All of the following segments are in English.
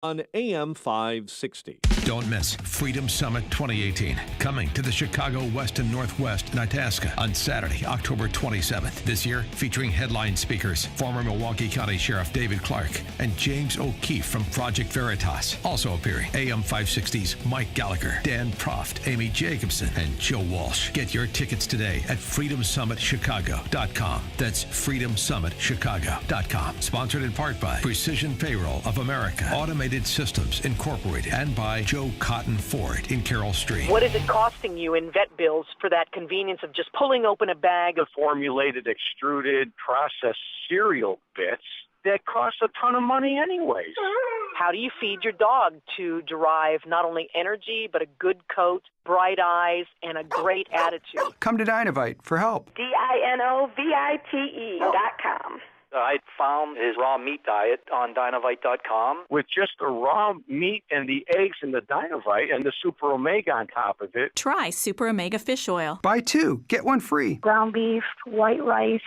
on AM 560. Don't miss Freedom Summit 2018, coming to the Chicago West and Northwest in Itasca on Saturday, October 27th. This year, featuring headline speakers, former Milwaukee County Sheriff David Clark and James O'Keefe from Project Veritas. Also appearing, AM 560's Mike Gallagher, Dan Proft, Amy Jacobson, and Joe Walsh. Get your tickets today at freedomsummitchicago.com. That's freedomsummitchicago.com. Sponsored in part by Precision Payroll of America, Automated Systems Incorporated, and by Joe Cotton Ford in Carroll Street. What is it costing you in vet bills for that convenience of just pulling open a bag of formulated, extruded, processed cereal bits that cost a ton of money anyways? How do you feed your dog to derive not only energy, but a good coat, bright eyes, and a great attitude? Come to Dinovite for help. DINOVITE.com. I found his raw meat diet on Dinovite.com. With just the raw meat and the eggs and the Dinovite and the Super Omega on top of it. Try Super Omega Fish Oil. Buy 2, get 1 free. Ground beef, white rice,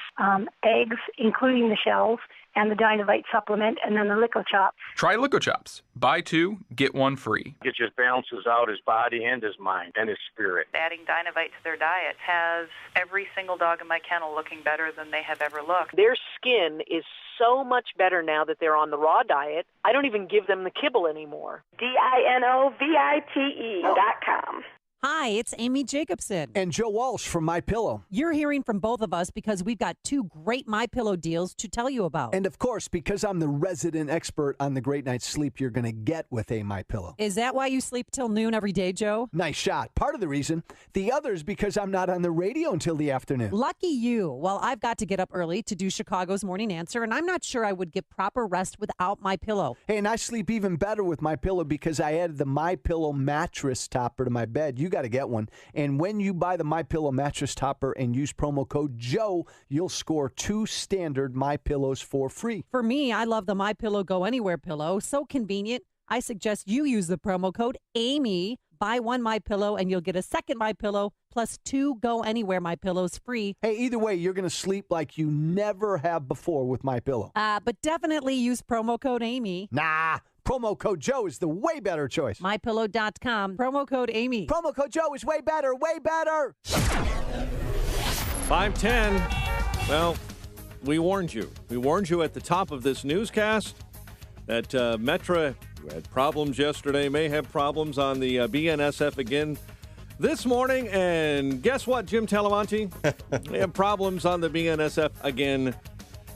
eggs, including the shells, and the Dinovite supplement, and then the Lico Chops. Try Lico Chops. Buy 2, get 1 free. It just balances out his body and his mind and his spirit. Adding Dinovite to their diet has every single dog in my kennel looking better than they have ever looked. Their skin is so much better now that they're on the raw diet. I don't even give them the kibble anymore. DINOVITE.com. Hi, it's Amy Jacobson. And Joe Walsh from MyPillow. You're hearing from both of us because we've got 2 great MyPillow deals to tell you about. And of course, because I'm the resident expert on the great night's sleep you're going to get with a MyPillow. Is that why you sleep till noon every day, Joe? Nice shot. Part of the reason. The other is because I'm not on the radio until the afternoon. Lucky you. Well, I've got to get up early to do Chicago's Morning Answer, and I'm not sure I would get proper rest without MyPillow. Hey, and I sleep even better with MyPillow because I added the MyPillow mattress topper to my bed. You got to get one. And when you buy the MyPillow mattress topper and use promo code Joe, you'll score 2 standard MyPillows for free. For me, I love the MyPillow Go Anywhere pillow. So convenient. I suggest you use the promo code Amy. Buy 1 MyPillow and you'll get a second MyPillow plus 2 Go Anywhere MyPillows free. Hey, either way, you're going to sleep like you never have before with MyPillow. But definitely use promo code Amy. Nah. Promo code Joe is the way better choice. MyPillow.com. Promo code Amy. Promo code Joe is way better, way better. 510. Well, we warned you. We warned you at the top of this newscast that Metra, who had problems yesterday, may have problems on the BNSF again this morning. And guess what, Jim Talamonte? They have problems on the BNSF again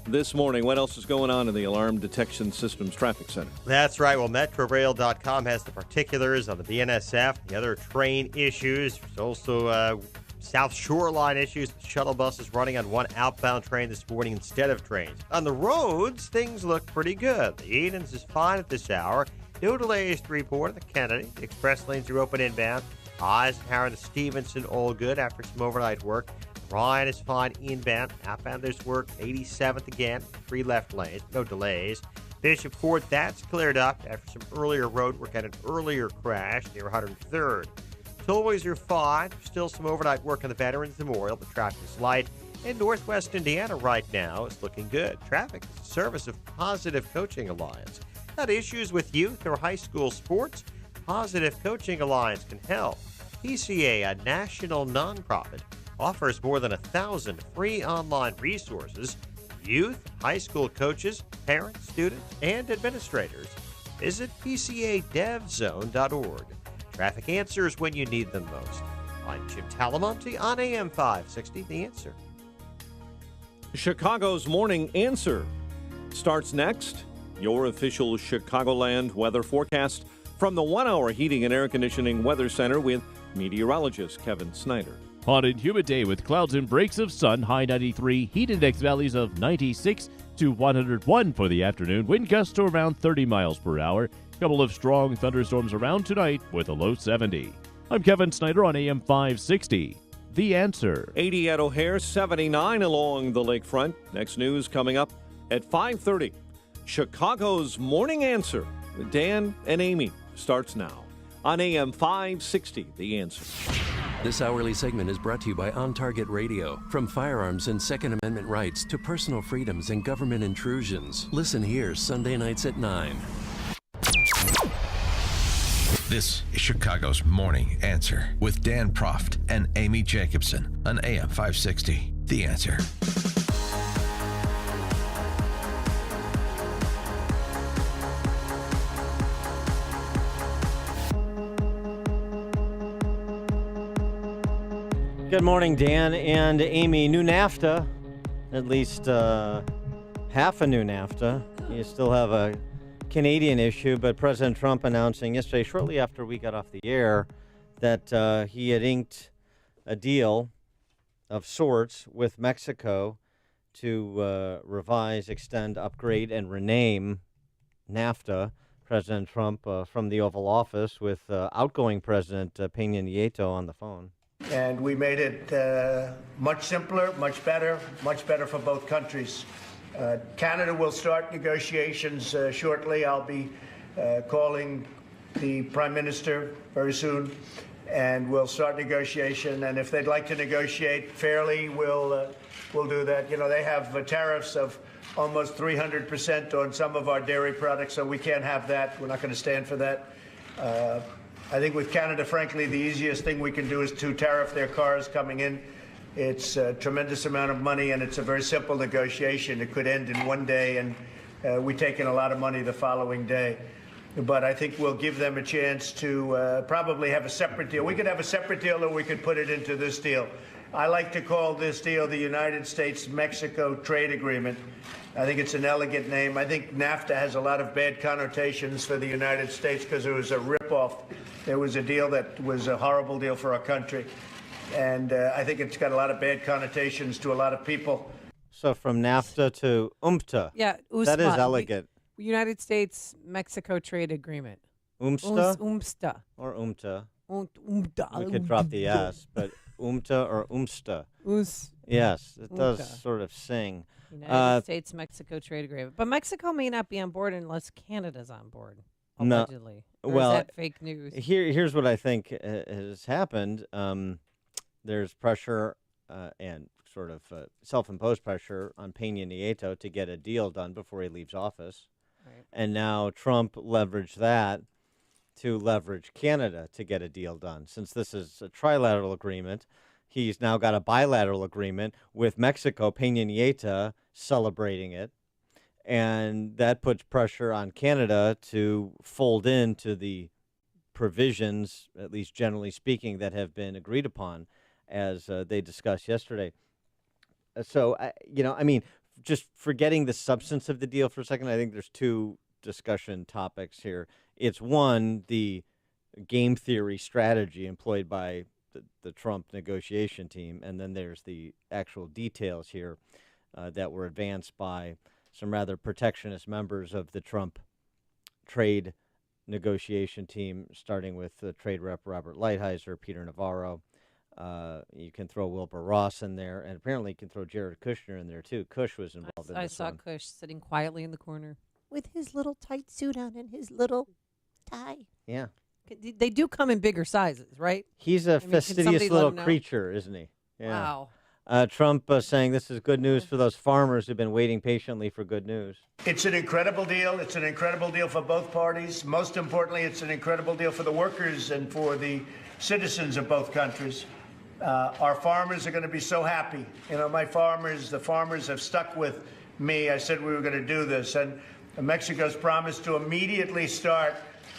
this morning. What else is going on in the Alarm Detection Systems Traffic Center? That's right. Well, Metrorail.com has the particulars on the BNSF, the other train issues. There's also South Shoreline issues. The shuttle bus is running on 1 outbound train this morning instead of trains. On the roads, things look pretty good. The Edens is fine at this hour. No delays to report at the Kennedy. The express lanes are open inbound. Eisenhower to Stevenson, all good after some overnight work. Ryan is fine inbound. Outbound, there's work. 87th again. 3 left lanes. No delays. Bishop Ford, that's cleared up after some earlier road work at an earlier crash near 103rd. Tollways are fine. Still some overnight work on the Veterans Memorial. The traffic is light. In Northwest Indiana right now, it's looking good. Traffic is a service of Positive Coaching Alliance. Got issues with youth or high school sports? Positive Coaching Alliance can help. PCA, a national nonprofit, offers more than 1,000 free online resources. Youth, high school coaches, parents, students, and administrators. Visit PCADevZone.org. Traffic answers when you need them most. I'm Jim Talamonte on AM 560, The Answer. Chicago's Morning Answer starts next. Your official Chicagoland weather forecast from the 1-hour Heating and Air Conditioning Weather Center with meteorologist Kevin Snyder. Hot and humid day with clouds and breaks of sun, high 93, heat index values of 96 to 101 for the afternoon, wind gusts to around 30 miles per hour. Couple of strong thunderstorms around tonight with a low 70. I'm Kevin Snyder on AM 560. The Answer. 80 at O'Hare, 79 along the lakefront. Next news coming up at 5:30. Chicago's Morning Answer with Dan and Amy starts now on AM 560. The Answer. This hourly segment is brought to you by On Target Radio. From firearms and Second Amendment rights to personal freedoms and government intrusions. Listen here Sunday nights at 9. This is Chicago's Morning Answer with Dan Proft and Amy Jacobson on AM 560. The Answer. Good morning, Dan and Amy. New NAFTA, at least half a new NAFTA. You still have a Canadian issue, but President Trump announcing yesterday, shortly after we got off the air, that he had inked a deal of sorts with Mexico to revise, extend, upgrade, and rename NAFTA. President Trump from the Oval Office with outgoing President Peña Nieto on the phone. And we made it much simpler, much better for both countries. Canada will start negotiations shortly. I'll be calling the Prime Minister very soon, and we'll start negotiation. And if they'd like to negotiate fairly, we'll do that. You know, they have tariffs of almost 300% on some of our dairy products, so we can't have that. We're not going to stand for that. I think with Canada, frankly, the easiest thing we can do is to tariff their cars coming in. It's a tremendous amount of money, and it's a very simple negotiation. It could end in one day, and we take in a lot of money the following day. But I think we'll give them a chance to probably have a separate deal. We could have a separate deal, or we could put it into this deal. I like to call this deal the United States-Mexico Trade Agreement. I think it's an elegant name. I think NAFTA has a lot of bad connotations for the United States because it was a ripoff. It was a deal that was a horrible deal for our country. And I think it's got a lot of bad connotations to a lot of people. So from NAFTA to UMTA. Yeah, USMA. That is elegant. United States-Mexico Trade Agreement. UMSTA? UMSTA. Or UMTA. UMTA. We could drop the S, but UMTA or UMSTA. Yes, it does sort of sing. United States-Mexico Trade Agreement. But Mexico may not be on board unless Canada's on board, allegedly. No. Or is that fake news? Here's what I think has happened. There's pressure and sort of self-imposed pressure on Peña Nieto to get a deal done before he leaves office. Right. And now Trump leveraged that to leverage Canada to get a deal done. Since this is a trilateral agreement, he's now got a bilateral agreement with Mexico, Peña Nieto celebrating it. And that puts pressure on Canada to fold into the provisions, at least generally speaking, that have been agreed upon as they discussed yesterday. So, just forgetting the substance of the deal for a second, I think there's two discussion topics here. It's one, the game theory strategy employed by the Trump negotiation team, and then there's the actual details here that were advanced by some rather protectionist members of the Trump trade negotiation team, starting with Trade Rep Robert Lighthizer, Peter Navarro. You can throw Wilbur Ross in there, and apparently you can throw Jared Kushner in there, too. Kush was involved in this. I saw one. Kush sitting quietly in the corner with his little tight suit on and his little tie. Yeah. They do come in bigger sizes, right? He's a fastidious little creature, isn't he? Yeah. Wow. Trump saying this is good news for those farmers who've been waiting patiently for good news. It's an incredible deal. It's an incredible deal for both parties. Most importantly, it's an incredible deal for the workers and for the citizens of both countries. Our farmers are going to be so happy. You know, the farmers have stuck with me. I said we were going to do this. And Mexico's promised to immediately start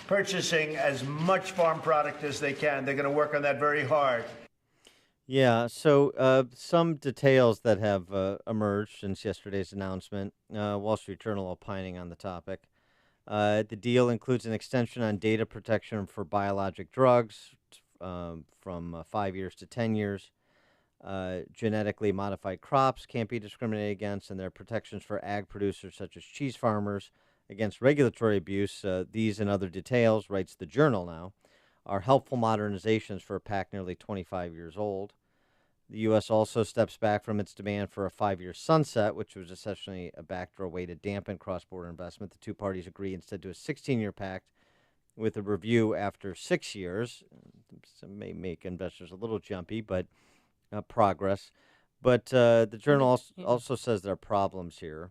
purchasing as much farm product as they can. They're going to work on that very hard. Yeah, so some details that have emerged since yesterday's announcement. Wall Street Journal opining on the topic. The deal includes an extension on data protection for biologic drugs from 5 years to 10 years. Genetically modified crops can't be discriminated against, and there are protections for ag producers such as cheese farmers against regulatory abuse. These and other details, writes the Journal now, are helpful modernizations for a pact nearly 25 years old. The U.S. also steps back from its demand for a 5-year sunset, which was essentially a backdoor way to dampen cross-border investment. The two parties agree instead to a 16-year pact with a review after 6 years. Some may make investors a little jumpy, but progress. But the Journal also says there are problems here.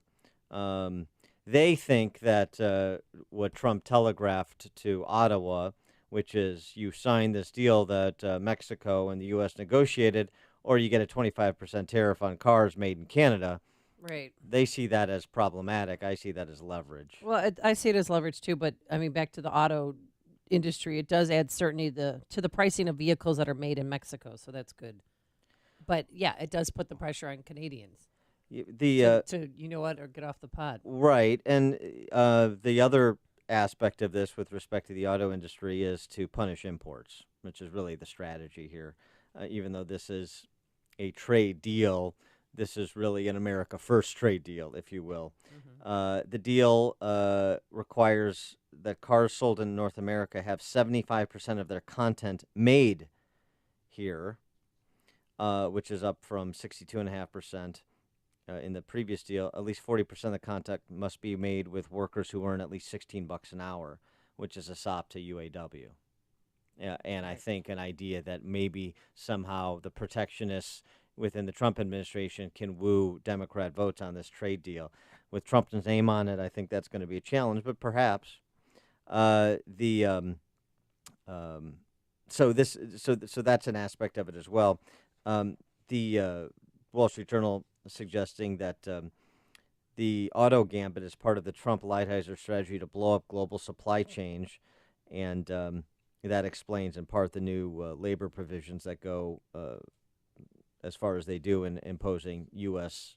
They think that what Trump telegraphed to Ottawa which is you sign this deal that Mexico and the U.S. negotiated, or you get a 25% tariff on cars made in Canada. Right. They see that as problematic. I see that as leverage. Well, I see it as leverage too, but I mean, back to the auto industry, it does add certainty to the pricing of vehicles that are made in Mexico, so that's good. But yeah, it does put the pressure on Canadians. To you know what, or get off the pot. Right, and the other aspect of this with respect to the auto industry is to punish imports, which is really the strategy here. Even though this is a trade deal, this is really an America First trade deal, if you will. Mm-hmm. The deal requires that cars sold in North America have 75% of their content made here, which is up from 62.5%. In the previous deal. At least 40% of the content must be made with workers who earn at least $16 an hour, which is a sop to UAW. And I think an idea that maybe somehow the protectionists within the Trump administration can woo Democrat votes on this trade deal. With Trump's name on it, I think that's going to be a challenge, but perhaps. So that's an aspect of it as well. The Wall Street Journal suggesting that the auto gambit is part of the Trump-Lighthizer strategy to blow up global supply chain, and that explains in part the new labor provisions that go as far as they do in imposing U.S.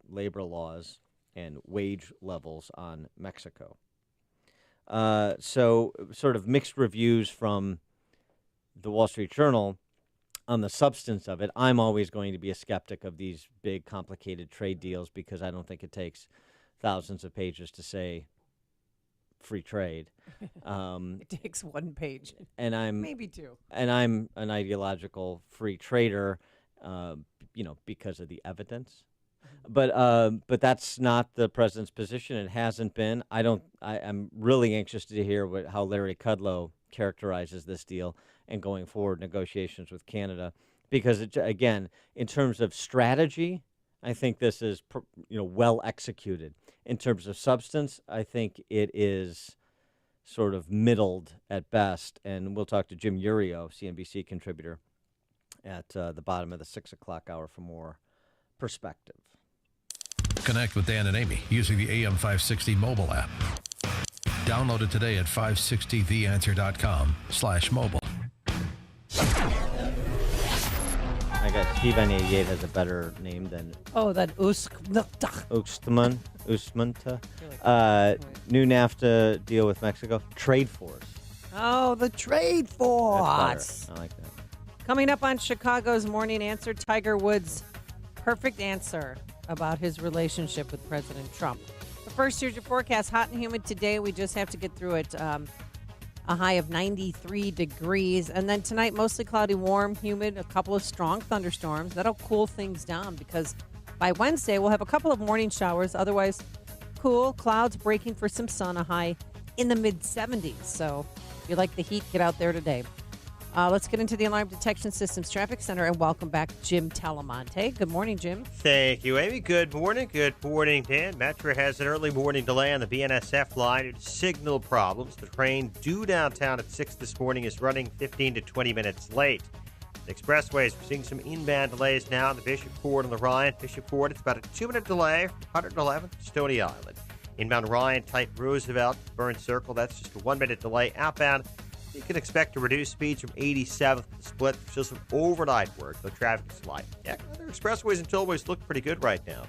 labor laws and wage levels on Mexico. So sort of mixed reviews from the Wall Street Journal on the substance of it. I'm always going to be a skeptic of these big, complicated trade deals because I don't think it takes thousands of pages to say free trade. It takes one page, and I'm maybe two. And I'm an ideological free trader, because of the evidence. But that's not the president's position. It hasn't been. I'm really anxious to hear how Larry Kudlow characterizes this deal and going forward negotiations with Canada, because again, in terms of strategy, I think this is well executed. In terms of substance, I think it is sort of middled at best. And we'll talk to Jim Urio, CNBC contributor, at the bottom of the 6 o'clock hour for more perspective. Connect with Dan and Amy using the AM 560 mobile app. Download it today at 560theanswer.com/mobile. I guess Steve 98 has a better name than... Oh, that Usman. New NAFTA deal with Mexico. Trade force. Oh, the trade force. That's better. I like that. Coming up on Chicago's Morning Answer, Tiger Woods' perfect answer about his relationship with President Trump. But first, here's your forecast. Hot and humid today. We just have to get through it. A high of 93 degrees. And then tonight, mostly cloudy, warm, humid, a couple of strong thunderstorms. That'll cool things down because by Wednesday, we'll have a couple of morning showers. Otherwise, cool, clouds breaking for some sun, a high in the mid-70s. So if you like the heat, get out there today. Let's get into the Alarm Detection Systems Traffic Center and welcome back Jim Talamonte. Good morning, Jim. Thank you, Amy. Good morning. Good morning, Dan. Metro has an early morning delay on the BNSF line due to signal problems. The train due downtown at 6 this morning is running 15 to 20 minutes late. The expressways, we're seeing some inbound delays now on the Bishop Ford and the Ryan. Bishop Ford, it's about a 2-minute delay from 111 to Stony Island. Inbound Ryan, type Roosevelt, Burns Circle, that's just a 1-minute delay. Outbound, you can expect to reduce speeds from 87th to Split. Still some overnight work. The traffic is light. Yeah, other expressways and tollways look pretty good right now.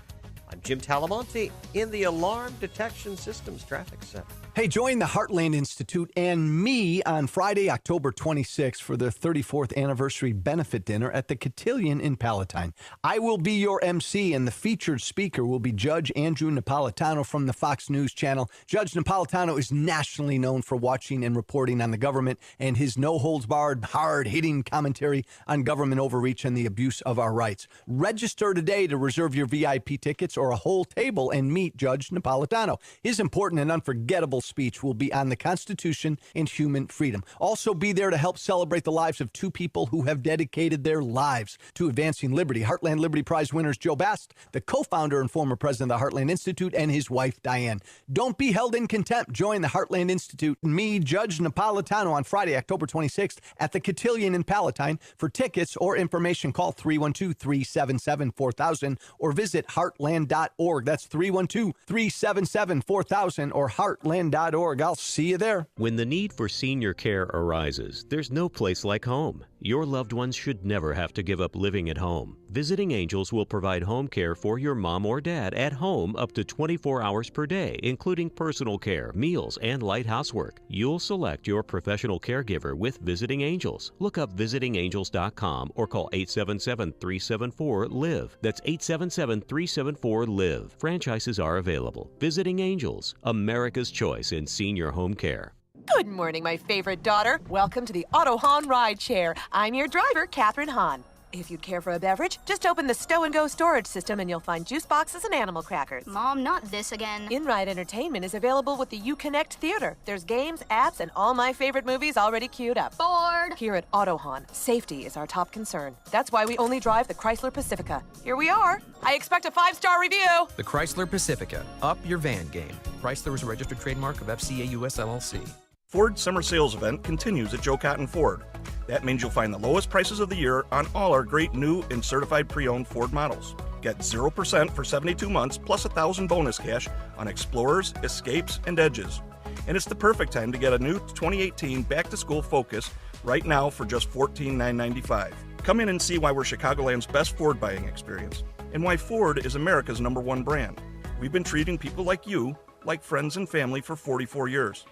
I'm Jim Talamonte in the Alarm Detection Systems Traffic Center. Hey, join the Heartland Institute and me on Friday, October 26th for the 34th anniversary benefit dinner at the Cotillion in Palatine. I will be your MC, and the featured speaker will be Judge Andrew Napolitano from the Fox News Channel. Judge Napolitano is nationally known for watching and reporting on the government, and his no-holds-barred, hard-hitting commentary on government overreach and the abuse of our rights. Register today to reserve your VIP tickets or a whole table and meet Judge Napolitano. His important and unforgettable speech will be on the Constitution and human freedom. Also be there to help celebrate the lives of two people who have dedicated their lives to advancing liberty. Heartland Liberty Prize winners Joe Bast, the co-founder and former president of the Heartland Institute, and his wife, Diane. Don't be held in contempt. Join the Heartland Institute and me, Judge Napolitano, on Friday, October 26th at the Cotillion in Palatine. For tickets or information, call 312-377-4000 or visit heartland.org. That's 312-377-4000 or heartland.org. I'll see you there. When the need for senior care arises, there's no place like home. Your loved ones should never have to give up living at home. Visiting Angels will provide home care for your mom or dad at home up to 24 hours per day, including personal care, meals, and light housework. You'll select your professional caregiver with Visiting Angels. Look up visitingangels.com or call 877-374-LIVE. That's 877-374-LIVE. Franchises are available. Visiting Angels, America's choice in senior home care. Good morning, my favorite daughter. Welcome to the Auto Hahn Ride Share. I'm your driver, Catherine Hahn. If you'd care for a beverage, just open the Stow and Go storage system and you'll find juice boxes and animal crackers. Mom, not this again. In-ride entertainment is available with the UConnect Theater. There's games, apps, and all my favorite movies already queued up. Bored. Here at Auto Hahn, safety is our top concern. That's why we only drive the Chrysler Pacifica. Here we are. I expect a 5-star review. The Chrysler Pacifica. Up your van game. Chrysler is a registered trademark of FCA US LLC. Ford's summer sales event continues at Joe Cotton Ford. That means you'll find the lowest prices of the year on all our great new and certified pre-owned Ford models. Get 0% for 72 months plus $1,000 bonus cash on Explorers, Escapes, and Edges. And it's the perfect time to get a new 2018 back-to-school Focus right now for just $14,995. Come in and see why we're Chicagoland's best Ford buying experience and why Ford is America's #1 brand. We've been treating people like you like friends and family for 44 years.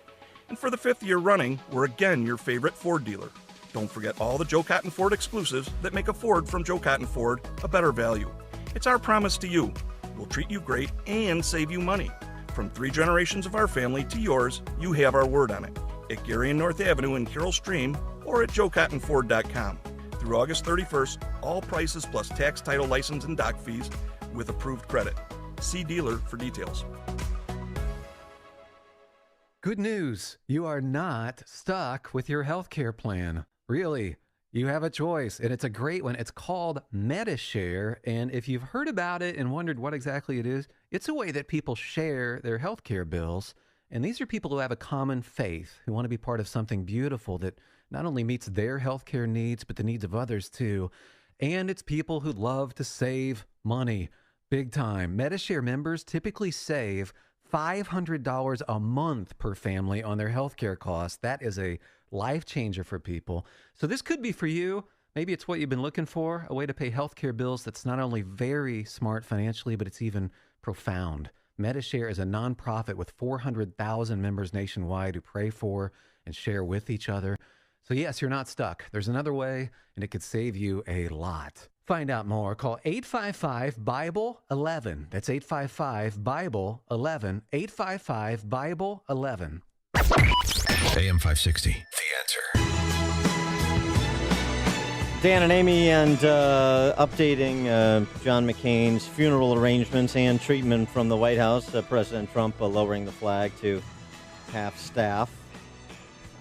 And for the 5th year running, we're again your favorite Ford dealer. Don't forget all the Joe Cotton Ford exclusives that make a Ford from Joe Cotton Ford a better value. It's our promise to you. We'll treat you great and save you money. From 3 generations of our family to yours, you have our word on it. At Gary and North Avenue in Carroll Stream or at joecottonford.com. Through August 31st, all prices plus tax, title, license, and dock fees with approved credit. See dealer for details. Good news, you are not stuck with your healthcare plan. Really, you have a choice, and it's a great one. It's called Medi-Share, and if you've heard about it and wondered what exactly it is, it's a way that people share their healthcare bills, and these are people who have a common faith, who want to be part of something beautiful that not only meets their healthcare needs, but the needs of others too. And it's people who love to save money, big time. Medi-Share members typically save $500 a month per family on their healthcare costs. That is a life changer for people. So this could be for you. Maybe it's what you've been looking for, a way to pay healthcare bills that's not only very smart financially, but it's even profound. Medi-Share is a nonprofit with 400,000 members nationwide who pray for and share with each other. So yes, you're not stuck. There's another way, and it could save you a lot. Find out more. Call 855-BIBLE-11. That's 855-BIBLE-11. 855-BIBLE-11. AM 560. The Answer. Dan and Amy, and updating John McCain's funeral arrangements and treatment from the White House. President Trump lowering the flag to half staff.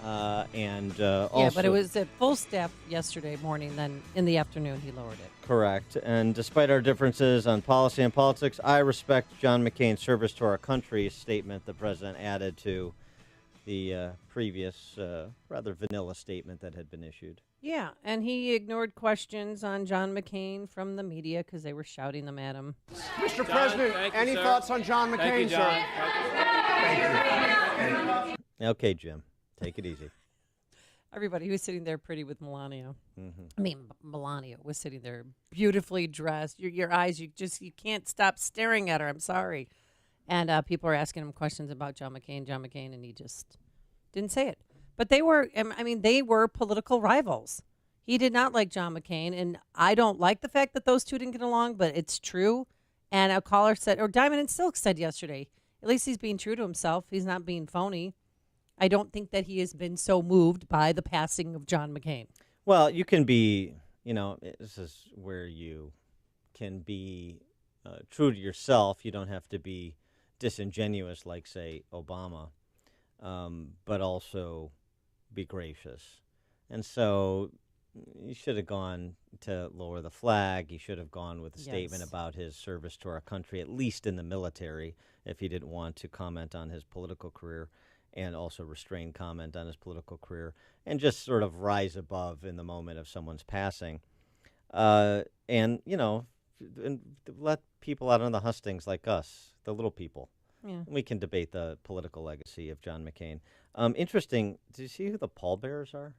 Also, but it was at full staff yesterday morning. Then in the afternoon, he lowered it. Correct. And despite our differences on policy and politics, I respect John McCain's service to our country, statement the president added to the previous rather vanilla statement that had been issued. Yeah, and he ignored questions on John McCain from the media because they were shouting them at him. Mr. President, any thoughts on John McCain, sir? Thank you. Okay, Jim. Take it easy. Everybody was sitting there pretty with Melania. Mm-hmm. I mean, Melania was sitting there beautifully dressed. Your eyes, you can't stop staring at her. I'm sorry. And people are asking him questions about John McCain, and he just didn't say it. But they were political rivals. He did not like John McCain, and I don't like the fact that those two didn't get along, but it's true. And a caller said, or Diamond and Silk said yesterday, at least he's being true to himself. He's not being phony. I don't think that he has been so moved by the passing of John McCain. Well, you can be, this is where you can be true to yourself. You don't have to be disingenuous like, say, Obama. but also be gracious. And so he should have gone to lower the flag. He should have gone with a statement about his service to our country, at least in the military, if he didn't want to comment on his political career, and also restrain comment on his political career, and just sort of rise above in the moment of someone's passing. And, you know, and let people out on the hustings like us, the little people. Yeah. We can debate the political legacy of John McCain. Interesting. Did you see who the pallbearers are?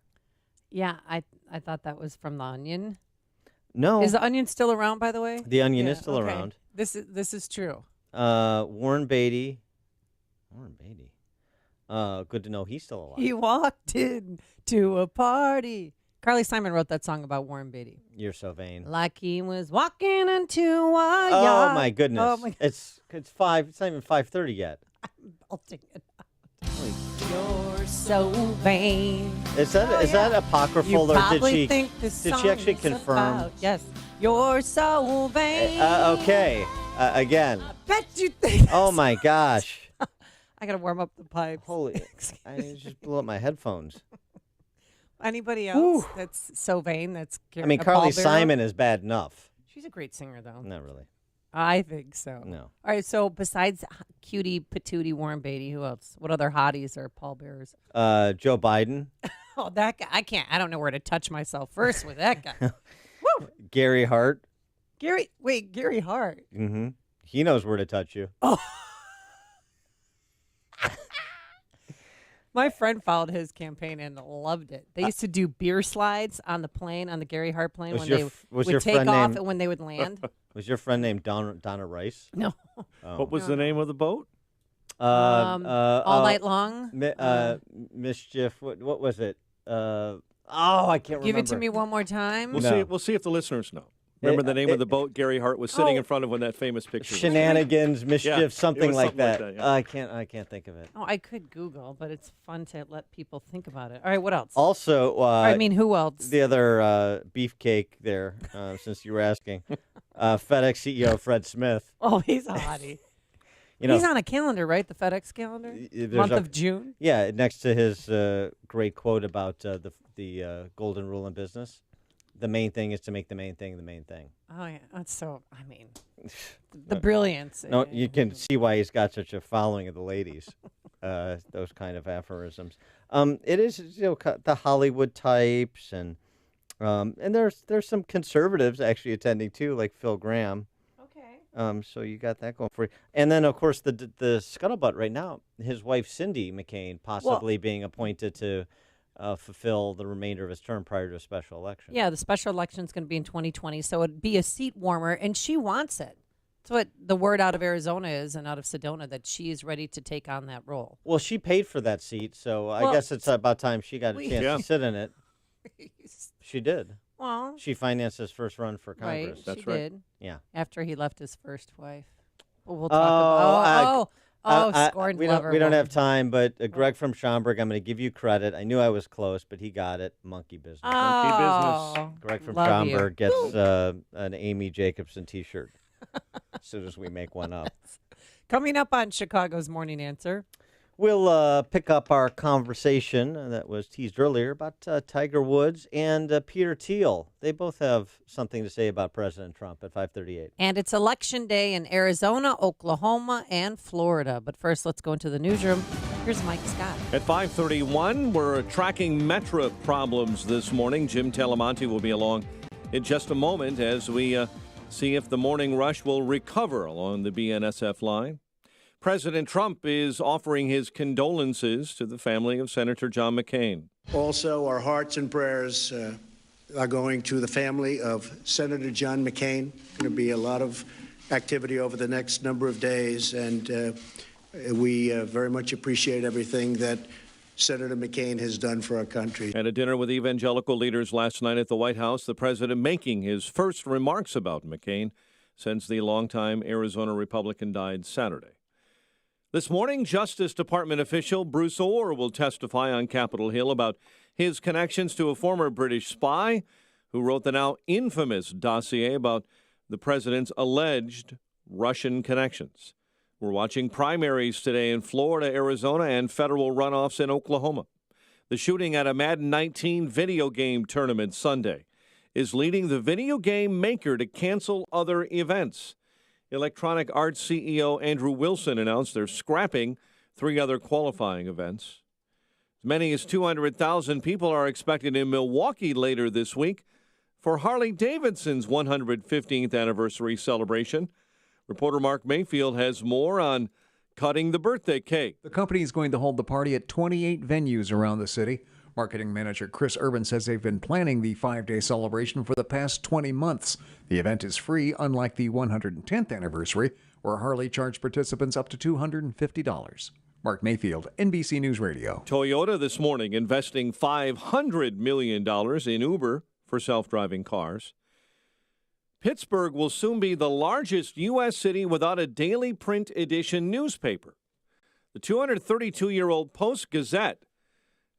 Yeah, I thought that was from The Onion. No. Is The Onion still around, by the way? The Onion is still around. This is true. Warren Beatty. Warren Beatty. Good to know he's still alive. He walked in to a party. Carly Simon wrote that song about Warren Beatty. You're so vain. Like he was walking into a Oh yacht. my goodness! Oh my It's 5. It's not even 5:30 yet. I'm belting it out. You're so vain. Is that apocryphal, You or probably think this did song she actually is confirm? about- yes. You're so vain. Okay. Again. Bet you think. Oh my gosh! I gotta warm up the pipes. Holy! I just blew up my headphones. Anybody else that's so vain? That's I mean, a Carly pallbearer? Simon is bad enough. She's a great singer, though. Not really. I think so. No. All right. So besides cutie patootie Warren Beatty, who else? What other hotties are pallbearers? Joe Biden. Oh, that guy! I can't. I don't know where to touch myself first with that guy. Woo! Gary Hart. Gary Hart. Mm-hmm. He knows where to touch you. Oh. My friend followed his campaign and loved it. They used to do beer slides on the plane, on the Gary Hart plane, Was when your they f- was would your take friend off named- and when they would land. Was your friend named Donna Rice? No. Oh. What was the name of the boat? All night long. Mischief. What was it? I can't remember. Give it to me one more time. We'll see if the listeners know. Remember the name of the boat Gary Hart was sitting in front of when that famous picture was Shenanigans, mischief, Yeah, it something was like something like that. that, yeah. I can't think of it. Oh, I could Google, but it's fun to let people think about it. All right, what else? Also, who else? The other beefcake there, since you were asking, FedEx CEO Fred Smith. Oh, he's a hottie. You know, he's on a calendar, right? The FedEx calendar, month of June. Yeah, next to his great quote about the golden rule in business. The main thing is to make the main thing the main thing. Oh yeah, that's so. I mean, the brilliance. No, you can see why he's got such a following of the ladies. Those kind of aphorisms. It is the Hollywood types, and there's some conservatives actually attending too, like Phil Gramm. Okay. So you got that going for you, and then of course the scuttlebutt right now, his wife Cindy McCain possibly being appointed to fulfill the remainder of his term prior to a special election. Yeah, the special election is going to be in 2020, so it'd be a seat warmer, and she wants it. That's what the word out of Arizona is and out of Sedona, that she is ready to take on that role. Well, she paid for that seat, so I guess it's about time she got a chance to sit in it. She did. Well, she financed his first run for Congress. Right, she did. Yeah. After he left his first wife. Well, we'll talk about. Scorned we lover. don't have time, but Greg from Schaumburg, I'm going to give you credit. I knew I was close, but he got it. Monkey business. Monkey business. Greg from Love Schaumburg you. gets an Amy Jacobson T-shirt as soon as we make one up. Coming up on Chicago's Morning Answer. We'll pick up our conversation that was teased earlier about Tiger Woods and Peter Thiel. They both have something to say about President Trump at 5:38. And it's Election Day in Arizona, Oklahoma, and Florida. But first, let's go into the newsroom. Here's Mike Scott. At 5:31, we're tracking Metra problems this morning. Jim Talamonte will be along in just a moment as we see if the morning rush will recover along the BNSF line. President Trump is offering his condolences to the family of Senator John McCain. Also, our hearts and prayers are going to the family of Senator John McCain. Going to be a lot of activity over the next number of days, and we very much appreciate everything that Senator McCain has done for our country. At a dinner with evangelical leaders last night at the White House, the president making his first remarks about McCain since the longtime Arizona Republican died Saturday. This morning, Justice Department official Bruce Orr will testify on Capitol Hill about his connections to a former British spy who wrote the now infamous dossier about the president's alleged Russian connections. We're watching primaries today in Florida, Arizona, and federal runoffs in Oklahoma. The shooting at a Madden 19 video game tournament Sunday is leading the video game maker to cancel other events. Electronic Arts CEO Andrew Wilson announced they're scrapping 3 other qualifying events. As many as 200,000 people are expected in Milwaukee later this week for Harley-Davidson's 115th anniversary celebration. Reporter Mark Mayfield has more on cutting the birthday cake. The company is going to hold the party at 28 venues around the city. Marketing manager Chris Urban says they've been planning the 5-day celebration for the past 20 months. The event is free, unlike the 110th anniversary, where Harley charged participants up to $250. Mark Mayfield, NBC News Radio. Toyota this morning investing $500 million in Uber for self-driving cars. Pittsburgh will soon be the largest U.S. city without a daily print edition newspaper. The 232-year-old Post-Gazette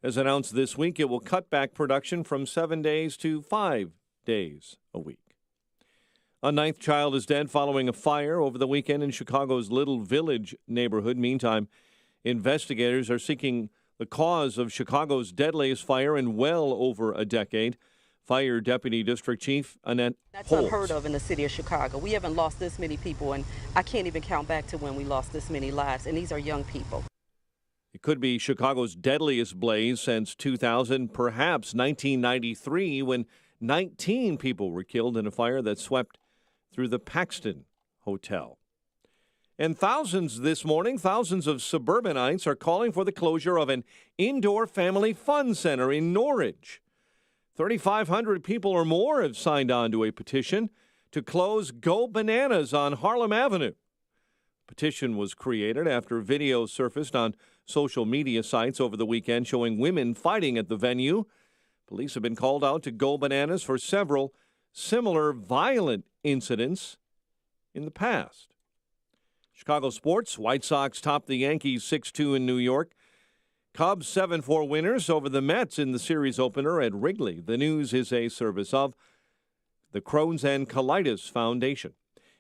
has announced this week it will cut back production from 7 days to 5 days a week. A 9th child is dead following a fire over the weekend in Chicago's Little Village neighborhood. Meantime, investigators are seeking the cause of Chicago's deadliest fire in well over a decade. Fire Deputy District Chief Annette That's Holtz. unheard of in the city of Chicago. We haven't lost this many people, and I can't even count back to when we lost this many lives, and these are young people. It could be Chicago's deadliest blaze since 2000, perhaps 1993, when 19 people were killed in a fire that swept through the Paxton Hotel. And thousands of suburbanites are calling for the closure of an indoor family fun center in Norridge. 3,500 people or more have signed on to a petition to close Go Bananas on Harlem Avenue. The petition was created after videos surfaced on social media sites over the weekend showing women fighting at the venue. Police have been called out to Go Bananas for several similar violent incidents in the past. Chicago sports, White Sox topped the Yankees 6-2 in New York. Cubs 7-4 winners over the Mets in the series opener at Wrigley. The news is a service of the Crohn's and Colitis Foundation.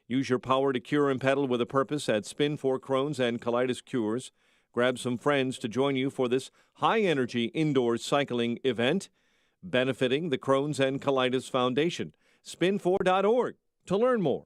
Use your power to cure and pedal with a purpose at Spin for Crohn's and Colitis Cures. Grab some friends to join you for this high-energy indoor cycling event benefiting the Crohn's and Colitis Foundation. Spin4.org to learn more.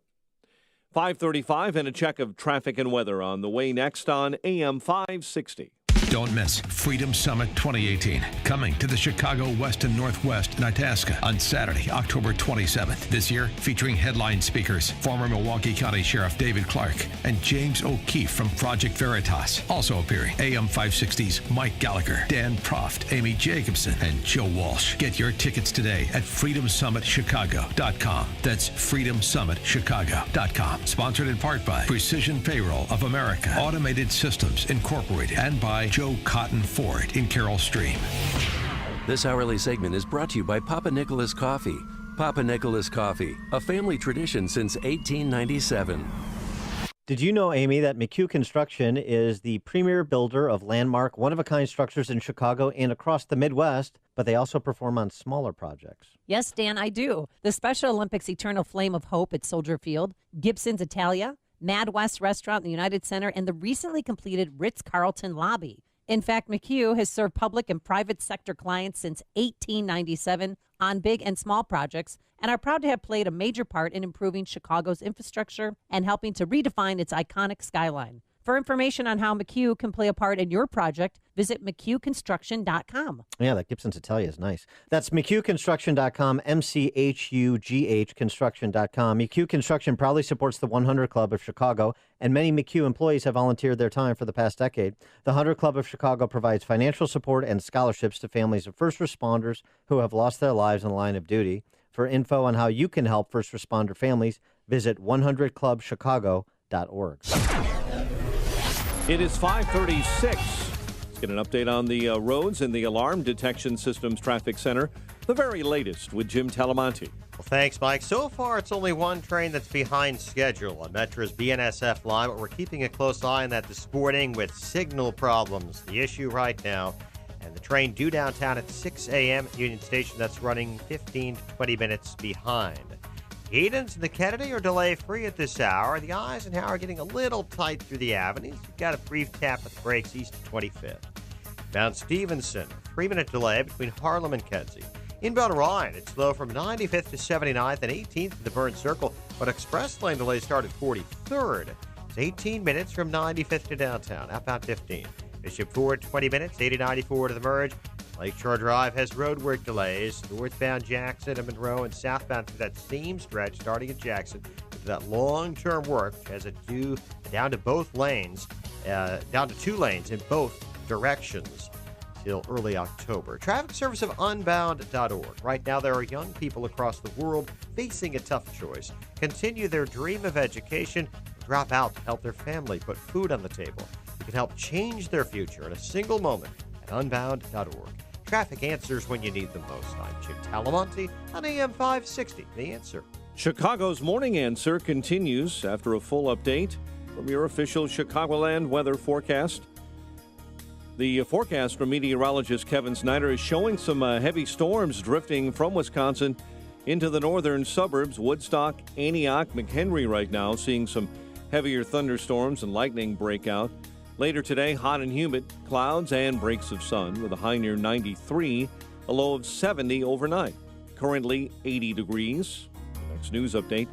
5:35 and a check of traffic and weather on the way next on AM 560. Don't miss Freedom Summit 2018, coming to the Chicago West and Northwest in Itasca on Saturday, October 27th. This year, featuring headline speakers, former Milwaukee County Sheriff David Clark and James O'Keefe from Project Veritas. Also appearing, AM 560's Mike Gallagher, Dan Proft, Amy Jacobson, and Joe Walsh. Get your tickets today at freedomsummitchicago.com. That's freedomsummitchicago.com. Sponsored in part by Precision Payroll of America, Automated Systems Incorporated, and by Joe Cotton Ford in Carroll Stream. This hourly segment is brought to you by Papa Nicholas Coffee. Papa Nicholas Coffee, a family tradition since 1897. Did you know, Amy, that McHugh Construction is the premier builder of landmark, one-of-a-kind structures in Chicago and across the Midwest, but they also perform on smaller projects? Yes, Dan, I do. The Special Olympics Eternal Flame of Hope at Soldier Field, Gibson's Italia, Mad West Restaurant in the United Center, and the recently completed Ritz-Carlton lobby. In fact, McHugh has served public and private sector clients since 1897 on big and small projects, and are proud to have played a major part in improving Chicago's infrastructure and helping to redefine its iconic skyline. For information on how McHugh can play a part in your project, visit McHughConstruction.com. Yeah, that Gibson's Italia is nice. That's McHughConstruction.com, MCHUGH Construction.com. McHugh Construction proudly supports the 100 Club of Chicago, and many McHugh employees have volunteered their time for the past decade. The 100 Club of Chicago provides financial support and scholarships to families of first responders who have lost their lives in the line of duty. For info on how you can help first responder families, visit 100clubchicago.org. It is 5:36. Let's get an update on the roads and the Alarm Detection Systems Traffic Center. The very latest with Jim Talamonte. Well, thanks, Mike. So far, it's only one train that's behind schedule on Metra's BNSF line, but we're keeping a close eye on that this morning with signal problems. The issue right now, and the train due downtown at 6 a.m. at Union Station, that's running 15 to 20 minutes behind. Edens and the Kennedy are delay-free at this hour. The Eisenhower getting a little tight through the avenues. You've got a brief tap at the brakes east of 25th. Mount Stevenson, 3-minute delay between Harlem and Kedzie. Inbound Ryan, it's slow from 95th to 79th and 18th to the Burn Circle, but express lane delay started 43rd. It's 18 minutes from 95th to downtown. Outbound 15. Bishop Ford, 20 minutes, 80-94 to the merge. Lakeshore Drive has roadwork delays. Northbound Jackson and Monroe and southbound through that same stretch starting at Jackson. That long-term work has it due down to both lanes, down to 2 lanes in both directions till early October. Traffic service of unbound.org. Right now, there are young people across the world facing a tough choice. Continue their dream of education, drop out to help their family put food on the table. You can help change their future in a single moment at unbound.org. Traffic answers when you need them most. I'm Chip Talamonte on AM 560. The Answer. Chicago's Morning Answer continues after a full update from your official Chicagoland weather forecast. The forecast from meteorologist Kevin Snyder is showing some heavy storms drifting from Wisconsin into the northern suburbs, Woodstock, Antioch, McHenry right now, seeing some heavier thunderstorms and lightning break out. Later today, hot and humid, clouds and breaks of sun with a high near 93, a low of 70 overnight. Currently 80 degrees. The next news update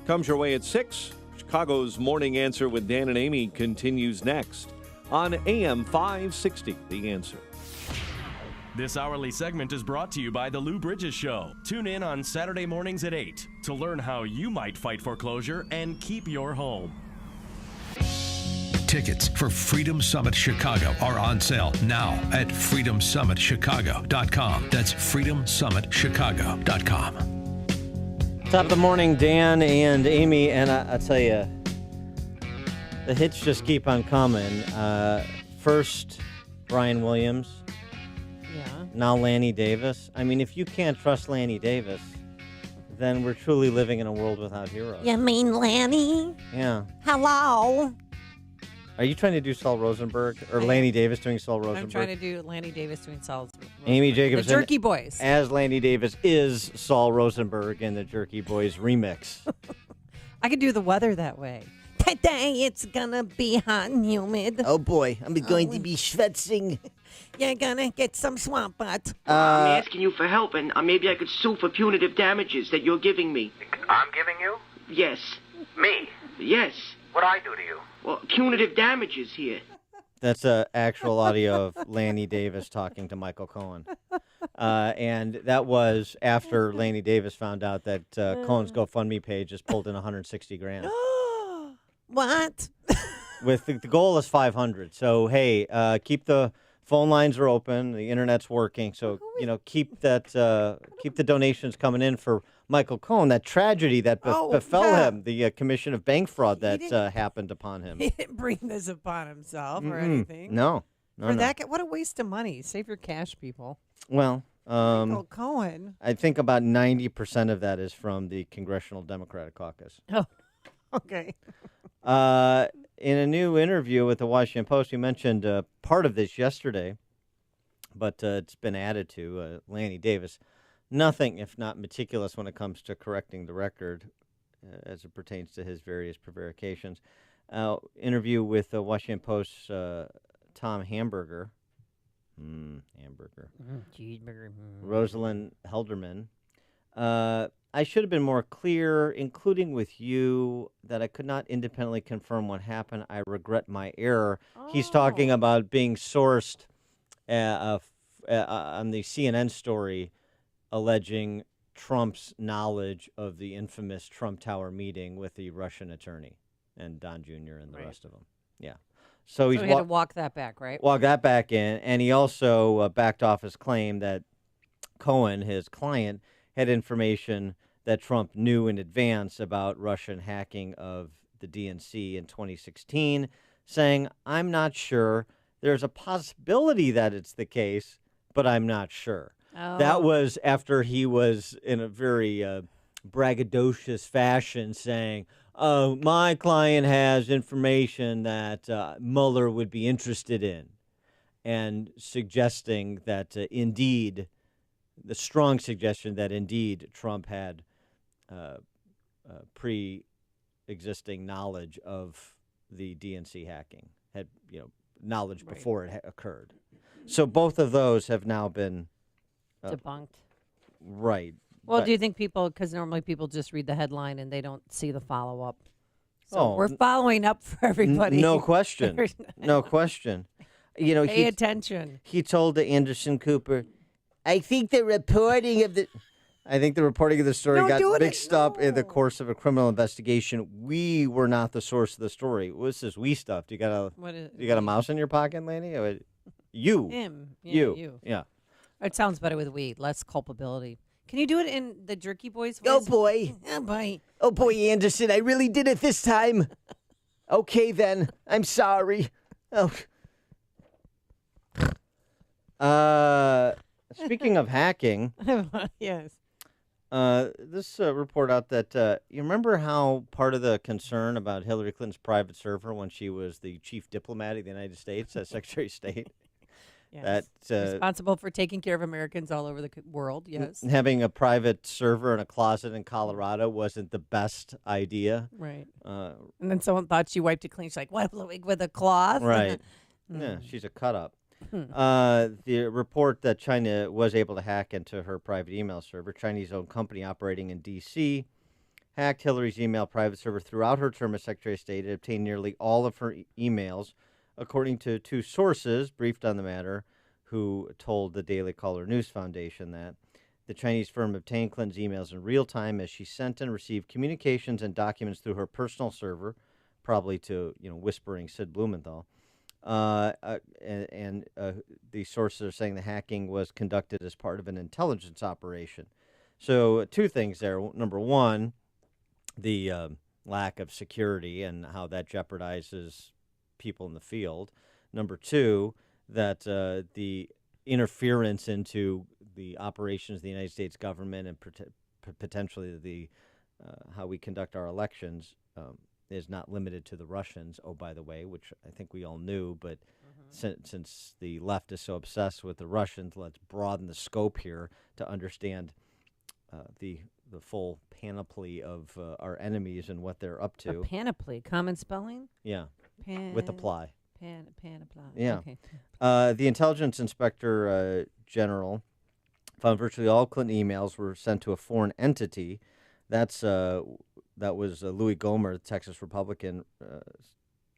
comes your way at 6. Chicago's Morning Answer with Dan and Amy continues next on AM 560, The Answer. This hourly segment is brought to you by The Lou Bridges Show. Tune in on Saturday mornings at 8 to learn how you might fight foreclosure and keep your home. Tickets for Freedom Summit Chicago are on sale now at freedomsummitchicago.com. That's freedomsummitchicago.com. Top of the morning, Dan and Amy, and I tell you, the hits just keep on coming. First, Brian Williams. Yeah. Now Lanny Davis. I mean, if you can't trust Lanny Davis, then we're truly living in a world without heroes. You mean Lanny? Yeah. Hello? Are you trying to do Saul Rosenberg or Lanny Davis doing Saul Rosenberg? I'm trying to do Lanny Davis doing Saul Rosenberg. Amy Jacobson. The Jerky Boys. As Lanny Davis is Saul Rosenberg in the Jerky Boys remix. I could do the weather that way. Today it's gonna be hot and humid. Oh boy, I'm going to be schwitzing. You're gonna get some swamp butt. I'm asking you for help, and maybe I could sue for punitive damages that you're giving me. I'm giving you? Yes. Me? Yes. What'd I do to you? Well, punitive damages here. That's actual audio of Lanny Davis talking to Michael Cohen. And that was after Lanny Davis found out that Cohen's GoFundMe page has pulled in $160,000. What? With the goal is 500. So hey, keep the phone lines are open, the internet's working. So keep the donations coming in for Michael Cohen. That tragedy that befell him, the commission of bank fraud that happened upon him. He didn't bring this upon himself or anything. No. What a waste of money. Save your cash, people. Well, Michael Cohen. I think about 90% of that is from the Congressional Democratic Caucus. Oh, okay. In a new interview with the Washington Post, you mentioned part of this yesterday, but it's been added to. Lanny Davis, nothing if not meticulous when it comes to correcting the record as it pertains to his various prevarications. Interview with the Washington Post's Tom Hamburger. Cheeseburger. Rosalind Helderman. I should have been more clear, including with you, that I could not independently confirm what happened. I regret my error. He's talking about being sourced on the CNN story alleging Trump's knowledge of the infamous Trump Tower meeting with the Russian attorney and Don Jr. and the rest of them. Yeah. So he had to walk that back, right? Walk that back in. And he also backed off his claim that Cohen, his client, had information that Trump knew in advance about Russian hacking of the DNC in 2016, saying, I'm not sure. There's a possibility that it's the case, but I'm not sure. Oh. That was after he was in a very braggadocious fashion saying, my client has information that Mueller would be interested in, and suggesting that indeed, the strong suggestion that indeed Trump had pre-existing knowledge of the DNC hacking, had knowledge before it occurred. So both of those have now been debunked. Right. Well, do you think people, because normally people just read the headline and they don't see the follow-up. So Oh, we're following up for everybody. No question. No question. Pay attention. He told to Anderson Cooper, I think the reporting of the story got mixed up in the course of a criminal investigation. We were not the source of the story. What's this we stuff? You got a mouse in your pocket, Laney? You. Him. Yeah, You. Yeah. It sounds better with we. Less culpability. Can you do it in the Jerky Boys voice? Oh, boy. Oh, boy. Oh, boy, Anderson, I really did it this time. Okay, then. I'm sorry. Oh. Speaking of hacking. Yes. This report out that you remember how part of the concern about Hillary Clinton's private server when she was the chief diplomat of the United States, as Secretary of State? Yes. Responsible for taking care of Americans all over the world, yes. Having a private server in a closet in Colorado wasn't the best idea. Right. And then someone thought she wiped it clean. She's like, what, with a cloth? Right. Yeah, she's a cut-up. The report that China was able to hack into her private email server, Chinese-owned company operating in D.C., hacked Hillary's email private server throughout her term as Secretary of State and obtained nearly all of her emails, according to two sources briefed on the matter who told the Daily Caller News Foundation that the Chinese firm obtained Clinton's emails in real time as she sent and received communications and documents through her personal server, probably to, whispering Sid Blumenthal. And the sources are saying the hacking was conducted as part of an intelligence operation. So two things there. Number one, the lack of security and how that jeopardizes people in the field. Number two, that the interference into the operations of the United States government and potentially the how we conduct our elections is not limited to the Russians, oh, by the way, which I think we all knew, but since the left is so obsessed with the Russians, let's broaden the scope here to understand the full panoply of our enemies and what they're up to. A panoply, common spelling? Yeah, with apply. Panoply. Yeah. Okay. The intelligence inspector general found virtually all Clinton emails were sent to a foreign entity. That was Louis Gohmert, the Texas Republican,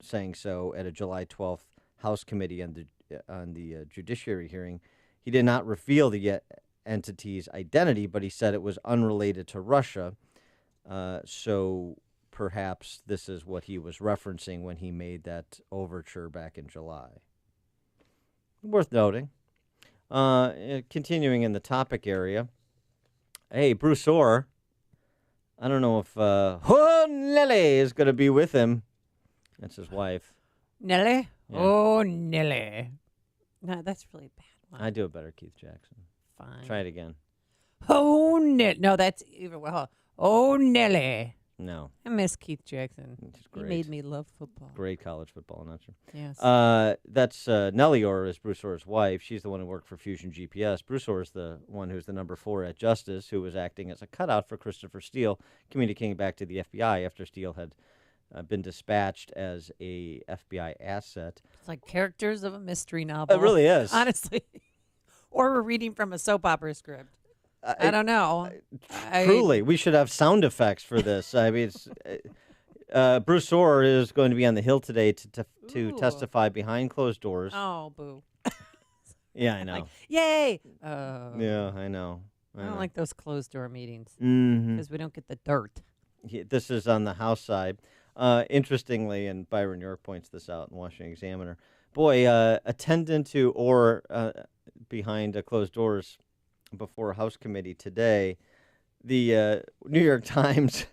saying so at a July 12th House committee on the judiciary hearing. He did not reveal the entity's identity, but he said it was unrelated to Russia. So perhaps this is what he was referencing when he made that overture back in July. Worth noting. Continuing in the topic area. Hey, Bruce Orr. I don't know if Nelly is going to be with him. That's his wife. Nelly? Yeah. Oh, Nelly. No, that's really bad one. I do it better, Keith Jackson. Fine. Try it again. Oh, Nelly. No, that's even well. Oh, Nelly. No. I miss Keith Jackson. He's He great. made me love football. Great college football announcer. Yes. That's Nellie Orr is Bruce Orr's wife. She's the one who worked for Fusion GPS. Bruce Orr is the one who's the number 4 at Justice, who was acting as a cutout for Christopher Steele, communicating back to the FBI after Steele had been dispatched as a FBI asset. It's like characters of a mystery novel. It really is. Honestly. Or we're reading from a soap opera script. I don't know. Truly, we should have sound effects for this. I mean, it's, Bruce Orr is going to be on the Hill today to testify behind closed doors. Oh, boo. Yeah, I know. Like, yay! Yeah, I know. I don't like those closed door meetings Mhm. because we don't get the dirt. This is on the House side. Interestingly, and Byron York points this out in Washington Examiner, boy, attendant to Orr behind closed doors before a House committee today, the New York Times,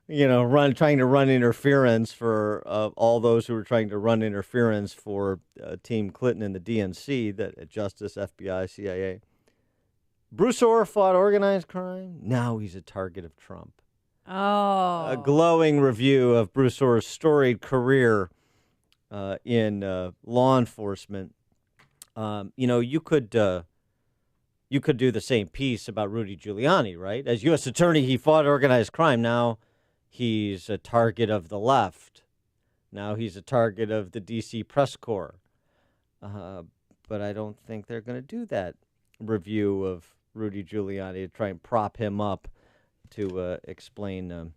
trying to run interference for all those who were trying to run interference for Team Clinton and the DNC, that Justice, FBI, CIA. Bruce Orr fought organized crime. Now he's a target of Trump. Oh. A glowing review of Bruce Orr's storied career in law enforcement. You could you could do the same piece about Rudy Giuliani, right? As U.S. attorney, he fought organized crime. Now he's a target of the left. Now he's a target of the D.C. press corps. But I don't think they're going to do that review of Rudy Giuliani to try and prop him up to explain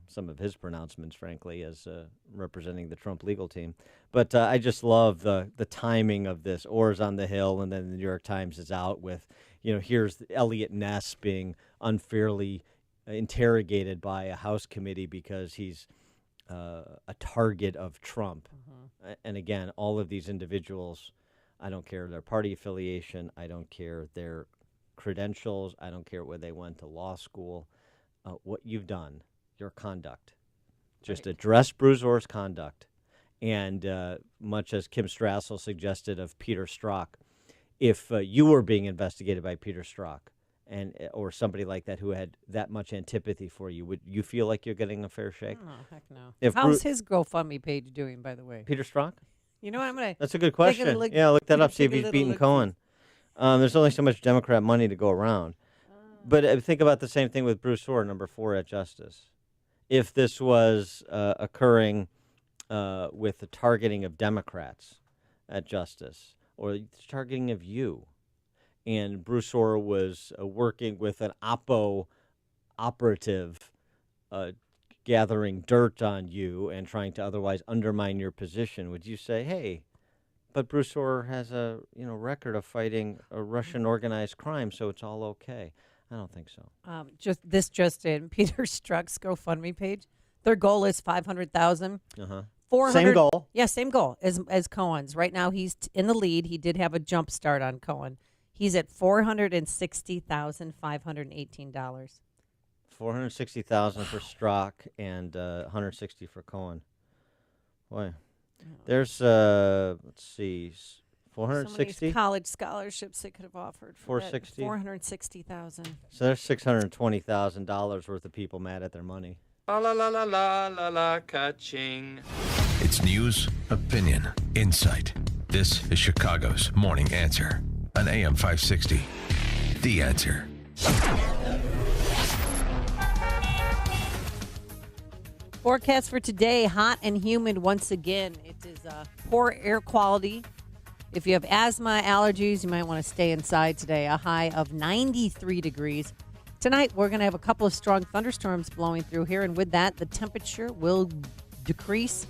some of his pronouncements, frankly, as representing the Trump legal team. But I just love the timing of this. Orr's on the Hill, and then the New York Times is out with, here's Elliot Ness being unfairly interrogated by a House committee because he's a target of Trump. Mm-hmm. And again, all of these individuals, I don't care their party affiliation, I don't care their credentials, I don't care where they went to law school. What you've done, your conduct, just address Bruce Orr's conduct. And much as Kim Strassel suggested of Peter Strzok, if you were being investigated by Peter Strzok or somebody like that who had that much antipathy for you, would you feel like you're getting a fair shake? Oh, heck no. How's his GoFundMe page doing, by the way? Peter Strzok? You know what? I'm going to... That's a good question. Look that up, see if he's beaten Cohen. There's only so much Democrat money to go around. But think about the same thing with Bruce Orr, number 4 at Justice. If this was occurring with the targeting of Democrats at Justice or the targeting of you, and Bruce Orr was working with an Oppo operative gathering dirt on you and trying to otherwise undermine your position, would you say, hey, but Bruce Orr has a record of fighting a Russian organized crime, so it's all okay? I don't think so. Just in Peter Strzok's GoFundMe page, their goal is $500,000. Same goal. Yeah, same goal as Cohen's. Right now, he's in the lead. He did have a jump start on Cohen. He's at $460,518. $460,000 for Strzok and $160 for Cohen. Boy, there's let's see. 460 college scholarships they could have offered. 460. 460,000. So there's $620,000 worth of people mad at their money. La la la la la la la ka-ching. It's news, opinion, insight. This is Chicago's Morning Answer on AM 560. The Answer. Forecast for today: hot and humid once again. It is poor air quality. If you have asthma, allergies, you might want to stay inside today. A high of 93 degrees. Tonight, we're going to have a couple of strong thunderstorms blowing through here, and with that, the temperature will decrease.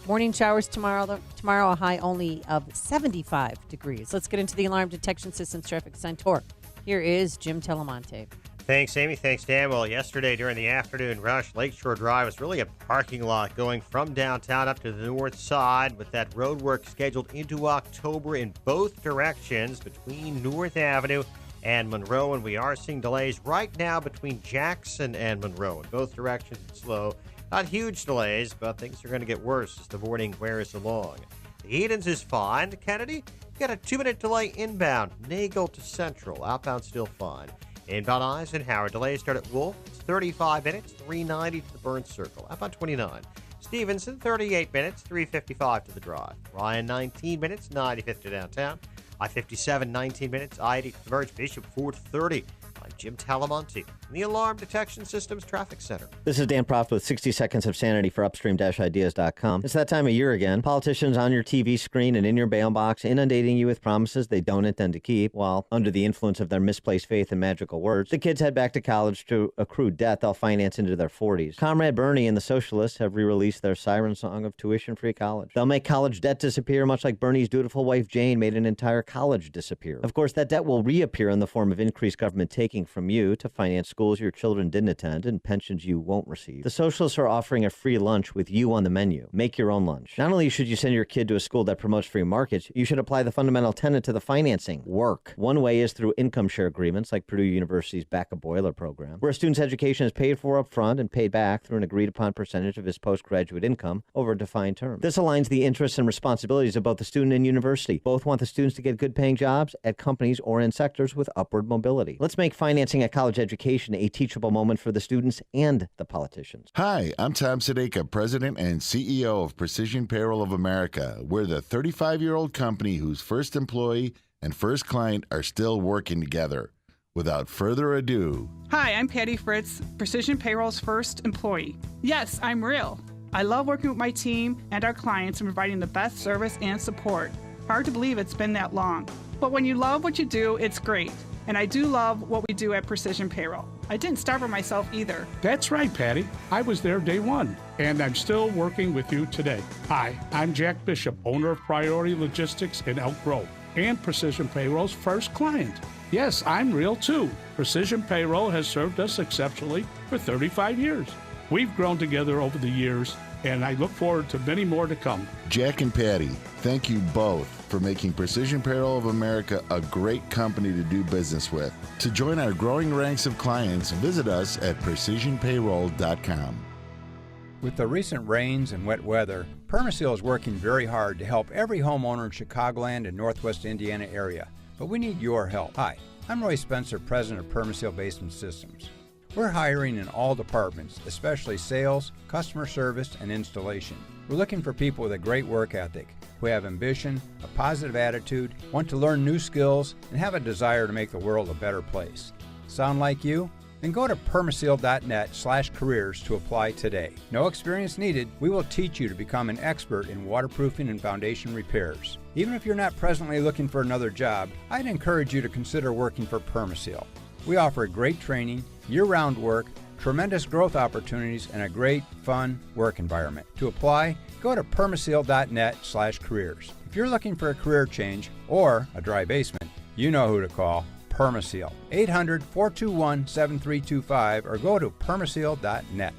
Morning showers tomorrow, a high only of 75 degrees. Let's get into the Alarm Detection Systems Traffic Center. Here is Jim Telemonte. Thanks, Amy. Thanks, Dan. Well, yesterday during the afternoon rush, Lakeshore Drive was really a parking lot going from downtown up to the north side with that road work scheduled into October in both directions between North Avenue and Monroe. And we are seeing delays right now between Jackson and Monroe. In both directions, it's slow. Not huge delays, but things are going to get worse as the morning wears along. The Edens is fine. The Kennedy, got a 2-minute delay inbound. Nagel to Central. Outbound still fine. Inbound Eisenhower, delays start at Wolf. It's 35 minutes, 390 to the Burns Circle. Outbound 29. Stevenson, 38 minutes, 355 to the Drive. Ryan, 19 minutes, 95th to downtown. I-57, 19 minutes, I-80 to the Verge. Bishop, 430. I'm Jim Talamonte in the Alarm Detection Systems Traffic Center. This is Dan Proft with 60 Seconds of Sanity for Upstream-Ideas.com. It's that time of year again. Politicians on your TV screen and in your mailbox inundating you with promises they don't intend to keep, while under the influence of their misplaced faith and magical words, the kids head back to college to accrue debt they'll finance into their 40s. Comrade Bernie and the Socialists have re-released their siren song of tuition-free college. They'll make college debt disappear much like Bernie's dutiful wife Jane made an entire college disappear. Of course, that debt will reappear in the form of increased government taking from you to finance schools your children didn't attend and pensions you won't receive. The Socialists are offering a free lunch with you on the menu. Make your own lunch. Not only should you send your kid to a school that promotes free markets, you should apply the fundamental tenet to the financing: work. One way is through income share agreements like Purdue University's Back a Boiler program, where a student's education is paid for up front and paid back through an agreed-upon percentage of his postgraduate income over a defined term. This aligns the interests and responsibilities of both the student and university. Both want the students to get good-paying jobs at companies or in sectors with upward mobility. Let's make financing a college education a teachable moment for the students and the politicians. Hi, I'm Tom Sadeka, President and CEO of Precision Payroll of America. We're the 35-year-old company whose first employee and first client are still working together. Without further ado, Hi, I'm Patty Fritz, Precision Payroll's first employee. Yes, I'm real. I love working with my team and our clients and providing the best service and support. Hard to believe it's been that long. But when you love what you do, it's great. And I do love what we do at Precision Payroll. I didn't start for myself either. That's right, Patty. I was there day one, and I'm still working with you today. Hi, I'm Jack Bishop, owner of Priority Logistics in Elk Grove, and Precision Payroll's first client. Yes, I'm real too. Precision Payroll has served us exceptionally for 35 years. We've grown together over the years, and I look forward to many more to come. Jack and Patty, thank you both for making Precision Payroll of America a great company to do business with. To join our growing ranks of clients, visit us at precisionpayroll.com. With the recent rains and wet weather, Permaseal is working very hard to help every homeowner in Chicagoland and Northwest Indiana area. But we need your help. Hi, I'm Roy Spencer, president of Permaseal Basement Systems. We're hiring in all departments, especially sales, customer service, and installation. We're looking for people with a great work ethic, who have ambition, a positive attitude, want to learn new skills, and have a desire to make the world a better place. Sound like you? Then go to permaseal.net/careers to apply today. No experience needed. We will teach you to become an expert in waterproofing and foundation repairs. Even if you're not presently looking for another job, I'd encourage you to consider working for Permaseal. We offer great training, year-round work, tremendous growth opportunities, and a great, fun work environment. To apply, go to permaseal.net/careers. If you're looking for a career change or a dry basement, you know who to call. Permaseal. 800-421-7325 or go to permaseal.net.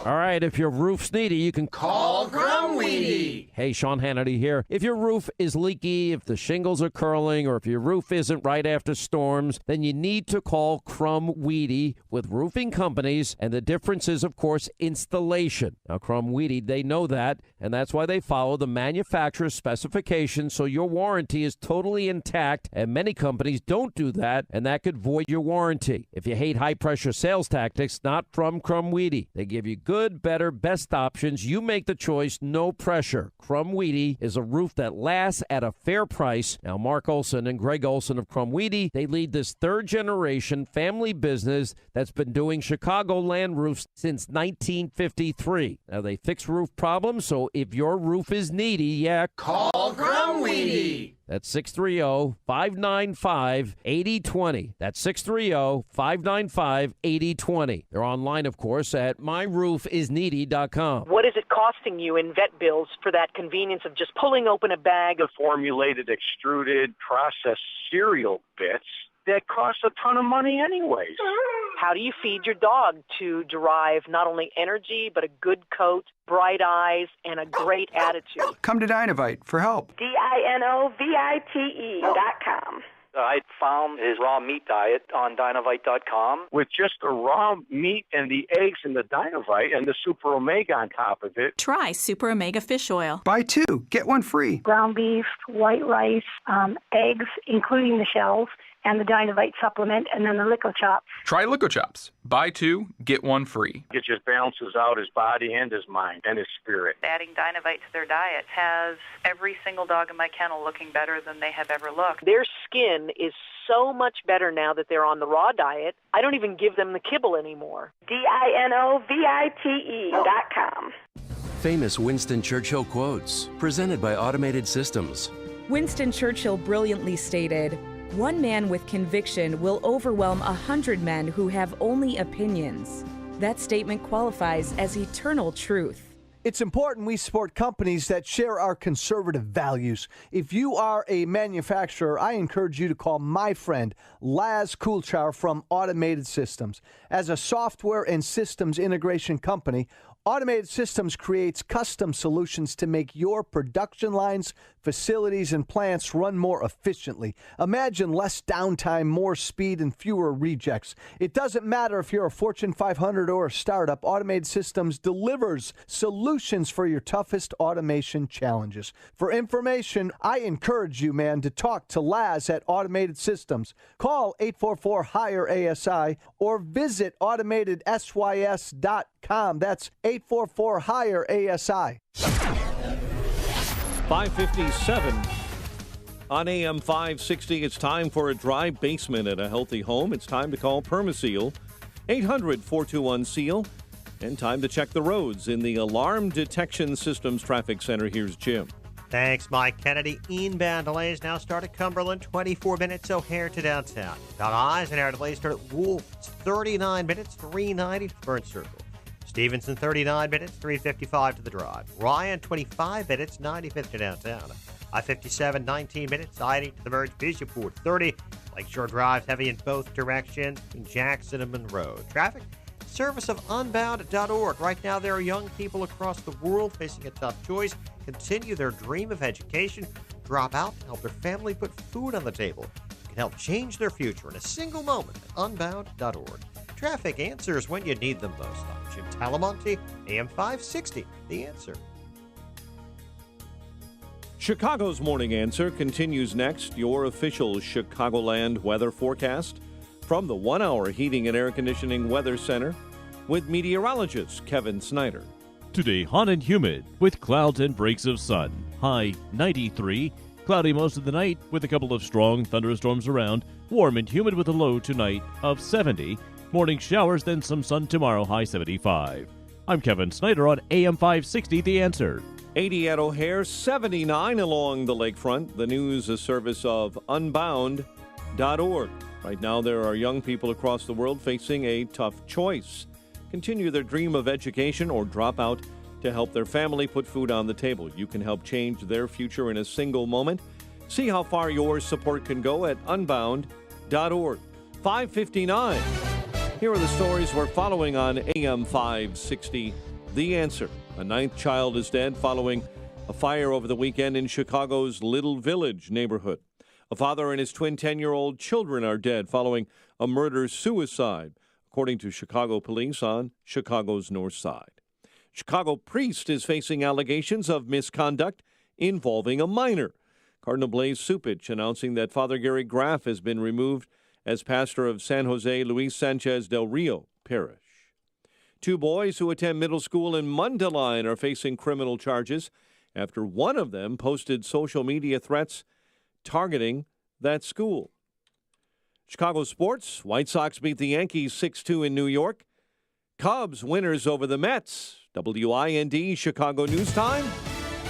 All right, if your roof's needy, you can call Crumweedy. Hey, Sean Hannity here. If your roof is leaky, if the shingles are curling, or if your roof isn't right after storms, then you need to call Crumweedy with roofing companies, and the difference is, of course, installation. Now, Crumweedy, they know that, and that's why they follow the manufacturer's specifications, so your warranty is totally intact, and many companies don't do that, and that could void your warranty. If you hate high-pressure sales tactics, not from Crumweedy. They give you good, better, best options. You make the choice, no pressure. Crumweedy is a roof that lasts at a fair price. Now, Mark Olson and Greg Olson of Crumweedy, they lead this third-generation family business that's been doing Chicagoland roofs since 1953. Now, they fix roof problems, so if your roof is needy, call Crumweedy. That's 630-595-8020. That's 630-595-8020. They're online, of course, at myroofisneedy.com. What is it costing you in vet bills for that convenience of just pulling open a bag of Formulated, extruded, processed cereal bits that cost a ton of money anyways? How do you feed your dog to derive not only energy, but a good coat, bright eyes, and a great attitude? Come to Dynovite for help. DINOVITE.com. I found his raw meat diet on Dynovite.com. With just the raw meat and the eggs and the Dynovite and the Super Omega on top of it. Try Super Omega Fish Oil. Buy 2, get 1 free. Ground beef, white rice, eggs, including the shells, and the Dynovite supplement, and then the Lico Chops. Try Lico Chops. Buy 2, get 1 free. It just balances out his body and his mind and his spirit. Adding Dynovite to their diet has every single dog in my kennel looking better than they have ever looked. Their skin is so much better now that they're on the raw diet. I don't even give them the kibble anymore. DINOVITE.com. Famous Winston Churchill quotes, presented by Automated Systems. Winston Churchill brilliantly stated, "One man with conviction will overwhelm 100 men who have only opinions." That statement qualifies as eternal truth. It's important we support companies that share our conservative values. If you are a manufacturer, I encourage you to call my friend Laz Kulchar from Automated Systems. As a software and systems integration company, Automated Systems creates custom solutions to make your production lines, facilities, and plants run more efficiently. Imagine less downtime, more speed, and fewer rejects. It doesn't matter if you're a Fortune 500 or a startup, Automated Systems delivers solutions for your toughest automation challenges. For information, I encourage you, man, to talk to Laz at Automated Systems. Call 844-HIRE-ASI or visit automatedsys.com. That's 844-HIRE-ASI. 5:57. On AM 560, it's time for a dry basement at a healthy home. It's time to call Permaseal, 800-421-SEAL, and time to check the roads in the Alarm Detection Systems Traffic Center. Here's Jim. Thanks, Mike Kennedy. Inbound delays now start at Cumberland, 24 minutes O'Hare to downtown. Got Eisenhower delays start at Wolf, it's 39 minutes, 390 to Burnt Circle. Stevenson, 39 minutes, 355 to the drive. Ryan, 25 minutes, 95th to downtown. I-57, 19 minutes, 90 to the merge. Bishopwood, 30. Lakeshore Drive, heavy in both directions in Jackson and Monroe. Traffic, service of unbound.org. Right now, there are young people across the world facing a tough choice. Continue their dream of education, drop out, and help their family put food on the table. You can help change their future in a single moment at unbound.org. Traffic answers when you need them most. I'm Jim Talamonte, AM 560, The Answer. Chicago's Morning Answer continues next. Your official Chicagoland weather forecast from the 1 Hour Heating and Air Conditioning Weather Center with meteorologist Kevin Snyder. Today, hot and humid with clouds and breaks of sun. High 93. Cloudy most of the night with a couple of strong thunderstorms around. Warm and humid with a low tonight of 70. Morning showers, then some sun tomorrow, high 75. I'm Kevin Snyder on AM 560, The Answer. 80 at O'Hare, 79 along the lakefront. The news, a service of unbound.org. Right now, there are young people across the world facing a tough choice. Continue their dream of education or drop out to help their family put food on the table. You can help change their future in a single moment. See how far your support can go at unbound.org. 5:59. Here are the stories we're following on AM 560. The Answer. A ninth child is dead following a fire over the weekend in Chicago's Little Village neighborhood. A father and his twin 10-year-old children are dead following a murder-suicide, according to Chicago police on Chicago's north side. Chicago priest is facing allegations of misconduct involving a minor. Cardinal Blaise Cupich announcing that Father Gary Graff has been removed as pastor of San Jose Luis Sanchez del Rio Parish. Two boys who attend middle school in Mundelein are facing criminal charges after one of them posted social media threats targeting that school. Chicago sports, White Sox beat the Yankees 6-2 in New York. Cubs winners over the Mets. WIND Chicago News Time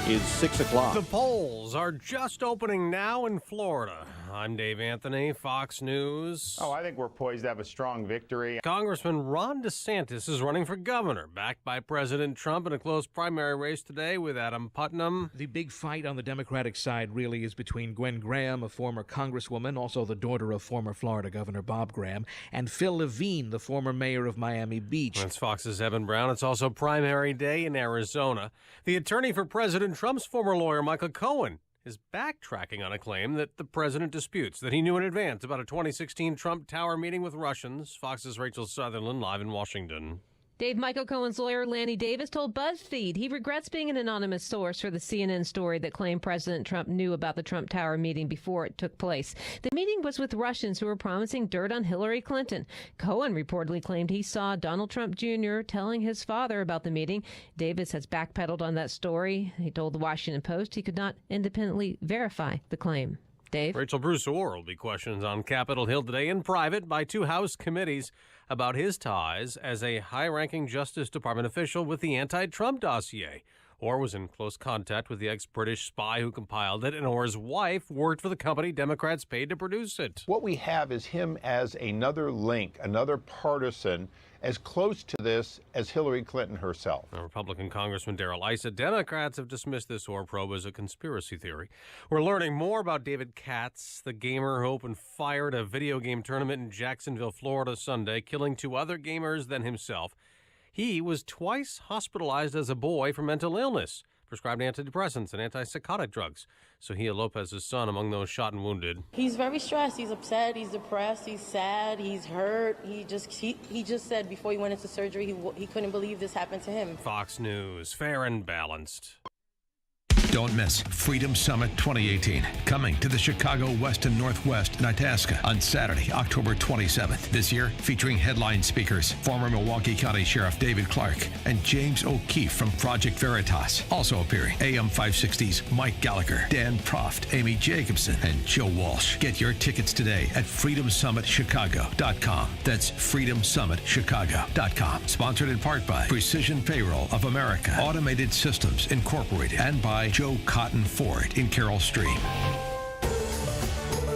is 6 o'clock. The polls are just opening now in Florida. I'm Dave Anthony, Fox News. I think we're poised to have a strong victory. Congressman Ron DeSantis is running for governor, backed by President Trump in a close primary race today with Adam Putnam. The big fight on the Democratic side really is between Gwen Graham, a former congresswoman, also the daughter of former Florida Governor Bob Graham, and Phil Levine, the former mayor of Miami Beach. That's Fox's Evan Brown. It's also primary day in Arizona. The attorney for President Trump's former lawyer, Michael Cohen, is backtracking on a claim that the president disputes, that he knew in advance about a 2016 Trump Tower meeting with Russians. Fox's Rachel Sutherland live in Washington. Dave, Michael Cohen's lawyer, Lanny Davis, told BuzzFeed he regrets being an anonymous source for the CNN story that claimed President Trump knew about the Trump Tower meeting before it took place. The meeting was with Russians who were promising dirt on Hillary Clinton. Cohen reportedly claimed he saw Donald Trump Jr. telling his father about the meeting. Davis has backpedaled on that story. He told the Washington Post he could not independently verify the claim. Dave? Rachel Bruce-Orr will be questioned on Capitol Hill today in private by two House committees about his ties as a high-ranking Justice Department official with the anti-Trump dossier. Orr was in close contact with the ex-British spy who compiled it, and Orr's wife worked for the company Democrats paid to produce it. What we have is him as another link, another partisan, as close to this as Hillary Clinton herself. Republican Congressman Darrell Issa. Democrats have dismissed this Orr probe as a conspiracy theory. We're learning more about David Katz, the gamer who opened fire at a video game tournament in Jacksonville, Florida Sunday, killing two other gamers than himself. He was twice hospitalized as a boy for mental illness, prescribed antidepressants and antipsychotic drugs. Sohia Lopez's son among those shot and wounded. He's very stressed. He's upset. He's depressed. He's sad. He's hurt. He just said before he went into surgery he couldn't believe this happened to him. Fox News, fair and balanced. Don't miss Freedom Summit 2018, coming to the Chicago West and Northwest in Itasca on Saturday, October 27th. This year, featuring headline speakers, former Milwaukee County Sheriff David Clark and James O'Keefe from Project Veritas. Also appearing, AM 560's Mike Gallagher, Dan Proft, Amy Jacobson, and Joe Walsh. Get your tickets today at freedomsummitchicago.com. That's freedomsummitchicago.com. Sponsored in part by Precision Payroll of America, Automated Systems Incorporated, and by Joe Cotton Ford in Carroll Stream.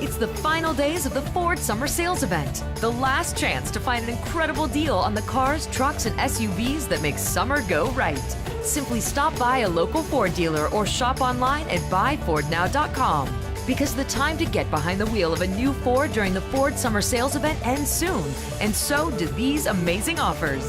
It's the final days of the Ford Summer Sales Event. The last chance to find an incredible deal on the cars, trucks, and SUVs that make summer go right. Simply stop by a local Ford dealer or shop online at buyfordnow.com. Because the time to get behind the wheel of a new Ford during the Ford Summer Sales Event ends soon. And so do these amazing offers.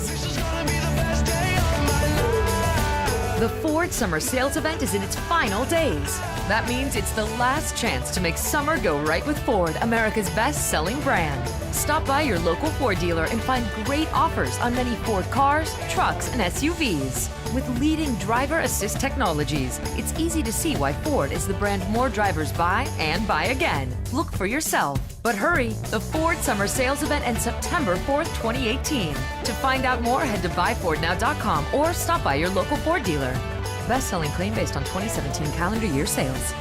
The Ford Summer Sales Event is in its final days. That means it's the last chance to make summer go right with Ford, America's best-selling brand. Stop by your local Ford dealer and find great offers on many Ford cars, trucks, and SUVs. With leading driver assist technologies, it's easy to see why Ford is the brand more drivers buy and buy again. Look for yourself. But hurry, the Ford Summer Sales Event ends September 4th, 2018. To find out more, head to buyfordnow.com or stop by your local Ford dealer. Best-selling claim based on 2017 calendar year sales.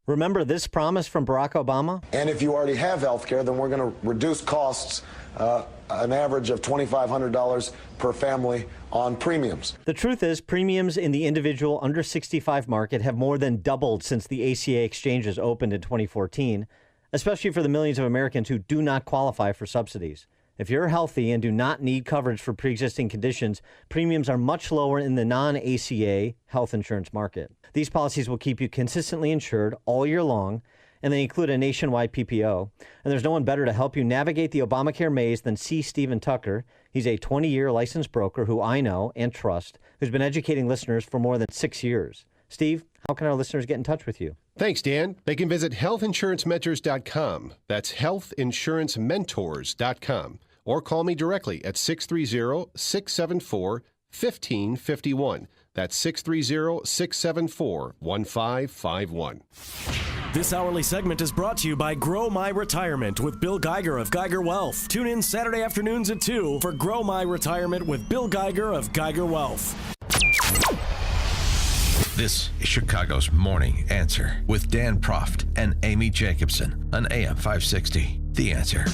Remember this promise from Barack Obama? And if you already have health care, then we're going to reduce costs an average of $2,500 per family on premiums. The truth is, premiums in the individual under 65 market have more than doubled since the ACA exchanges opened in 2014, especially for the millions of Americans who do not qualify for subsidies. If you're healthy and do not need coverage for pre-existing conditions, premiums are much lower in the non-ACA health insurance market. These policies will keep you consistently insured all year long, and they include a nationwide PPO. And there's no one better to help you navigate the Obamacare maze than C. Stephen Tucker. He's a 20-year licensed broker who I know and trust, who's been educating listeners for more than 6 years. Steve, how can our listeners get in touch with you? Thanks, Dan. They can visit healthinsurancementors.com. That's healthinsurancementors.com. Or call me directly at 630-674-1551. That's 630-674-1551. This hourly segment is brought to you by Grow My Retirement with Bill Geiger of Geiger Wealth. Tune in Saturday afternoons at 2 for Grow My Retirement with Bill Geiger of Geiger Wealth. This is Chicago's Morning Answer with Dan Proft and Amy Jacobson on AM 560. The Answer.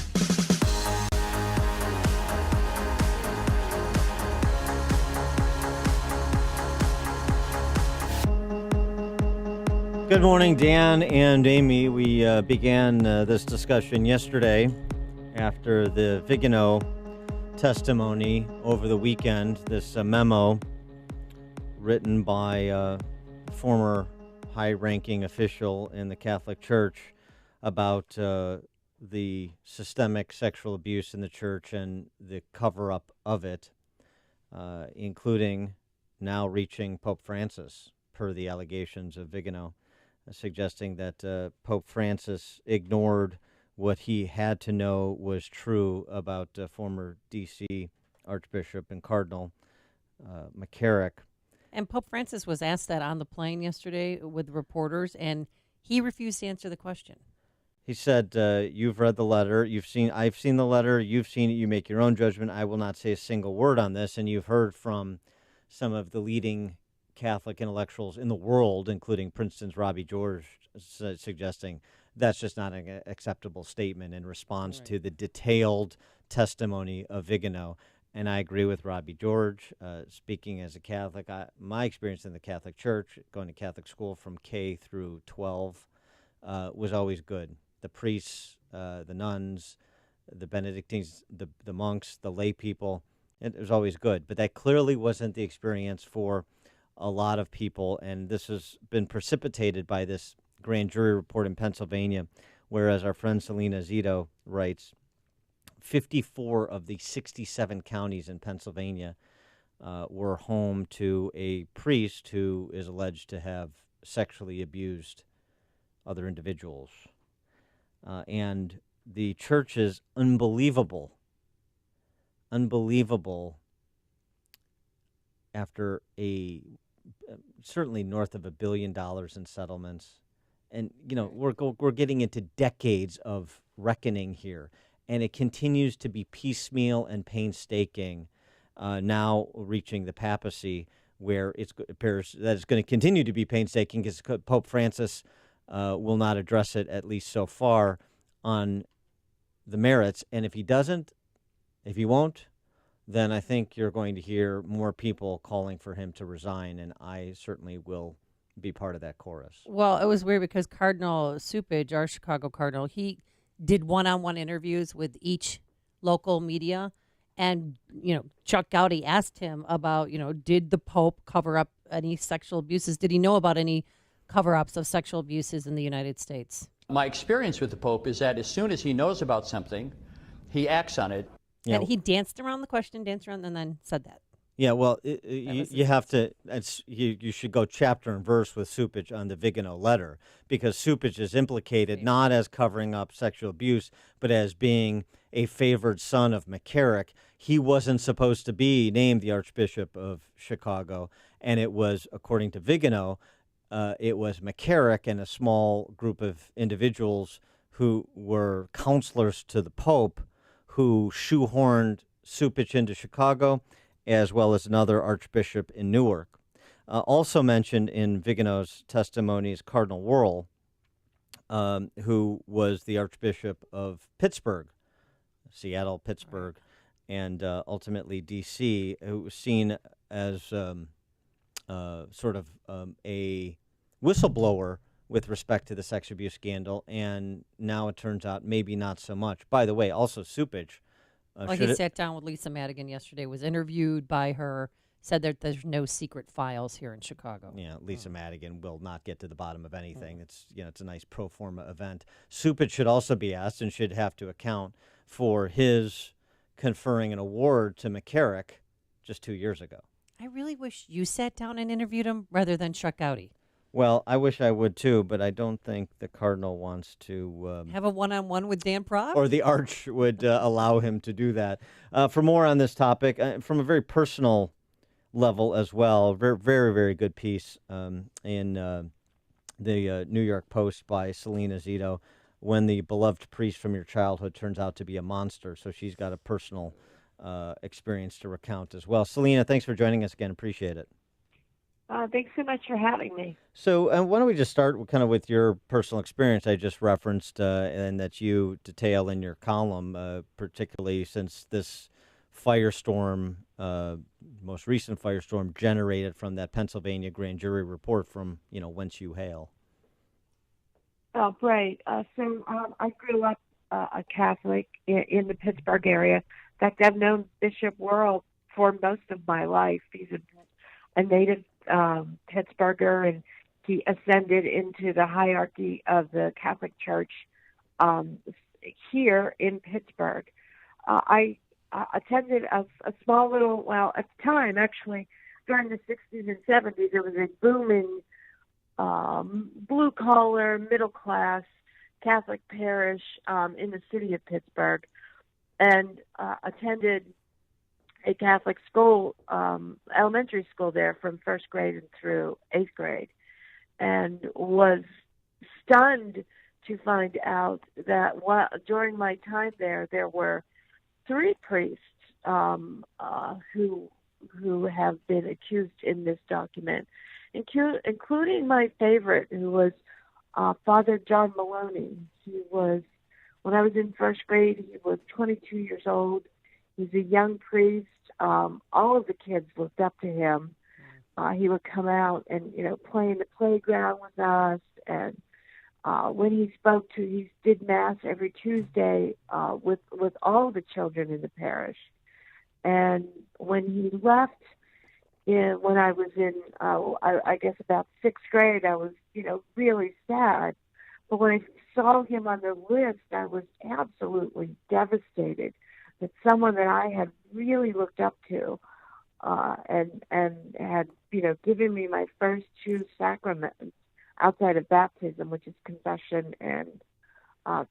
Good morning, Dan and Amy. We began this discussion yesterday after the Vigano testimony over the weekend, this memo written by a former high-ranking official in the Catholic Church about the systemic sexual abuse in the church and the cover-up of it, including now reaching Pope Francis, per the allegations of Vigano, suggesting that Pope Francis ignored what he had to know was true about former D.C. Archbishop and Cardinal McCarrick. And Pope Francis was asked that on the plane yesterday with reporters, and he refused to answer the question. He said, you've read the letter, I've seen the letter, you've seen it, you make your own judgment. I will not say a single word on this. And you've heard from some of the leading Catholic intellectuals in the world, including Princeton's Robbie George, suggesting that's just not an acceptable statement in response to the detailed testimony of Vigano. And I agree with Robbie George. Speaking as a Catholic, my experience in the Catholic Church, going to Catholic school from K through 12, was always good. The priests, the nuns, the Benedictines, the monks, the lay people, it was always good. But that clearly wasn't the experience for a lot of people, and this has been precipitated by this grand jury report in Pennsylvania, whereas our friend Selena Zito writes, 54 of the 67 counties in Pennsylvania were home to a priest who is alleged to have sexually abused other individuals. And the church is unbelievable after a certainly north of $1 billion in settlements. And, we're getting into decades of reckoning here. And it continues to be piecemeal and painstaking, now reaching the papacy, where it appears that it's going to continue to be painstaking because Pope Francis will not address it, at least so far, on the merits. And if he won't, then I think you're going to hear more people calling for him to resign, and I certainly will be part of that chorus. Well, it was weird because Cardinal Cupich, our Chicago Cardinal, he did one-on-one interviews with each local media. And, Chuck Gowdy asked him about, did the Pope cover up any sexual abuses? Did he know about any cover-ups of sexual abuses in the United States? My experience with the Pope is that as soon as he knows about something, he acts on it. And he danced around the question, and then said that. Yeah, well, you have to. You should go chapter and verse with Cupich on the Vigano letter, because Cupich is implicated not as covering up sexual abuse, but as being a favored son of McCarrick. He wasn't supposed to be named the Archbishop of Chicago, and it was, according to Vigano, it was McCarrick and a small group of individuals who were counselors to the Pope who shoehorned Cupich into Chicago, as well as another archbishop in Newark. Also mentioned in Vigano's testimony is Cardinal Wuerl, who was the Archbishop of Pittsburgh, Seattle, Pittsburgh, and ultimately D.C., who was seen as sort of a whistleblower with respect to the sex abuse scandal, and now it turns out maybe not so much. By the way, also Cupich. He sat down with Lisa Madigan yesterday, was interviewed by her, said that there's no secret files here in Chicago. Yeah, Lisa Madigan will not get to the bottom of anything. It's it's a nice pro forma event. Cupich should also be asked and should have to account for his conferring an award to McCarrick just 2 years ago. I really wish you sat down and interviewed him rather than Chuck Gowdy. Well, I wish I would too, but I don't think the Cardinal wants to have a one-on-one with Dan Proft, or the Arch would allow him to do that. For more on this topic, from a very personal level as well, very, very, very good piece in the New York Post by Selena Zito, when the beloved priest from your childhood turns out to be a monster. So she's got a personal experience to recount as well. Selena, thanks for joining us again. Appreciate it. Thanks so much for having me. So why don't we just start with your personal experience I just referenced and that you detail in your column, particularly since this firestorm, most recent firestorm, generated from that Pennsylvania grand jury report from, whence you hail. Oh, right. So I grew up a Catholic in the Pittsburgh area. In fact, I've known Bishop Wuerl for most of my life. He's a native Pittsburgher, and he ascended into the hierarchy of the Catholic Church here in Pittsburgh. I attended a small little, at the time, actually, during the 60s and 70s, there was a booming blue-collar, middle-class Catholic parish in the city of Pittsburgh, and attended a Catholic school, elementary school there from first grade through 8th grade, and was stunned to find out that during my time there were 3 priests who have been accused in this document, including my favorite, who was Father John Maloney. He was, when I was in first grade, he was 22 years old. He's a young priest. All of the kids looked up to him. He would come out and, play in the playground with us. And when he did Mass every Tuesday with all the children in the parish. And when he left, when I was in, I guess about 6th grade, I was, really sad. But when I saw him on the list, I was absolutely devastated that someone that I had really looked up to and had, given me my first 2 sacraments outside of baptism, which is confession and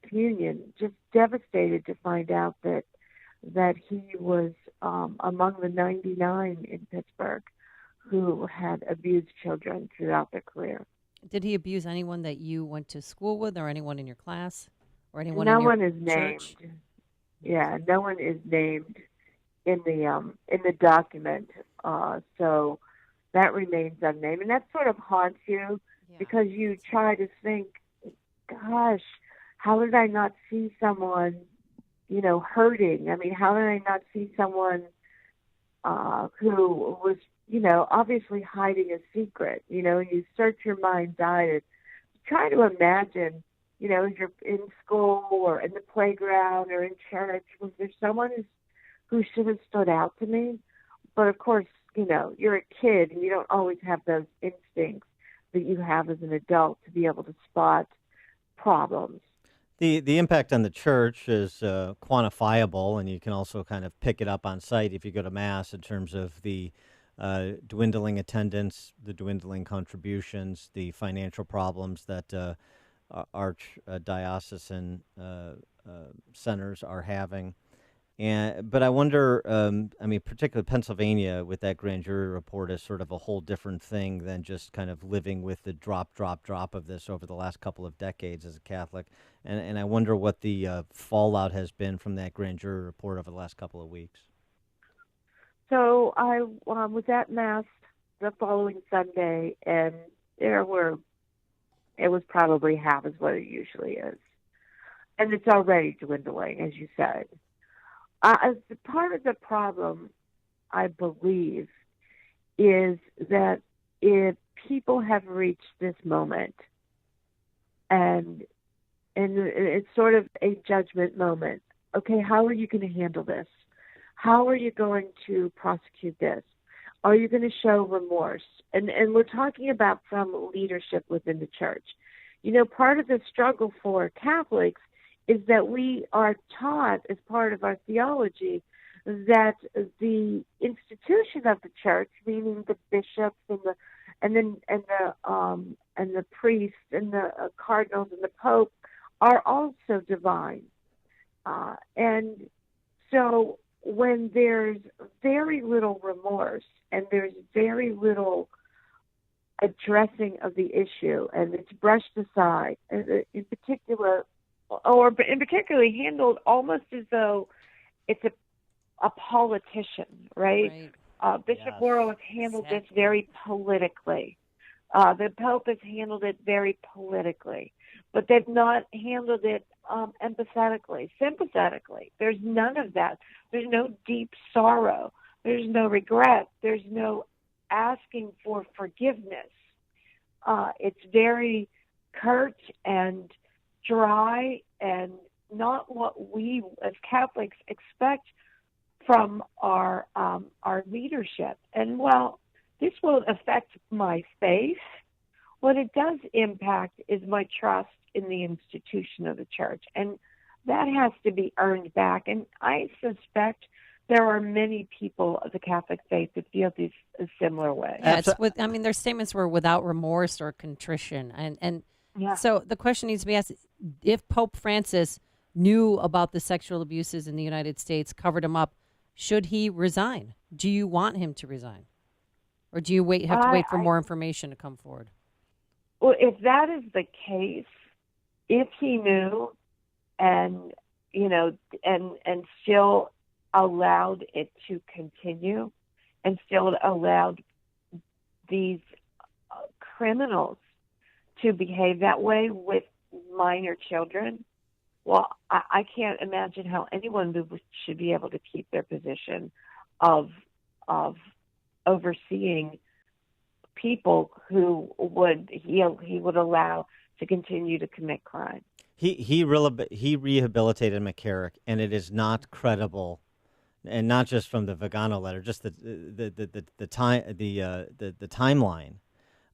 communion, just devastated to find out that he was among the 99 in Pittsburgh who had abused children throughout their career. Did he abuse anyone that you went to school with, or anyone in your class, or anyone No in your one is named. church? Yeah, no one is named in the document. So that remains unnamed, and that sort of haunts you because you try to think, gosh, how did I not see someone, hurting? I mean, how did I not see someone who was, obviously hiding a secret? You search your mind's eye to try to imagine, if you're in school or in the playground or in church, was there someone who should have stood out to me? But of course, you're a kid and you don't always have those instincts that you have as an adult to be able to spot problems. The impact on the church is quantifiable, and you can also kind of pick it up on site if you go to Mass in terms of the dwindling attendance, the dwindling contributions, the financial problems that archdiocesan centers are having. But I wonder, particularly Pennsylvania with that grand jury report is sort of a whole different thing than just kind of living with the drop of this over the last couple of decades as a Catholic. And I wonder what the fallout has been from that grand jury report over the last couple of weeks. So I was at Mass the following Sunday, and it was probably half as what it usually is. And it's already dwindling, as you said. As part of the problem, I believe, is that if people have reached this moment, and it's sort of a judgment moment, okay, how are you going to handle this? How are you going to prosecute this? Are you going to show remorse? And we're talking about from leadership within the church. Part of the struggle for Catholics is that we are taught as part of our theology that the institution of the church, meaning the bishops and the priests and the cardinals and the pope, are also divine. And so when there's very little remorse and there's very little addressing of the issue, and it's brushed aside, in particularly handled almost as though it's a politician, right? Bishop Worrell has handled this very politically. The Pope has handled it very politically, but they've not handled it empathetically, sympathetically. There's none of that. There's no deep sorrow. There's no regret. There's no asking for forgiveness. It's very curt and dry and not what we as Catholics expect from our leadership. And while this won't affect my faith, what it does impact is my trust in the institution of the church. And that has to be earned back. And I suspect there are many people of the Catholic faith that feel this a similar way. Yeah, their statements were without remorse or contrition. And so the question needs to be asked, if Pope Francis knew about the sexual abuses in the United States, covered them up, should he resign? Do you want him to resign? Or do you have to wait for more information to come forward? Well, if that is the case, if he knew and still allowed it to continue and still allowed these criminals to behave that way with minor children, well, I can't imagine how anyone should be able to keep their position of overseeing people who he would allow to continue to commit crime. He rehabilitated McCarrick, and it is not credible, and not just from the Vigano letter, just the timeline,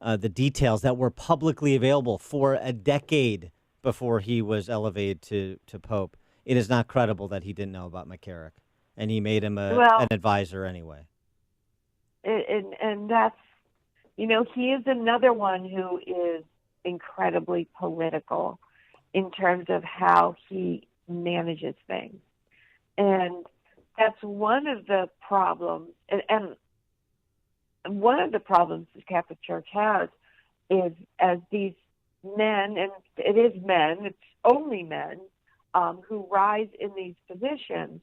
the details that were publicly available for a decade before he was elevated to Pope. It is not credible that he didn't know about McCarrick, and he made him an advisor anyway. And that's, he is another one who is incredibly political in terms of how he manages things. And that's one of the problems. And one of the problems the Catholic Church has is as these men, and it is men, it's only men, who rise in these positions,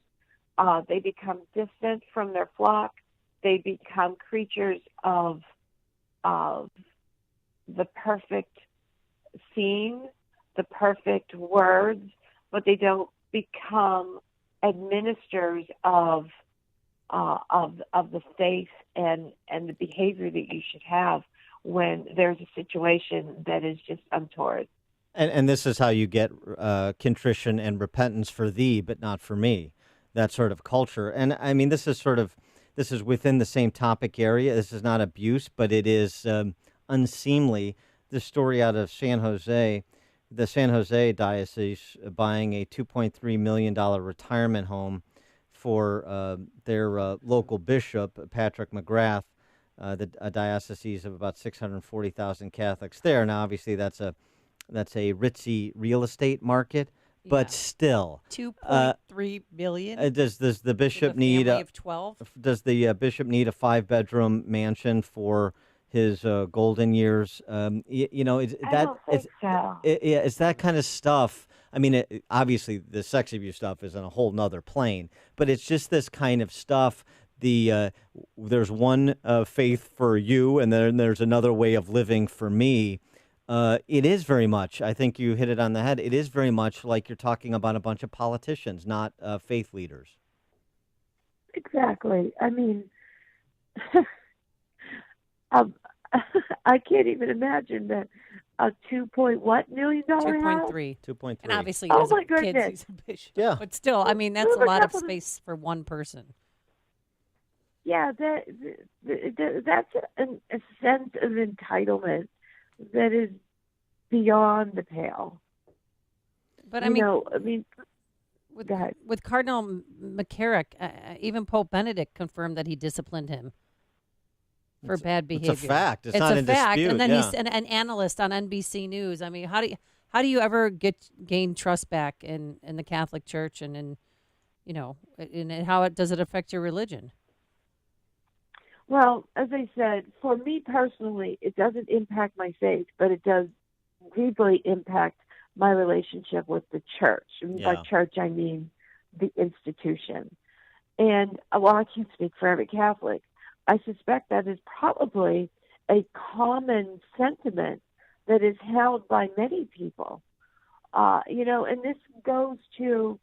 they become distant from their flock. They become creatures of the perfect scene, the perfect words, but they don't become administrators of the faith and the behavior that you should have when there's a situation that is just untoward. And this is how you get contrition and repentance for thee, but not for me. That sort of culture. And I mean, this is within the same topic area. This is not abuse, but it is unseemly. The story out of San Jose, the San Jose diocese buying a $2.3 million retirement home for their local bishop, Patrick McGrath, a diocese of about 640,000 Catholics there. Now, obviously, that's a ritzy real estate market, but still, $2.3 billion. Does the bishop need of 12? Does the bishop need a 5-bedroom mansion for his golden years? It's that kind of stuff. I mean, obviously, the sex abuse stuff is on a whole nother plane, but it's just this kind of stuff. There's one faith for you, and then there's another way of living for me. It is very much, I think you hit it on the head, it is very much like you're talking about a bunch of politicians, not faith leaders. Exactly. I mean, I can't even imagine that a $2.3 million house? 2.3. And obviously, he doesn't have kids, he's a bishop. Yeah. But still, I mean, that's a lot of space for one person. Yeah, that's a sense of entitlement that is beyond the pale. But with Cardinal McCarrick, even Pope Benedict confirmed that he disciplined him for bad behavior. It's a fact. It's not in dispute. And then he's an analyst on NBC News. I mean, how do you ever gain trust back in the Catholic Church and in how does it affect your religion? Well, as I said, for me personally, it doesn't impact my faith, but it does deeply impact my relationship with the church. And by church, I mean the institution. And while I can't speak for every Catholic, I suspect that is probably a common sentiment that is held by many people. And this goes to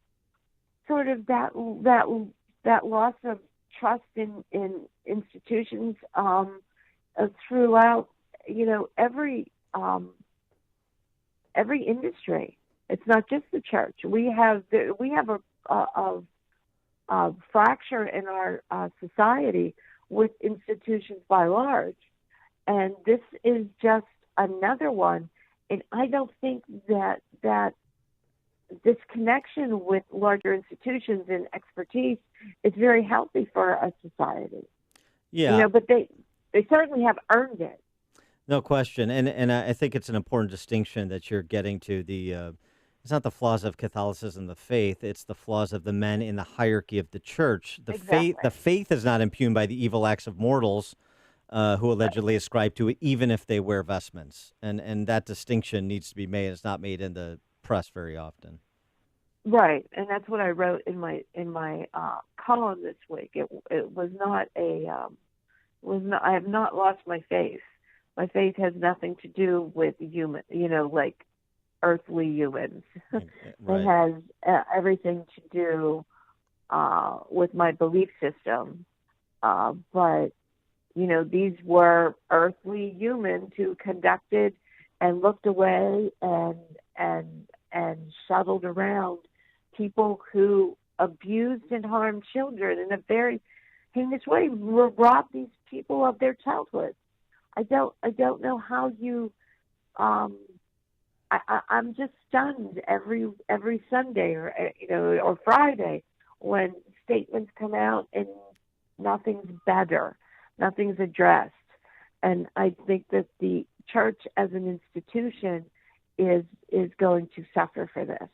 sort of that loss of trust in institutions throughout, every industry. It's not just the church. We have a fracture in our society with institutions by large, and this is just another one. And I don't think that this connection with larger institutions and expertise is very healthy for a society. Yeah. But they certainly have earned it. No question. And I think it's an important distinction that you're getting to. It's not the flaws of Catholicism, the faith. It's the flaws of the men in the hierarchy of the church. The faith is not impugned by the evil acts of mortals who allegedly ascribe to it, even if they wear vestments. And that distinction needs to be made. It's not made in the press very often. Right, and that's what I wrote in my column this week. It was not I have not lost my faith. My faith has nothing to do with like earthly humans. Right. It has everything to do with my belief system. But these were earthly humans who conducted and looked away and shuttled around people who abused and harmed children in a very heinous way, robbed these people of their childhood. I don't know how you. I'm just stunned every Sunday or Friday when statements come out and nothing's better, nothing's addressed, and I think that the church as an institution is going to suffer for this.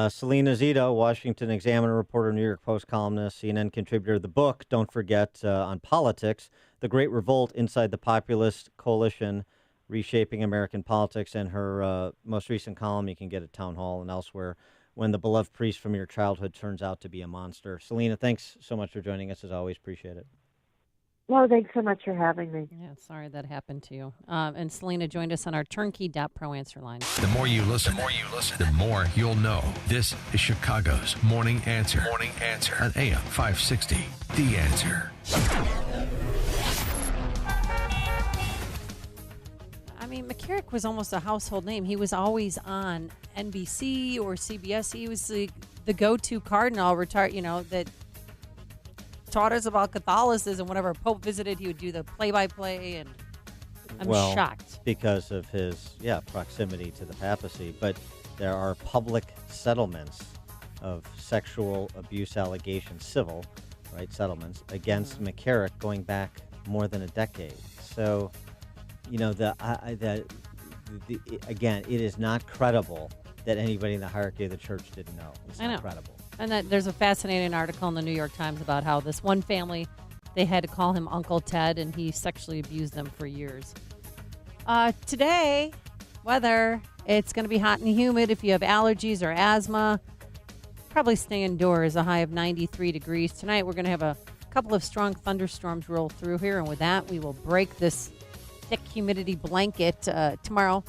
Selena Zito, Washington Examiner reporter, New York Post columnist, CNN contributor. The book, don't forget, on politics, The Great Revolt Inside the Populist Coalition, Reshaping American Politics, and her most recent column you can get at Town Hall and elsewhere, When the Beloved Priest from Your Childhood Turns Out to Be a Monster. Selena, thanks so much for joining us, as always. Appreciate it. Well, thanks so much for having me. Yeah, sorry that happened to you. And Selena joined us on our turnkey.pro answer line. The more you listen, the more you'll know. This is Chicago's Morning Answer. Morning Answer on AM 560. The Answer. I mean, McCarrick was almost a household name. He was always on NBC or CBS. He was the go-to cardinal, that taught us about Catholicism. Whenever a pope visited, he would do the play-by-play, and I'm shocked. Because of his, proximity to the papacy. But there are public settlements of sexual abuse allegations, civil, settlements, against McCarrick going back more than a decade. So, again, it is not credible that anybody in the hierarchy of the church didn't know. It's not credible. And there's a fascinating article in the New York Times about how this one family, they had to call him Uncle Ted, and he sexually abused them for years. Today, weather, it's going to be hot and humid. If you have allergies or asthma, probably stay indoors. A high of 93 degrees. Tonight, we're going to have a couple of strong thunderstorms roll through here, and with that, we will break this thick humidity blanket. Tomorrow,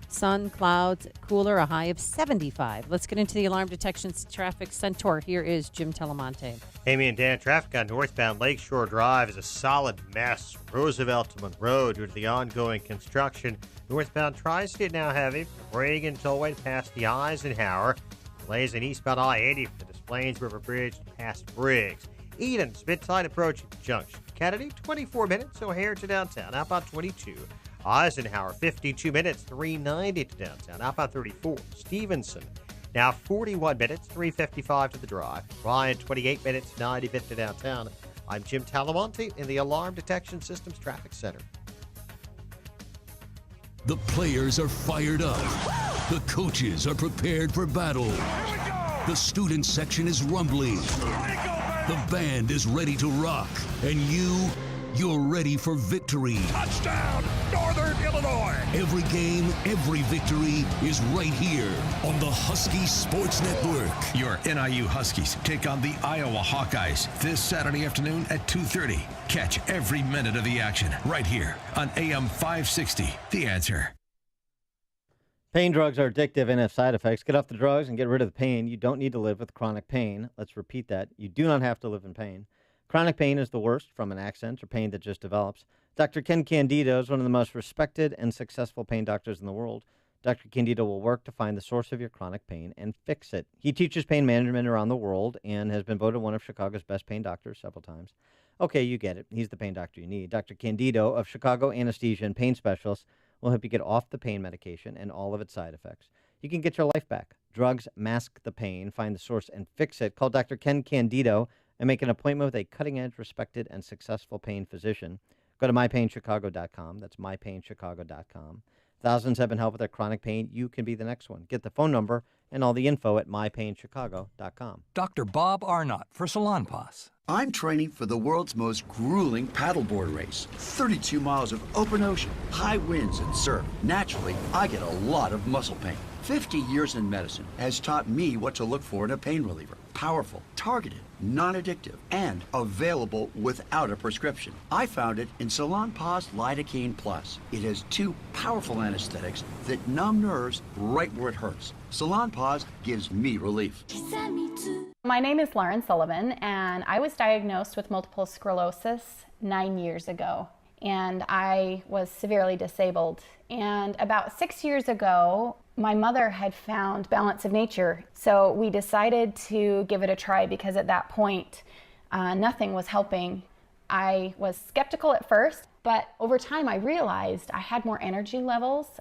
sun, clouds, cooler, a high of 75. Let's get into the alarm detection traffic centaur. Here is Jim Telemonte. Amy and Dan, traffic on northbound Lakeshore Drive is a solid mess. Roosevelt to Monroe due to the ongoing construction. Northbound Tri-State now heavy from Reagan Tollway past the Eisenhower. Delays in eastbound I-80 from the Des Plaines River Bridge past Briggs. Eden, Spitzline approaching Junction. Kennedy, 24 minutes, O'Hare to downtown, outbound 22. Eisenhower, 52 minutes, 390 to downtown, outbound 34. Stevenson, now 41 minutes, 355 to the drive. Ryan, 28 minutes, 95 to downtown. I'm Jim Talamonte in the Alarm Detection Systems Traffic Center. The players are fired up. The coaches are prepared for battle. The student section is rumbling. The band is ready to rock. And you're ready for victory. Touchdown, Northern Illinois. Every game, every victory is right here on the Husky Sports Network. Your NIU Huskies take on the Iowa Hawkeyes this Saturday afternoon at 2:30. Catch every minute of the action right here on AM 560. The Answer. Pain drugs are addictive and have side effects. Get off the drugs and get rid of the pain. You don't need to live with chronic pain. Let's repeat that. You do not have to live in pain. Chronic pain is the worst from an accident or pain that just develops. Dr. Ken Candido is one of the most respected and successful pain doctors in the world. Dr. Candido will work to find the source of your chronic pain and fix it. He teaches pain management around the world and has been voted one of Chicago's best pain doctors several times. Okay, you get it. He's the pain doctor you need. Dr. Candido of Chicago Anesthesia and Pain Specialists will help you get off the pain medication and all of its side effects. You can get your life back. Drugs mask the pain. Find the source and fix it. Call Dr. Ken Candido and make an appointment with a cutting-edge, respected, and successful pain physician. Go to mypainchicago.com. That's mypainchicago.com. Thousands have been helped with their chronic pain. You can be the next one. Get the phone number and all the info at mypainchicago.com. Dr. Bob Arnott for Salonpas. I'm training for the world's most grueling paddleboard race. 32 miles of open ocean, high winds and surf. Naturally, I get a lot of muscle pain. 50 years in medicine has taught me what to look for in a pain reliever. Powerful, targeted, non-addictive, and available without a prescription. I found it in Salonpas Lidocaine Plus. It has 2 powerful anesthetics that numb nerves right where it hurts. Salonpas gives me relief. My name is Lauren Sullivan, and I was diagnosed with multiple sclerosis 9 years ago, and I was severely disabled. And about 6 years ago, my mother had found Balance of Nature, so we decided to give it a try because at that point, nothing was helping. I was skeptical at first, but over time I realized I had more energy levels.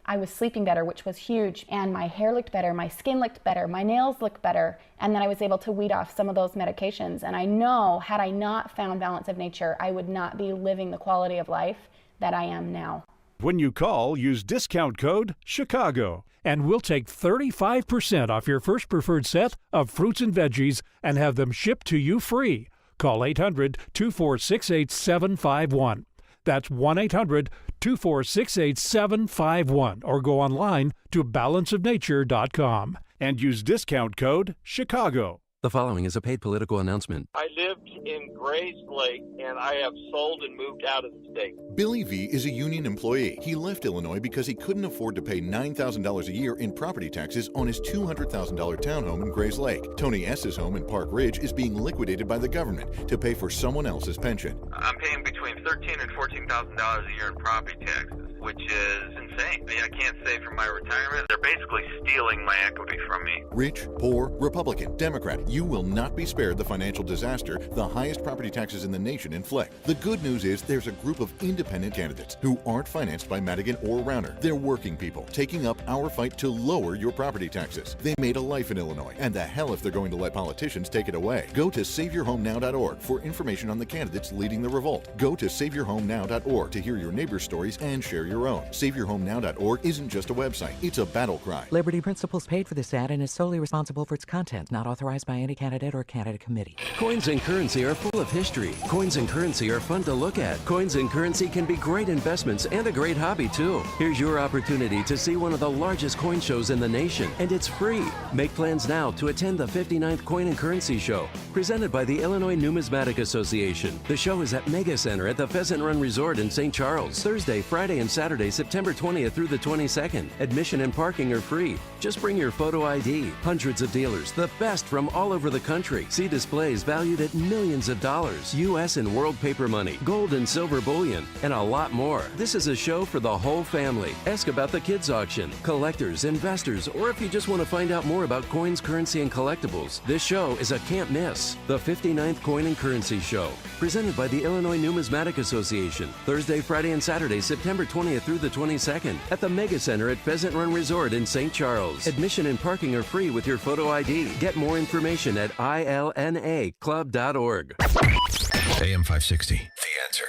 I was sleeping better, which was huge, and my hair looked better, my skin looked better, my nails looked better, and then I was able to weed off some of those medications. And I know, had I not found Balance of Nature, I would not be living the quality of life that I am now. When you call, use discount code CHICAGO, and we'll take 35% off your first preferred set of fruits and veggies and have them shipped to you free. Call 800-246-8751. That's 1-800-246-8751, or go online to balanceofnature.com and use discount code CHICAGO. The following is a paid political announcement. I lived in Grays Lake, and I have sold and moved out of the state. Billy V is a union employee. He left Illinois because he couldn't afford to pay $9,000 a year in property taxes on his $200,000 townhome in Grays Lake. Tony S.'s home in Park Ridge is being liquidated by the government to pay for someone else's pension. I'm paying between $13,000 and $14,000 a year in property taxes, which is insane. I can't save for my retirement. They're basically stealing my equity from me. Rich, poor, Republican, Democrat, you will not be spared the financial disaster the highest property taxes in the nation inflict. The good news is there's a group of independent candidates who aren't financed by Madigan or Rauner. They're working people taking up our fight to lower your property taxes. They made a life in Illinois, and the hell if they're going to let politicians take it away. Go to SaveYourHomeNow.org for information on the candidates leading the revolt. Go to SaveYourHomeNow.org to hear your neighbors' stories and share your own. SaveYourHomeNow.org isn't just a website, it's a battle cry. Liberty Principles paid for this ad and is solely responsible for its content, not authorized by any candidate or candidate committee. Coins and currency are full of history. Coins and currency are fun to look at. Coins and currency can be great investments and a great hobby, too. Here's your opportunity to see one of the largest coin shows in the nation, and it's free. Make plans now to attend the 59th Coin and Currency Show, presented by the Illinois Numismatic Association. The show is at Mega Center at the Pheasant Run Resort in St. Charles, Thursday, Friday, and Saturday, September 20th through the 22nd. Admission and parking are free. Just bring your photo ID. Hundreds of dealers, the best from all over the country. See displays valued at millions of dollars, U.S. and world paper money, gold and silver bullion, and a lot more. This is a show for the whole family. Ask about the kids auction, collectors, investors, or if you just want to find out more about coins, currency, and collectibles. This show is a can't miss. The 59th Coin and Currency Show, presented by the Illinois Numismatic Association, Thursday, Friday, and Saturday, September 20th through the 22nd, at the Mega Center at Pheasant Run Resort in St. Charles. Admission and parking are free with your photo ID. Get more information at ilnaclub.org. AM 560, The Answer.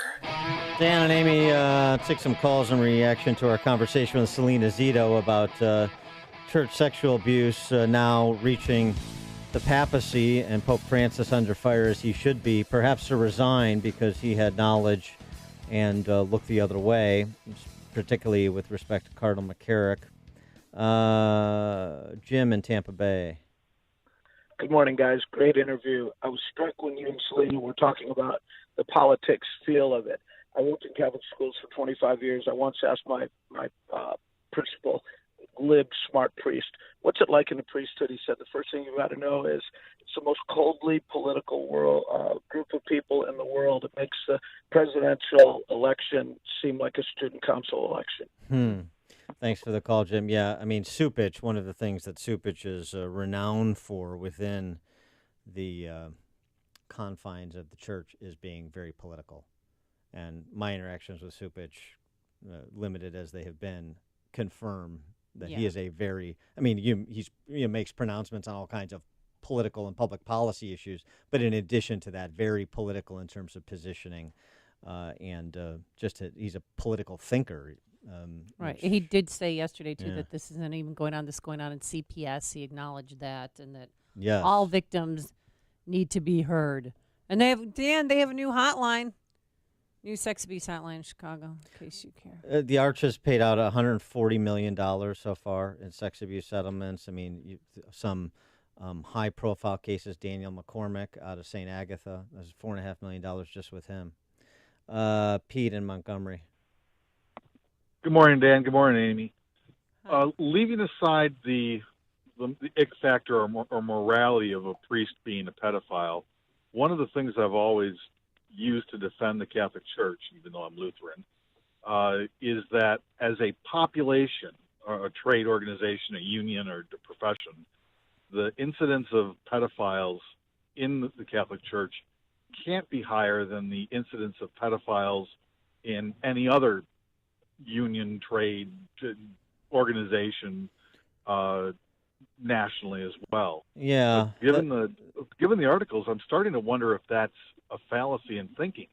Dan and Amy took some calls in reaction to our conversation with Selena Zito about church sexual abuse now reaching the papacy and Pope Francis under fire as he should be, perhaps to resign because he had knowledge and looked the other way, particularly with respect to Cardinal McCarrick. Jim in Tampa Bay. Good morning, guys. Great interview. I was struck when you and Selena were talking about the politics feel of it. I worked in Catholic schools for 25 years. I once asked my principal, lib, smart priest, what's it like in the priesthood? He said the first thing you've got to know is it's the most coldly political world group of people in the world. It makes the presidential election seem like a student council election. Thanks for the call, Jim. Yeah, I mean, Supich, one of the things that Supich is renowned for within the confines of the church is being very political. And my interactions with Supich, limited as they have been, confirm that he is a very, I mean, he makes pronouncements on all kinds of political and public policy issues, but in addition to that, very political in terms of positioning, and he's a political thinker. Right. He did say yesterday, too, that this isn't even going on. This is going on in CPS. He acknowledged that, and that all victims need to be heard. And they have a new hotline, new sex abuse hotline in Chicago, in case you care. The Arch has paid out $140 million so far in sex abuse settlements. I mean, some high-profile cases. Daniel McCormick out of St. Agatha. There's $4.5 million just with him. Pete in Montgomery. Good morning, Dan. Good morning, Amy. Leaving aside the ick factor or morality of a priest being a pedophile, one of the things I've always used to defend the Catholic Church, even though I'm Lutheran, is that as a population, or a trade organization, a union, or a profession, the incidence of pedophiles in the Catholic Church can't be higher than the incidence of pedophiles in any other union, trade, organization nationally as well. Yeah. But given the articles, I'm starting to wonder if that's a fallacy in thinking.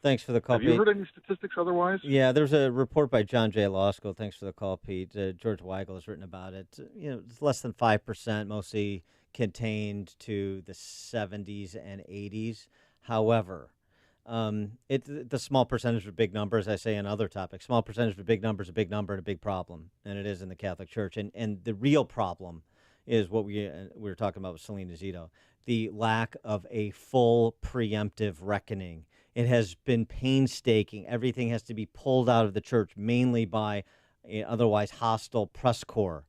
Thanks for the call, Have Pete. you heard any statistics otherwise? Yeah, there's a report by John Jay Law School. Thanks for the call, Pete. George Weigel has written about it. It's less than 5%, mostly contained to the 70s and 80s. However, the small percentage of big numbers, I say in other topics, small percentage of big numbers, a big number and a big problem, and it is in the Catholic Church. And the real problem is what we were talking about with Selena Zito, the lack of a full preemptive reckoning. It has been painstaking. Everything has to be pulled out of the church, mainly by otherwise hostile press corps,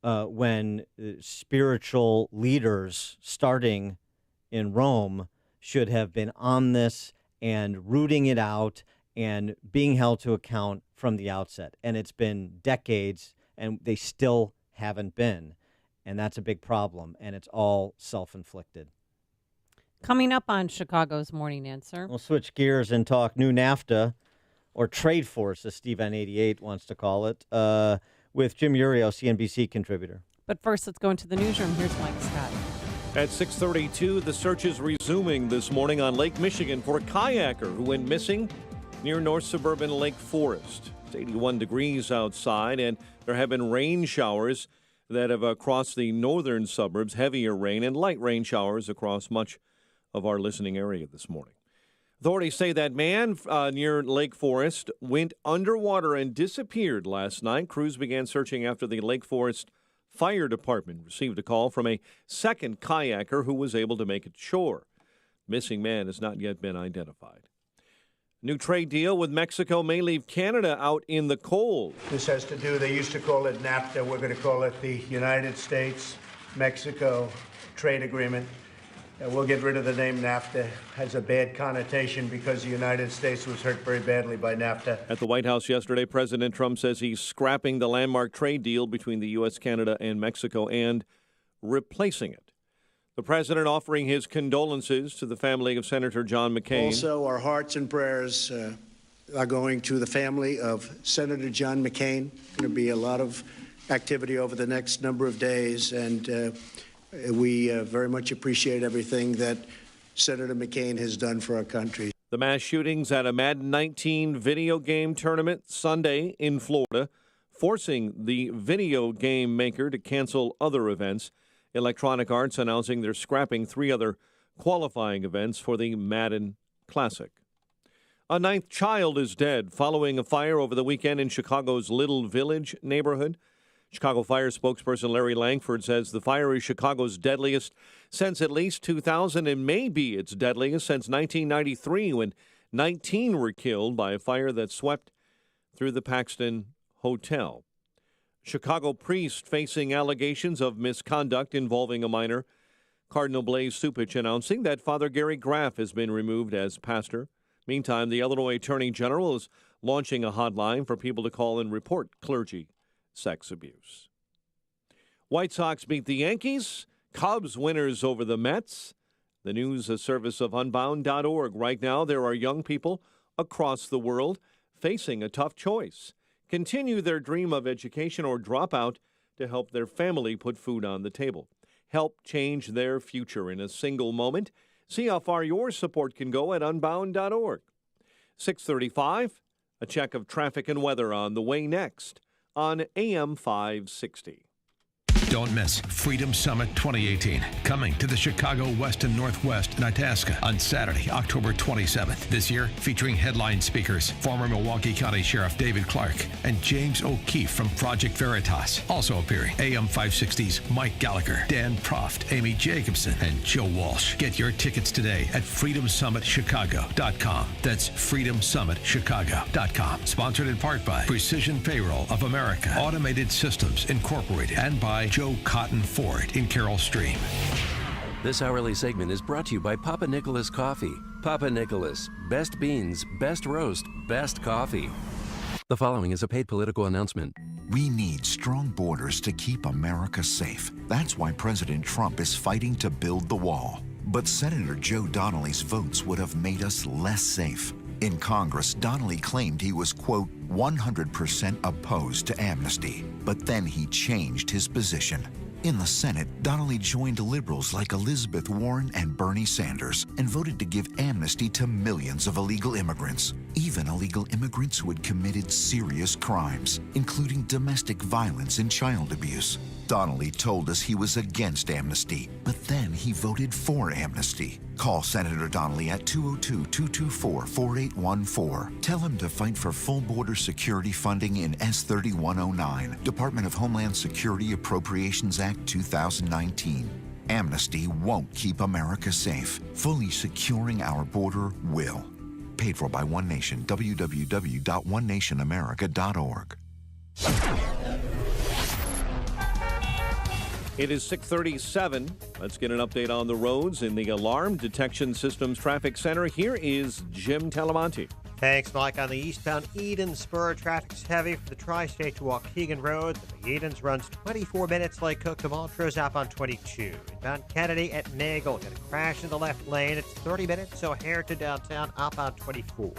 when spiritual leaders starting in Rome should have been on this and rooting it out and being held to account from the outset. And it's been decades, and they still haven't been. And that's a big problem, and it's all self-inflicted. Coming up on Chicago's Morning Answer. We'll switch gears and talk new NAFTA, or trade force, as Steve N88 wants to call it, with Jim Urio, CNBC contributor. But first, let's go into the newsroom. Here's Mike Scott. At 6:32, the search is resuming this morning on Lake Michigan for a kayaker who went missing near north suburban Lake Forest. It's 81 degrees outside, and there have been rain showers that have crossed the northern suburbs, heavier rain and light rain showers across much of our listening area this morning. Authorities say that man near Lake Forest went underwater and disappeared last night. Crews began searching after the Lake Forest Fire Department received a call from a second kayaker who was able to make it shore. Missing man has not yet been identified. New trade deal with Mexico may leave Canada out in the cold. This has to do, they used to call it NAFTA. We're going to call it the United States-Mexico Trade Agreement. We'll get rid of the name NAFTA. It has a bad connotation because the United States was hurt very badly by NAFTA. At the White House yesterday, President Trump says he's scrapping the landmark trade deal between the U.S., Canada, and Mexico and replacing it. The president offering his condolences to the family of Senator John McCain. Also, our hearts and prayers are going to the family of Senator John McCain. Going to be a lot of activity over the next number of days, and we very much appreciate everything that Senator McCain has done for our country. The mass shootings at a Madden 19 video game tournament Sunday in Florida, forcing the video game maker to cancel other events. Electronic Arts announcing they're scrapping 3 other qualifying events for the Madden Classic. A 9th child is dead following a fire over the weekend in Chicago's Little Village neighborhood. Chicago Fire spokesperson Larry Langford says the fire is Chicago's deadliest since at least 2000 and may be its deadliest since 1993, when 19 were killed by a fire that swept through the Paxton Hotel. Chicago priest facing allegations of misconduct involving a minor. Cardinal Blaise Cupich announcing that Father Gary Graff has been removed as pastor. Meantime, the Illinois Attorney General is launching a hotline for people to call and report clergy sex abuse. White Sox beat the Yankees. Cubs winners over the Mets. The news service of Unbound.org. Right now, there are young people across the world facing a tough choice. Continue their dream of education or drop out to help their family put food on the table. Help change their future in a single moment. See how far your support can go at Unbound.org. 6:35, a check of traffic and weather on the way next on AM 560. Don't miss Freedom Summit 2018, coming to the Chicago West and Northwest in Itasca on Saturday, October 27th. This year, featuring headline speakers, former Milwaukee County Sheriff David Clark and James O'Keefe from Project Veritas. Also appearing, AM 560's Mike Gallagher, Dan Proft, Amy Jacobson, and Joe Walsh. Get your tickets today at freedomsummitchicago.com. That's freedomsummitchicago.com. Sponsored in part by Precision Payroll of America, Automated Systems Incorporated, and by Joe Cotton Ford in Carroll Stream. This hourly segment is brought to you by Papa Nicholas Coffee. Papa Nicholas, best beans, best roast, best coffee. The following is a paid political announcement. We need strong borders to keep America safe. That's why President Trump is fighting to build the wall. But Senator Joe Donnelly's votes would have made us less safe. In Congress, Donnelly claimed he was, quote, 100% opposed to amnesty. But then he changed his position. In the Senate, Donnelly joined liberals like Elizabeth Warren and Bernie Sanders and voted to give amnesty to millions of illegal immigrants, even illegal immigrants who had committed serious crimes, including domestic violence and child abuse. Donnelly told us he was against amnesty, but then he voted for amnesty. Call Senator Donnelly at 202-224-4814. Tell him to fight for full border security funding in S3109, Department of Homeland Security Appropriations Act 2019. Amnesty won't keep America safe. Fully securing our border will. Paid for by One Nation, www.onenationamerica.org. It is 6:37. Let's get an update on the roads in the Alarm Detection Systems Traffic Center. Here is Jim Talamonte. Thanks, Mike. On the eastbound Eden Spur, traffic's heavy from the Tri-State to Waukegan Road. The Edens runs 24 minutes. Lake Cook to Montrose out on 22. Inbound Kennedy at Nagel. Got a crash in the left lane. It's 30 minutes. O'Hare to downtown up on 24.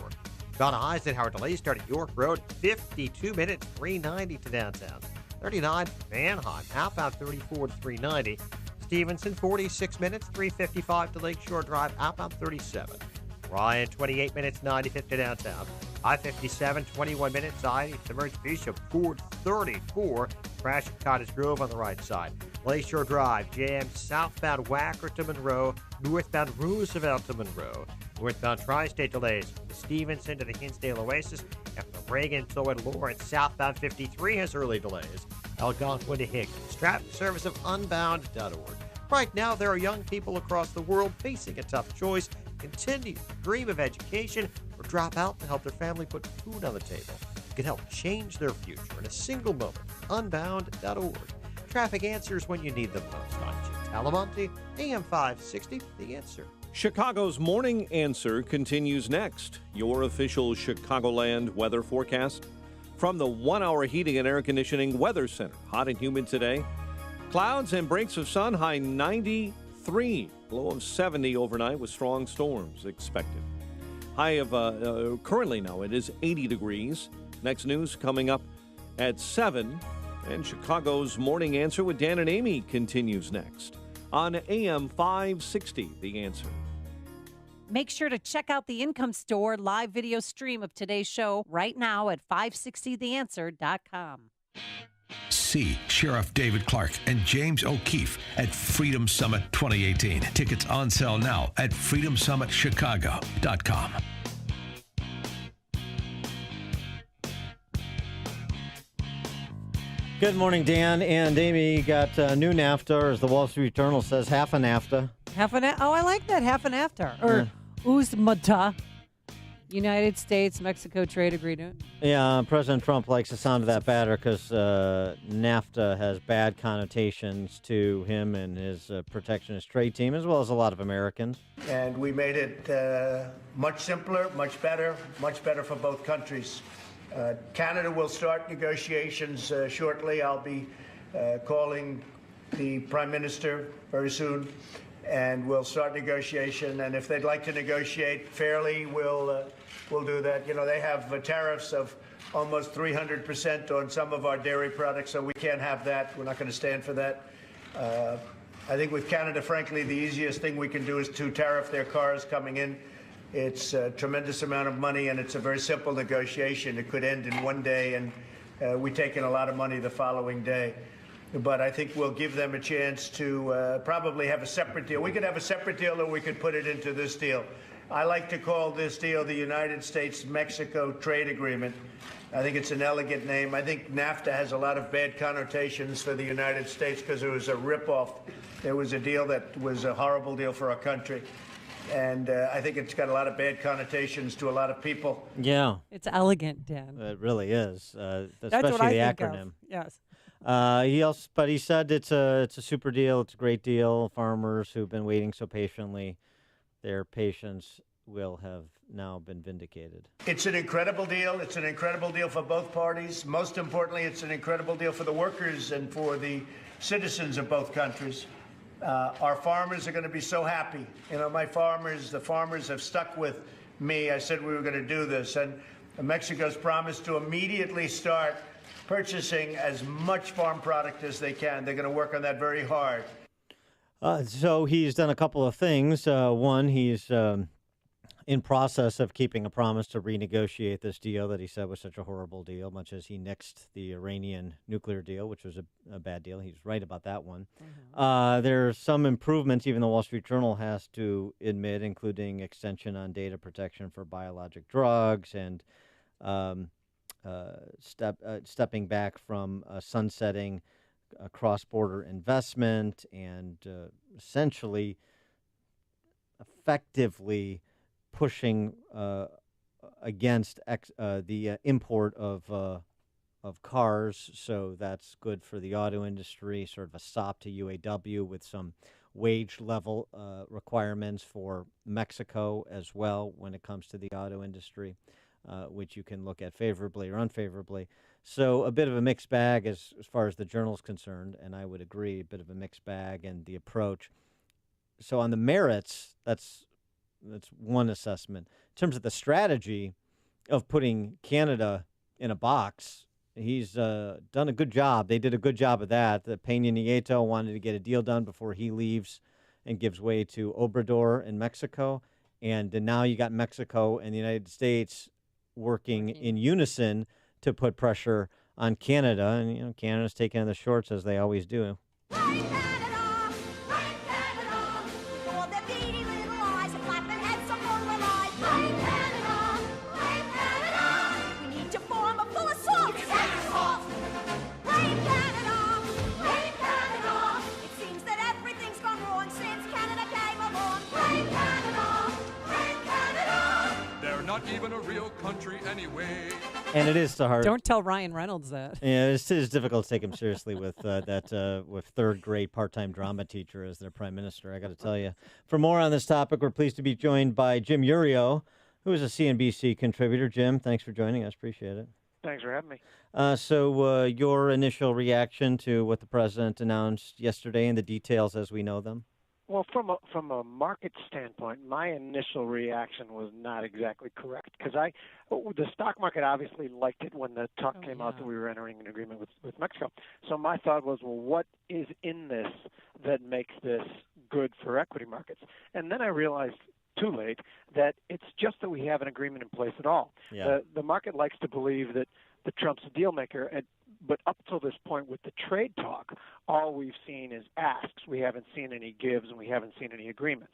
Gone Eisenhower delays start at York Road. 52 minutes. 390 to downtown. 39 Manheim outbound 34 to 390. Stevenson 46 minutes. 355 to Lakeshore Drive outbound 37. Ryan, 28 minutes, 95th to downtown. I-57, 21 minutes, I to Merge Bishop, Ford, 34. Crash at Cottage Grove on the right side. Lakeshore Drive, JM southbound Wacker to Monroe, northbound Roosevelt to Monroe. Northbound Tri-State delays from the Stevenson to the Hinsdale Oasis, and from Reagan to Lawrence. Southbound 53 has early delays. Algonquin to Higgins. Traffic service of unbound.org. Right now, there are young people across the world facing a tough choice. Continue to dream of education or drop out to help their family put food on the table. You can help change their future in a single moment. Unbound.org. Traffic answers when you need them most. I'm Jim Talamonte, AM 560, The Answer. Chicago's Morning Answer continues next. Your official Chicagoland weather forecast from the 1 Hour Heating and Air Conditioning Weather Center. Hot and humid today. Clouds and breaks of sun, high 93. Low of 70 overnight with strong storms expected. High of currently now it is 80 degrees. Next news coming up at 7. And Chicago's Morning Answer with Dan and Amy continues next on AM 560, The Answer. Make sure to check out the Income Store live video stream of today's show right now at 560theanswer.com. See Sheriff David Clark and James O'Keefe at Freedom Summit 2018. Tickets on sale now at freedomsummitchicago.com. Good morning, Dan and Amy. Got new NAFTA, or as the Wall Street Journal says, half a NAFTA. Oh, I like that, half an after. Or USMCA, United States-Mexico Trade Agreement. Yeah, President Trump likes the sound of that better because NAFTA has bad connotations to him and his protectionist trade team, as well as a lot of Americans. And we made it much simpler, much better for both countries. Canada will start negotiations shortly. I'll be calling the Prime Minister very soon, and we'll start negotiation. And if they'd like to negotiate fairly, we'll do that. You know, they have tariffs of almost 300% on some of our dairy products, so we can't have that. We're not going to stand for that. I think with Canada, frankly, the easiest thing we can do is to tariff their cars coming in. It's a tremendous amount of money, and it's a very simple negotiation. It could end in one day, and we take in a lot of money the following day. But I think we'll give them a chance to probably have a separate deal. We could have a separate deal, or we could put it into this deal. I like to call this deal the United States-Mexico Trade Agreement. I think it's an elegant name. I think NAFTA has a lot of bad connotations for the United States because it was a ripoff. It was a deal that was a horrible deal for our country. And I think it's got a lot of bad connotations to a lot of people. Yeah. It's elegant, Dan. It really is, That's especially what I the think acronym. of. Yes. He said it's a super deal. It's a great deal. Farmers who've been waiting so patiently, their patience will have now been vindicated. It's an incredible deal. It's an incredible deal for both parties. Most importantly, it's an incredible deal for the workers and for the citizens of both countries. Our farmers are going to be so happy. You know, the farmers have stuck with me. I said we were going to do this, and Mexico's promised to immediately start purchasing as much farm product as they can. They're going to work on that very hard. So he's done a couple of things. One, he's in process of keeping a promise to renegotiate this deal that he said was such a horrible deal, much as he nixed the Iranian nuclear deal, which was a bad deal. He's right about that one. There's some improvements, even the Wall Street Journal has to admit, including extension on data protection for biologic drugs and stepping back from sunsetting cross-border investment and essentially effectively pushing against the import of cars. So that's good for the auto industry, sort of a stop to UAW with some wage level requirements for Mexico as well when it comes to the auto industry, which you can look at favorably or unfavorably. So a bit of a mixed bag as far as the Journal is concerned, and I would agree, a bit of a mixed bag and the approach. So on the merits, that's one assessment. In terms of the strategy of putting Canada in a box, he's done a good job. They did a good job of that. Peña Nieto wanted to get a deal done before he leaves and gives way to Obrador in Mexico. And now you got Mexico and the United States working in unison to put pressure on Canada. And, Canada's taking the shorts as they always do. Not even a real country anyway. And it is so hard. Don't tell Ryan Reynolds that. Yeah, it is difficult to take him seriously with with third-grade part-time drama teacher as their prime minister, I got to tell you. For more on this topic, we're pleased to be joined by Jim Iuorio, who is a CNBC contributor. Jim, thanks for joining us. Appreciate it. Thanks for having me. So your initial reaction to what the president announced yesterday and the details as we know them? Well, from a market standpoint, my initial reaction was not exactly correct because the stock market obviously liked it when the talk came out that we were entering an agreement with Mexico. So my thought was, well, what is in this that makes this good for equity markets? And then I realized too late that it's just that we have an agreement in place at all. Yeah. The market likes to believe that Trump's a deal maker, but up till this point with the trade talk, all we've seen is asks. We haven't seen any gives, and we haven't seen any agreements.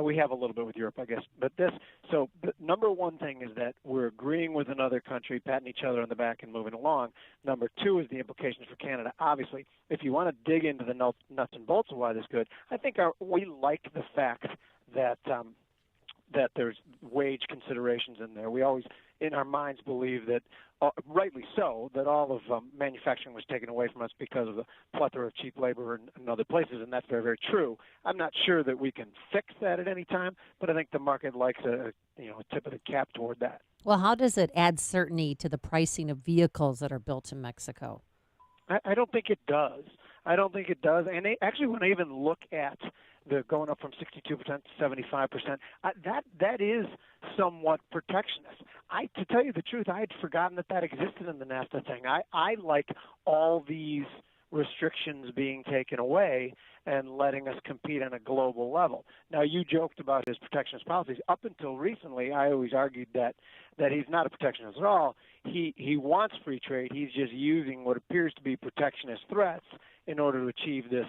We have a little bit with Europe, I guess. But the number one thing is that we're agreeing with another country, patting each other on the back and moving along. Number two is the implications for Canada. Obviously, if you want to dig into the nuts and bolts of why this is good, I think we like the fact that that there's wage considerations in there. We always, in our minds, believe that, rightly so, that all of manufacturing was taken away from us because of the plethora of cheap labor in other places, and that's very, very true. I'm not sure that we can fix that at any time, but I think the market likes a tip of the cap toward that. Well, how does it add certainty to the pricing of vehicles that are built in Mexico? I don't think it does. I don't think it does. And actually, when I even look at the going up from 62% to 75%, that is somewhat protectionist. To tell you the truth, I had forgotten that existed in the NAFTA thing. I like all these restrictions being taken away and letting us compete on a global level. Now, you joked about his protectionist policies. Up until recently, I always argued that he's not a protectionist at all. He wants free trade. He's just using what appears to be protectionist threats in order to achieve this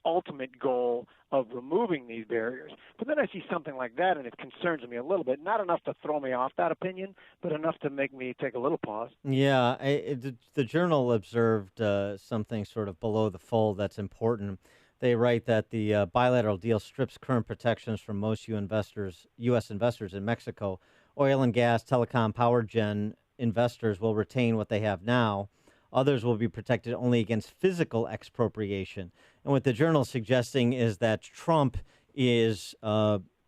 ultimate goal of removing these barriers. But then I see something like that, and it concerns me a little bit. Not enough to throw me off that opinion, but enough to make me take a little pause. Yeah, the Journal observed something sort of below the fold that's important. They write that the bilateral deal strips current protections from most U.S. investors in Mexico. Oil and gas, telecom, power gen investors will retain what they have now. Others will be protected only against physical expropriation. And what the Journal is suggesting is that Trump is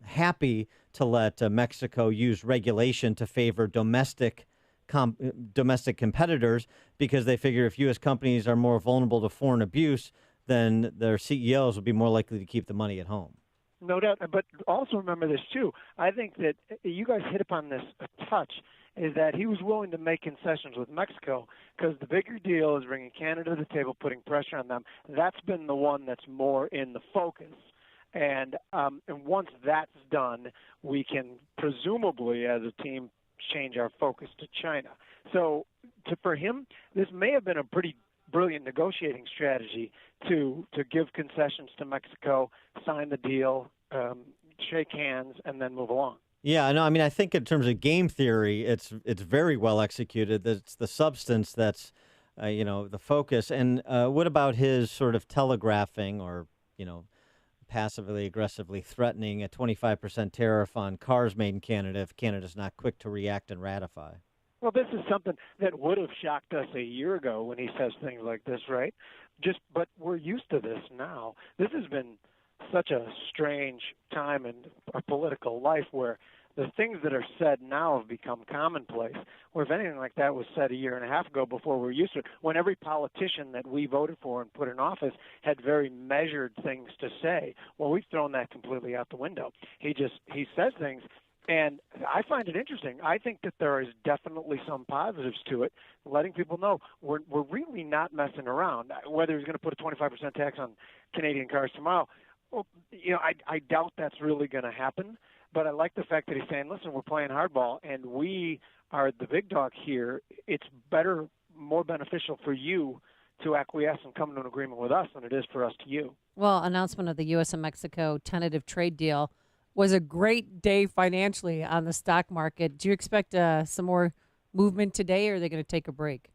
happy to let Mexico use regulation to favor domestic competitors because they figure if U.S. companies are more vulnerable to foreign abuse, then their CEOs will be more likely to keep the money at home. No doubt. But also remember this, too. I think that you guys hit upon this a touch, is that he was willing to make concessions with Mexico because the bigger deal is bringing Canada to the table, putting pressure on them. That's been the one that's more in the focus. And once that's done, we can presumably, as a team, change our focus to China. So for him, this may have been a pretty brilliant negotiating strategy to give concessions to Mexico, sign the deal, shake hands, and then move along. Yeah, no, I mean, I think in terms of game theory, it's very well executed. It's the substance that's, the focus. And what about his sort of telegraphing or, passively, aggressively threatening a 25% tariff on cars made in Canada if Canada's not quick to react and ratify? Well, this is something that would have shocked us a year ago when he says things like this, right? But we're used to this now. This has been such a strange time in our political life where the things that are said now have become commonplace, where if anything like that was said a year and a half ago before we were used to it, when every politician that we voted for and put in office had very measured things to say, well, we've thrown that completely out the window. He says things, and I find it interesting. I think that there is definitely some positives to it, letting people know we're really not messing around. Whether he's going to put a 25% tax on Canadian cars tomorrow, well, I doubt that's really going to happen. But I like the fact that he's saying, listen, we're playing hardball, and we are the big dog here. It's better, more beneficial for you to acquiesce and come to an agreement with us than it is for us to you. Well, announcement of the U.S. and Mexico tentative trade deal was a great day financially on the stock market. Do you expect some more movement today, or are they going to take a break?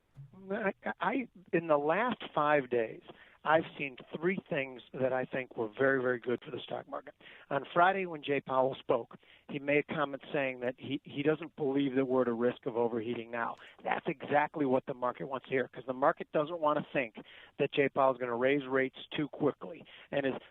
In the last 5 days, I've seen three things that I think were very, very good for the stock market. On Friday, when Jay Powell spoke, he made a comment saying that he doesn't believe that we're at a risk of overheating now. That's exactly what the market wants to hear, because the market doesn't want to think that Jay Powell is going to raise rates too quickly.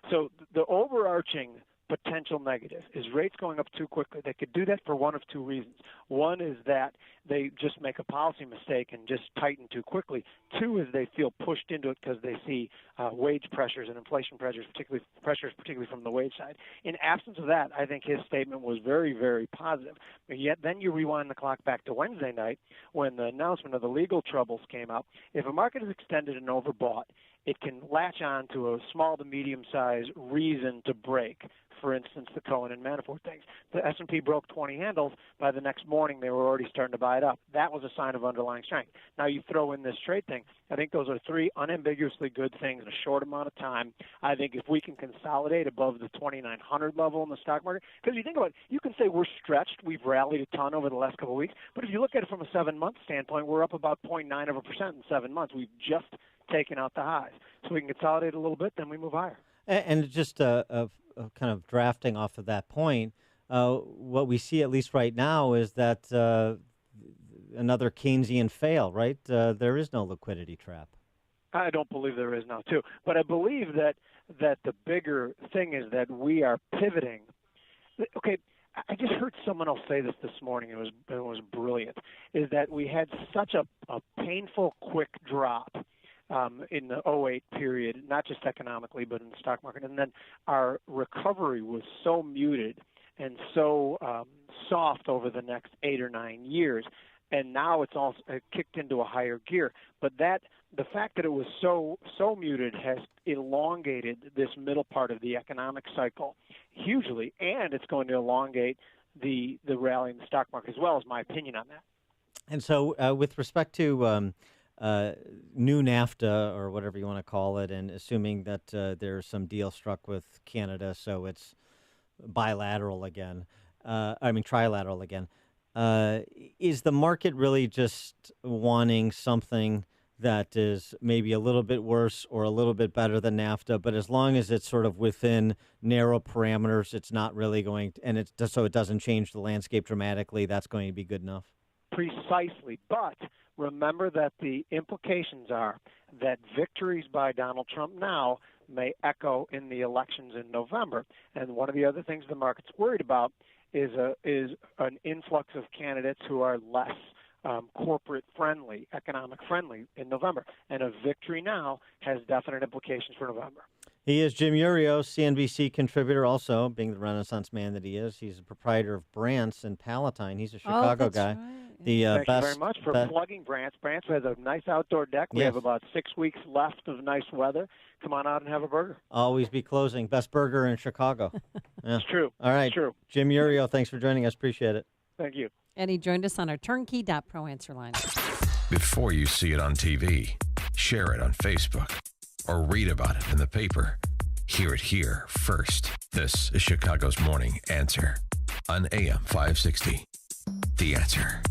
So the overarching potential negative is rates going up too quickly. They could do that for one of two reasons. One is that they just make a policy mistake and just tighten too quickly. Two is they feel pushed into it because they see wage pressures and inflation pressures, particularly from the wage side. In absence of that, I think his statement was very, very positive. Yet then you rewind the clock back to Wednesday night when the announcement of the legal troubles came out. If a market is extended and overbought, it can latch on to a small to medium-sized reason to break. For instance, the Cohen and Manafort things. The S&P broke 20 handles. By the next morning, they were already starting to buy it up. That was a sign of underlying strength. Now you throw in this trade thing. I think those are three unambiguously good things in a short amount of time. I think if we can consolidate above the 2,900 level in the stock market, because you think about it, you can say we're stretched. We've rallied a ton over the last couple of weeks. But if you look at it from a 7-month standpoint, we're up about 0.9% in 7 months. We've just taken out the highs. So we can consolidate a little bit, then we move higher. And just kind of drafting off of that point, what we see at least right now is that another Keynesian fail, right? There is no liquidity trap. I don't believe there is now, too. But I believe that the bigger thing is that we are pivoting. Okay, I just heard someone else say this morning. It was brilliant, is that we had such a painful, quick drop in the 2008 period, not just economically, but in the stock market. And then our recovery was so muted and so soft over the next 8 or 9 years. And now it's all kicked into a higher gear. But the fact that it was so muted has elongated this middle part of the economic cycle hugely, and it's going to elongate the rally in the stock market as well, is my opinion on that. And so with respect to new NAFTA, or whatever you want to call it, and assuming that there's some deal struck with Canada, so it's trilateral again, is the market really just wanting something that is maybe a little bit worse or a little bit better than NAFTA, but as long as it's sort of within narrow parameters, it's not really going to, and it's just so it doesn't change the landscape dramatically, that's going to be good enough? Precisely, but remember that the implications are that victories by Donald Trump now may echo in the elections in November. And one of the other things the market's worried about is an influx of candidates who are less corporate friendly, economic friendly in November. And a victory now has definite implications for November. He is Jim Urios, CNBC contributor, also being the Renaissance man that he is. He's a proprietor of Brandt's in Palatine. He's a Chicago guy. Right. The Thank best, you very much for plugging Brant's. Brant's has a nice outdoor deck. We Yes. have about 6 weeks left of nice weather. Come on out and have a burger. always be closing. Best burger in Chicago. Yeah. It's true. All right. It's true. Jim Urio, thanks for joining us. Appreciate it. Thank you. And he joined us on our turnkey.pro answer line. Before you see it on TV, share it on Facebook, or read about it in the paper. Hear it here first. This is Chicago's Morning Answer on AM 560. The Answer.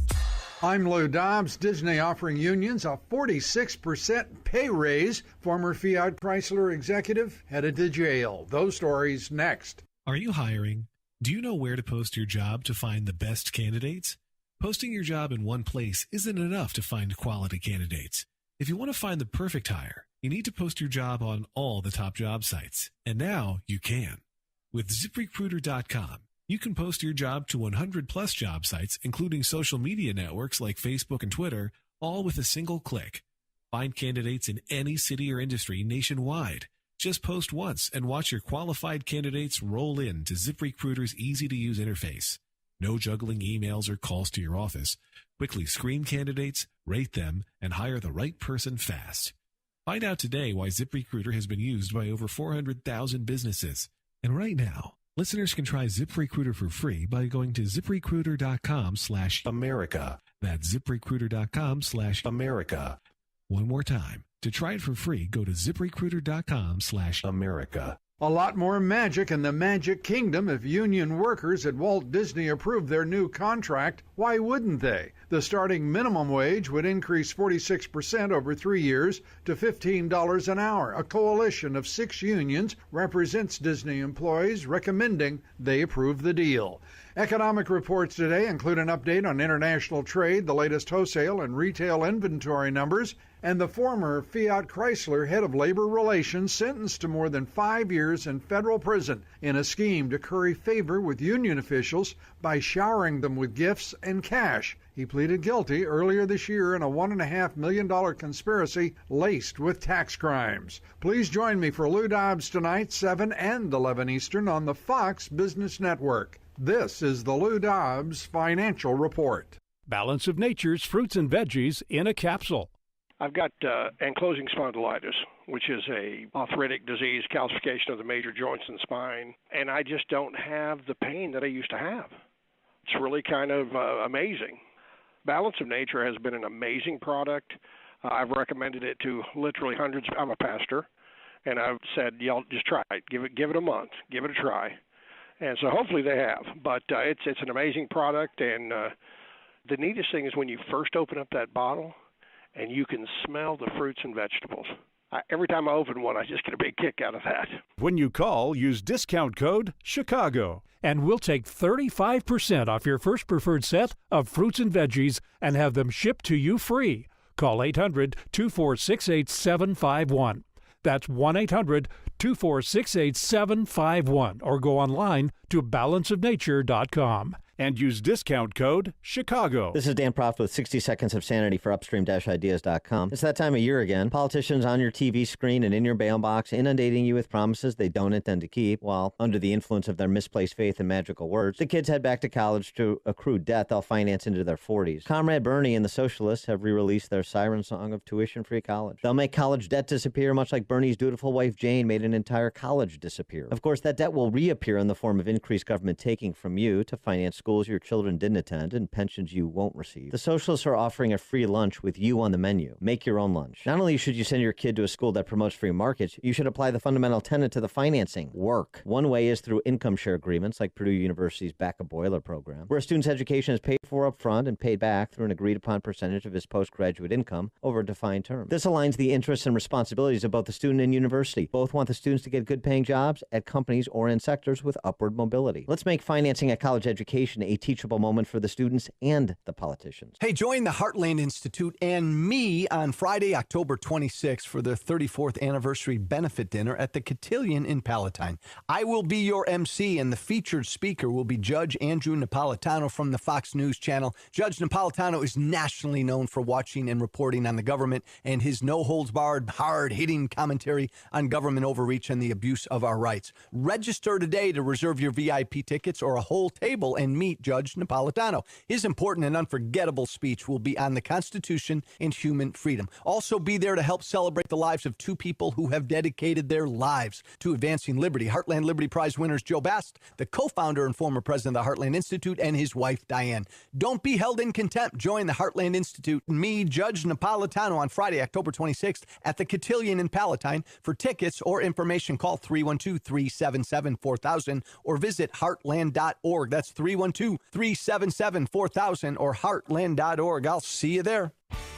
I'm Lou Dobbs. Disney offering unions a 46% pay raise. Former Fiat Chrysler executive headed to jail. Those stories next. Are you hiring? Do you know where to post your job to find the best candidates? Posting your job in one place isn't enough to find quality candidates. If you want to find the perfect hire, you need to post your job on all the top job sites. And now you can. With ZipRecruiter.com, you can post your job to 100 plus job sites, including social media networks like Facebook and Twitter, all with a single click. Find candidates in any city or industry nationwide. Just post once and watch your qualified candidates roll in to ZipRecruiter's easy-to-use interface. No juggling emails or calls to your office. Quickly screen candidates, rate them, and hire the right person fast. Find out today why ZipRecruiter has been used by over 400,000 businesses. And right now, listeners can try ZipRecruiter for free by going to ZipRecruiter.com/America. That's ZipRecruiter.com/America. One more time. To try it for free, go to ZipRecruiter.com/America. A lot more magic in the Magic Kingdom. If union workers at Walt Disney approved their new contract, why wouldn't they? The starting minimum wage would increase 46% over 3 years to $15 an hour. A coalition of 6 unions represents Disney employees, recommending they approve the deal. Economic reports today include an update on international trade, the latest wholesale and retail inventory numbers, and the former Fiat Chrysler head of labor relations sentenced to more than 5 years in federal prison in a scheme to curry favor with union officials by showering them with gifts and cash. He pleaded guilty earlier this year in a $1.5 million conspiracy laced with tax crimes. Please join me for Lou Dobbs tonight, 7 and 11 Eastern on the Fox Business Network. This is the Lou Dobbs Financial Report. Balance of Nature's fruits and veggies in a capsule. I've got ankylosing spondylitis, which is a arthritic disease, calcification of the major joints and spine, and I just don't have the pain that I used to have. It's really kind of amazing. Balance of Nature has been an amazing product. I've recommended it to literally hundreds. I'm a pastor, and I've said, y'all just try it. Give it a month. Give it a try. And so hopefully they have. But it's an amazing product, and the neatest thing is when you first open up that bottle, and you can smell the fruits and vegetables. Every time I open one, I just get a big kick out of that. When you call, use discount code CHICAGO, and we'll take 35% off your first preferred set of fruits and veggies and have them shipped to you free. Call 800-246-8751. That's 1-800-246-8751, or go online to balanceofnature.com and use discount code CHICAGO. This is Dan Proft with 60 Seconds of Sanity for upstream-ideas.com. It's that time of year again. Politicians on your TV screen and in your mailbox inundating you with promises they don't intend to keep, while under the influence of their misplaced faith and magical words, the kids head back to college to accrue debt they'll finance into their 40s. Comrade Bernie and the Socialists have re-released their siren song of tuition-free college. They'll make college debt disappear much like Bernie's dutiful wife Jane made an entire college disappear. Of course, that debt will reappear in the form of increased government taking from you to finance schools your children didn't attend and pensions you won't receive. The Socialists are offering a free lunch with you on the menu. Make your own lunch. Not only should you send your kid to a school that promotes free markets, you should apply the fundamental tenet to the financing: work. One way is through income share agreements like Purdue University's Back a Boiler program, where a student's education is paid for up front and paid back through an agreed-upon percentage of his postgraduate income over a defined term. This aligns the interests and responsibilities of both the student and university. Both want the students to get good-paying jobs at companies or in sectors with upward mobility. Let's make financing a college education a teachable moment for the students and the politicians. Hey, join the Heartland Institute and me on Friday, October 26th for the 34th anniversary benefit dinner at the Cotillion in Palatine. I will be your MC, and the featured speaker will be Judge Andrew Napolitano from the Fox News Channel. Judge Napolitano is nationally known for watching and reporting on the government, and his no-holds-barred, hard-hitting commentary on government overreach and the abuse of our rights. Register today to reserve your VIP tickets or a whole table and meet meet Judge Napolitano. His important and unforgettable speech will be on the Constitution and human freedom. Also be there to help celebrate the lives of two people who have dedicated their lives to advancing liberty. Heartland Liberty Prize winners Joe Best, the co-founder and former president of the Heartland Institute, and his wife, Diane. Don't be held in contempt. Join the Heartland Institute and me, Judge Napolitano, on Friday, October 26th at the Cotillion in Palatine. For tickets or information, call 312-377-4000 or visit heartland.org. That's 312-377-4000 or heartland.org. I'll see you there.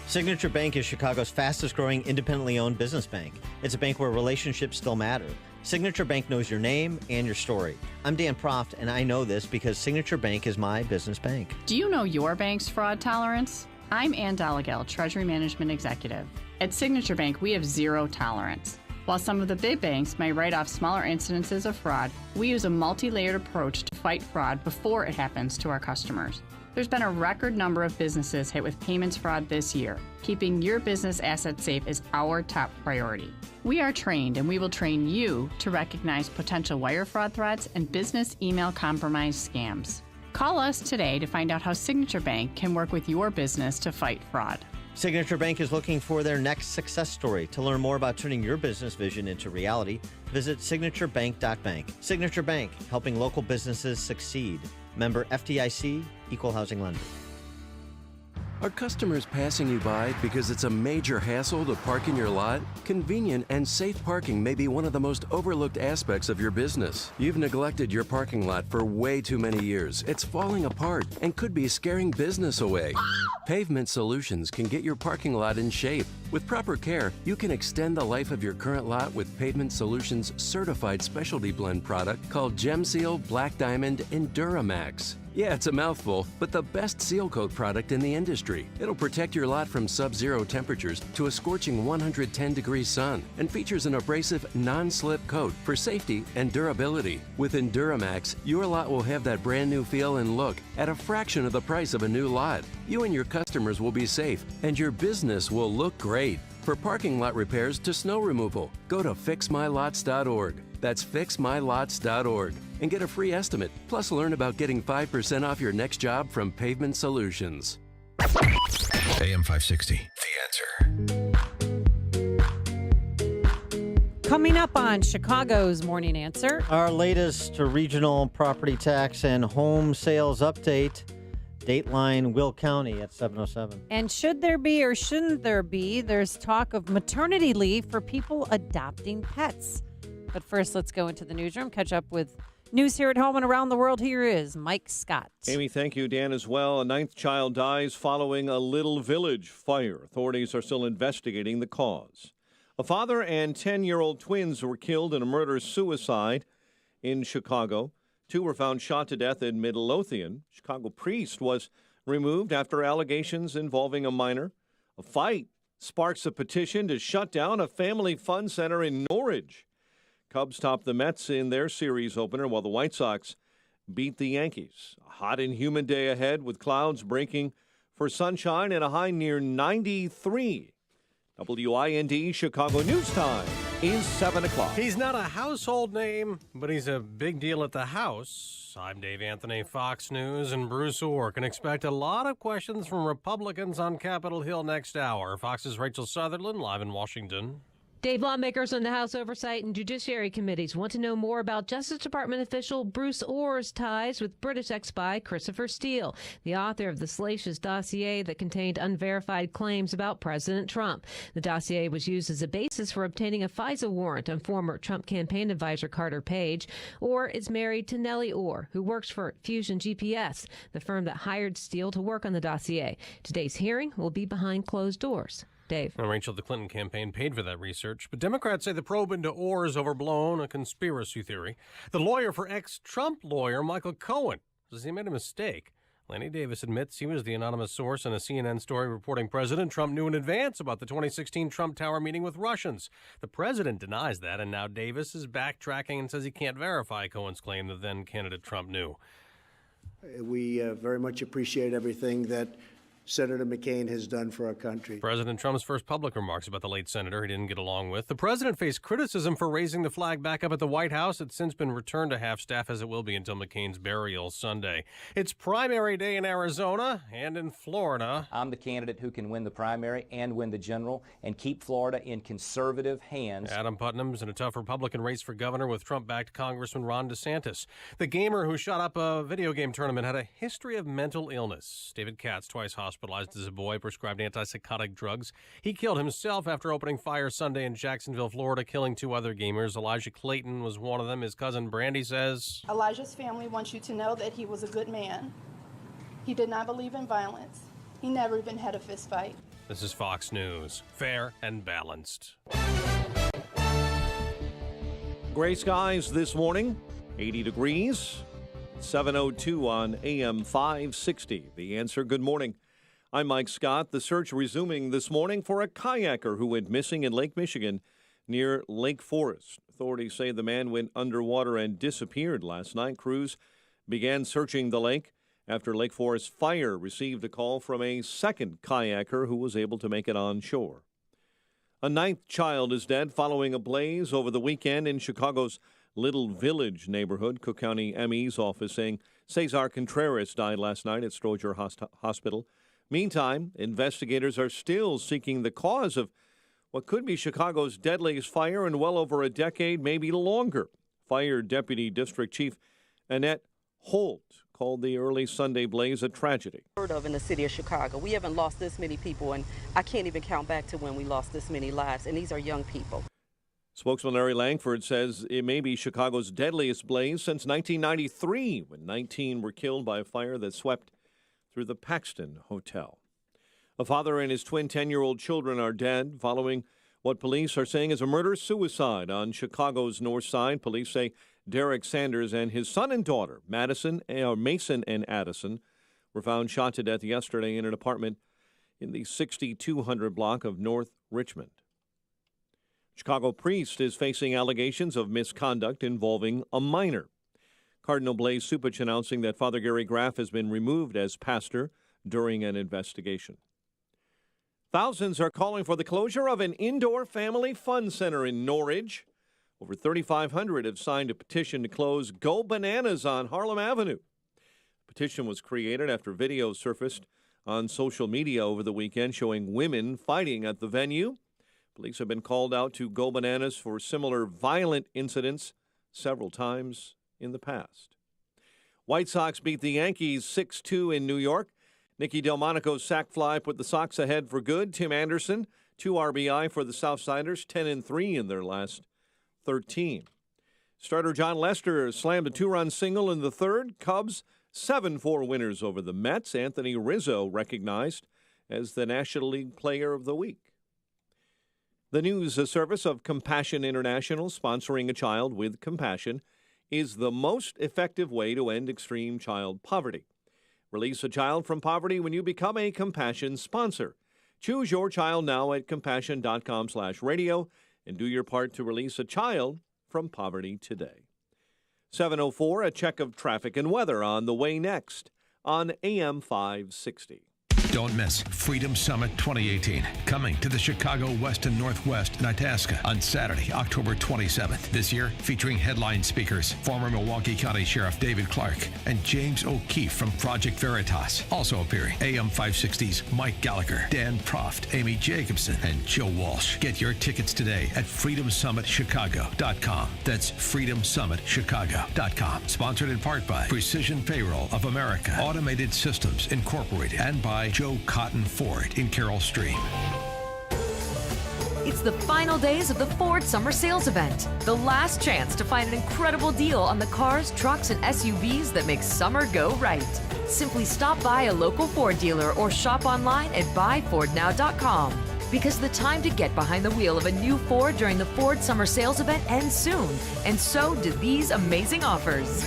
Signature Bank is Chicago's fastest growing independently owned business bank. It's a bank where relationships still matter. Signature Bank knows your name and your story. I'm Dan Proft, and I know this because Signature Bank is my business bank. Do you know your bank's fraud tolerance? I'm Ann Dollagall, Treasury Management Executive. At Signature Bank, we have zero tolerance. While some of the big banks may write off smaller incidences of fraud, we use a multi-layered approach to fight fraud before it happens to our customers. There's been a record number of businesses hit with payments fraud this year. Keeping your business assets safe is our top priority. We are trained, and we will train you to recognize potential wire fraud threats and business email compromise scams. Call us today to find out how Signature Bank can work with your business to fight fraud. Signature Bank is looking for their next success story. To learn more about turning your business vision into reality, visit signaturebank.bank. Signature Bank, helping local businesses succeed. Member FDIC, Equal Housing Lender. Are customers passing you by because it's a major hassle to park in your lot? Convenient and safe parking may be one of the most overlooked aspects of your business. You've neglected your parking lot for way too many years. It's falling apart and could be scaring business away. Pavement Solutions can get your parking lot in shape. With proper care, you can extend the life of your current lot with Pavement Solutions' certified specialty blend product called GemSeal Black Diamond Enduramax. Yeah, it's a mouthful, but the best seal coat product in the industry. It'll protect your lot from sub-zero temperatures to a scorching 110-degree sun and features an abrasive, non-slip coat for safety and durability. With Enduramax, your lot will have that brand new feel and look at a fraction of the price of a new lot. You and your customers will be safe, and your business will look great. For parking lot repairs to snow removal, go to fixmylots.org. That's fixmylots.org. And get a free estimate. Plus, learn about getting 5% off your next job from Pavement Solutions. AM 560, The Answer. Coming up on Chicago's Morning Answer, our latest regional property tax and home sales update. Dateline Will County at 7:07. And should there be or shouldn't there be, there's talk of maternity leave for people adopting pets. But first, let's go into the newsroom, catch up with news here at home and around the world. Here is Mike Scott. Amy, thank you. Dan as well. A 9th child dies following a Little Village fire. Authorities are still investigating the cause. A father and 10-year-old twins were killed in a murder-suicide in Chicago. 2 were found shot to death in Midlothian. Chicago priest was removed after allegations involving a minor. A fight sparks a petition to shut down a family fun center in Norridge. Cubs topped the Mets in their series opener while the White Sox beat the Yankees. A hot and humid day ahead with clouds breaking for sunshine and a high near 93. WIND Chicago News Time is 7 o'clock. He's not a household name, but he's a big deal at the House. I'm Dave Anthony, Fox News, and Bruce Orr can expect a lot of questions from Republicans on Capitol Hill next hour. Fox's Rachel Sutherland live in Washington. Dave, lawmakers on the House Oversight and Judiciary Committees want to know more about Justice Department official Bruce Orr's ties with British ex-spy Christopher Steele, the author of the salacious dossier that contained unverified claims about President Trump. The dossier was used as a basis for obtaining a FISA warrant on former Trump campaign advisor Carter Page. Orr is married to Nellie Orr, who works for Fusion GPS, the firm that hired Steele to work on the dossier. Today's hearing will be behind closed doors. Dave. Now, Rachel, the Clinton campaign paid for that research, but Democrats say the probe into Orr is overblown, a conspiracy theory. The lawyer for ex-Trump lawyer Michael Cohen says he made a mistake. Lanny Davis admits he was the anonymous source in a CNN story reporting President Trump knew in advance about the 2016 Trump Tower meeting with Russians. The president denies that, and now Davis is backtracking and says he can't verify Cohen's claim that then-candidate Trump knew. We very much appreciate everything that Senator McCain has done for our country. President Trump's first public remarks about the late senator he didn't get along with. The president faced criticism for raising the flag back up at the White House. It's since been returned to half-staff, as it will be until McCain's burial Sunday. It's primary day in Arizona and in Florida. I'm the candidate who can win the primary and win the general and keep Florida in conservative hands. Adam Putnam's in a tough Republican race for governor with Trump-backed Congressman Ron DeSantis. The gamer who shot up a video game tournament had a history of mental illness. David Katz, twice hospitalized as a boy, prescribed antipsychotic drugs. He killed himself after opening fire Sunday in Jacksonville, Florida, killing 2 other gamers. Elijah Clayton was one of them. His cousin Brandy says, Elijah's family wants you to know that he was a good man. He did not believe in violence. He never even had a fist fight. This is Fox News. Fair and balanced. Gray skies this morning, 80 degrees, 7:02 on AM 560. The Answer. Good morning. I'm Mike Scott. The search resuming this morning for a kayaker who went missing in Lake Michigan near Lake Forest. Authorities say the man went underwater and disappeared last night. Crews began searching the lake after Lake Forest Fire received a call from a second kayaker who was able to make it on shore. A 9th child is dead following a blaze over the weekend in Chicago's Little Village neighborhood. Cook County ME's office saying Cesar Contreras died last night at Stroger Hospital. Meantime, investigators are still seeking the cause of what could be Chicago's deadliest fire in well over a decade, maybe longer. Fire Deputy District Chief Annette Holt called the early Sunday blaze a tragedy. Heard of in the city of Chicago. We haven't lost this many people, and I can't even count back to when we lost this many lives, and these are young people. Spokesman Larry Langford says it may be Chicago's deadliest blaze since 1993, when 19 were killed by a fire that swept through the Paxton Hotel. A father and his twin 10-year-old children are dead following what police are saying is a murder-suicide on Chicago's north side. Police say Derek Sanders and his son and daughter, Mason and Addison, were found shot to death yesterday in an apartment in the 6200 block of North Richmond. Chicago priest is facing allegations of misconduct involving a minor. Cardinal Blaise Cupich announcing that Father Gary Graff has been removed as pastor during an investigation. Thousands are calling for the closure of an indoor family fun center in Norridge. Over 3,500 have signed a petition to close Go Bananas on Harlem Avenue. The petition was created after videos surfaced on social media over the weekend showing women fighting at the venue. Police have been called out to Go Bananas for similar violent incidents several times in the past. White Sox beat the Yankees 6-2 in New York. Nicky Delmonico's sac fly put the Sox ahead for good. Tim Anderson, 2 RBI for the Southsiders, 10-3 in their last 13. Starter John Lester slammed a 2-run single in the third. Cubs 7-4 winners over the Mets. Anthony Rizzo recognized as the National League Player of the Week. The news service of Compassion International, sponsoring a child with compassion, is the most effective way to end extreme child poverty. Release a child from poverty when you become a Compassion sponsor. Choose your child now at compassion.com/radio and do your part to release a child from poverty today. 7:04, a check of traffic and weather on the way next on AM 560. Don't miss Freedom Summit 2018, coming to the Chicago West and Northwest in Itasca on Saturday, October 27th. This year, featuring headline speakers, former Milwaukee County Sheriff David Clark and James O'Keefe from Project Veritas. Also appearing, AM 560's Mike Gallagher, Dan Proft, Amy Jacobson, and Joe Walsh. Get your tickets today at freedomsummitchicago.com. That's freedomsummitchicago.com. Sponsored in part by Precision Payroll of America, Automated Systems Incorporated, and by Joe Cotton Ford in Carroll Stream. It's the final days of the Ford Summer Sales Event. The last chance to find an incredible deal on the cars, trucks, and SUVs that make summer go right. Simply stop by a local Ford dealer or shop online at buyfordnow.com. Because the time to get behind the wheel of a new Ford during the Ford Summer Sales Event ends soon. And so do these amazing offers.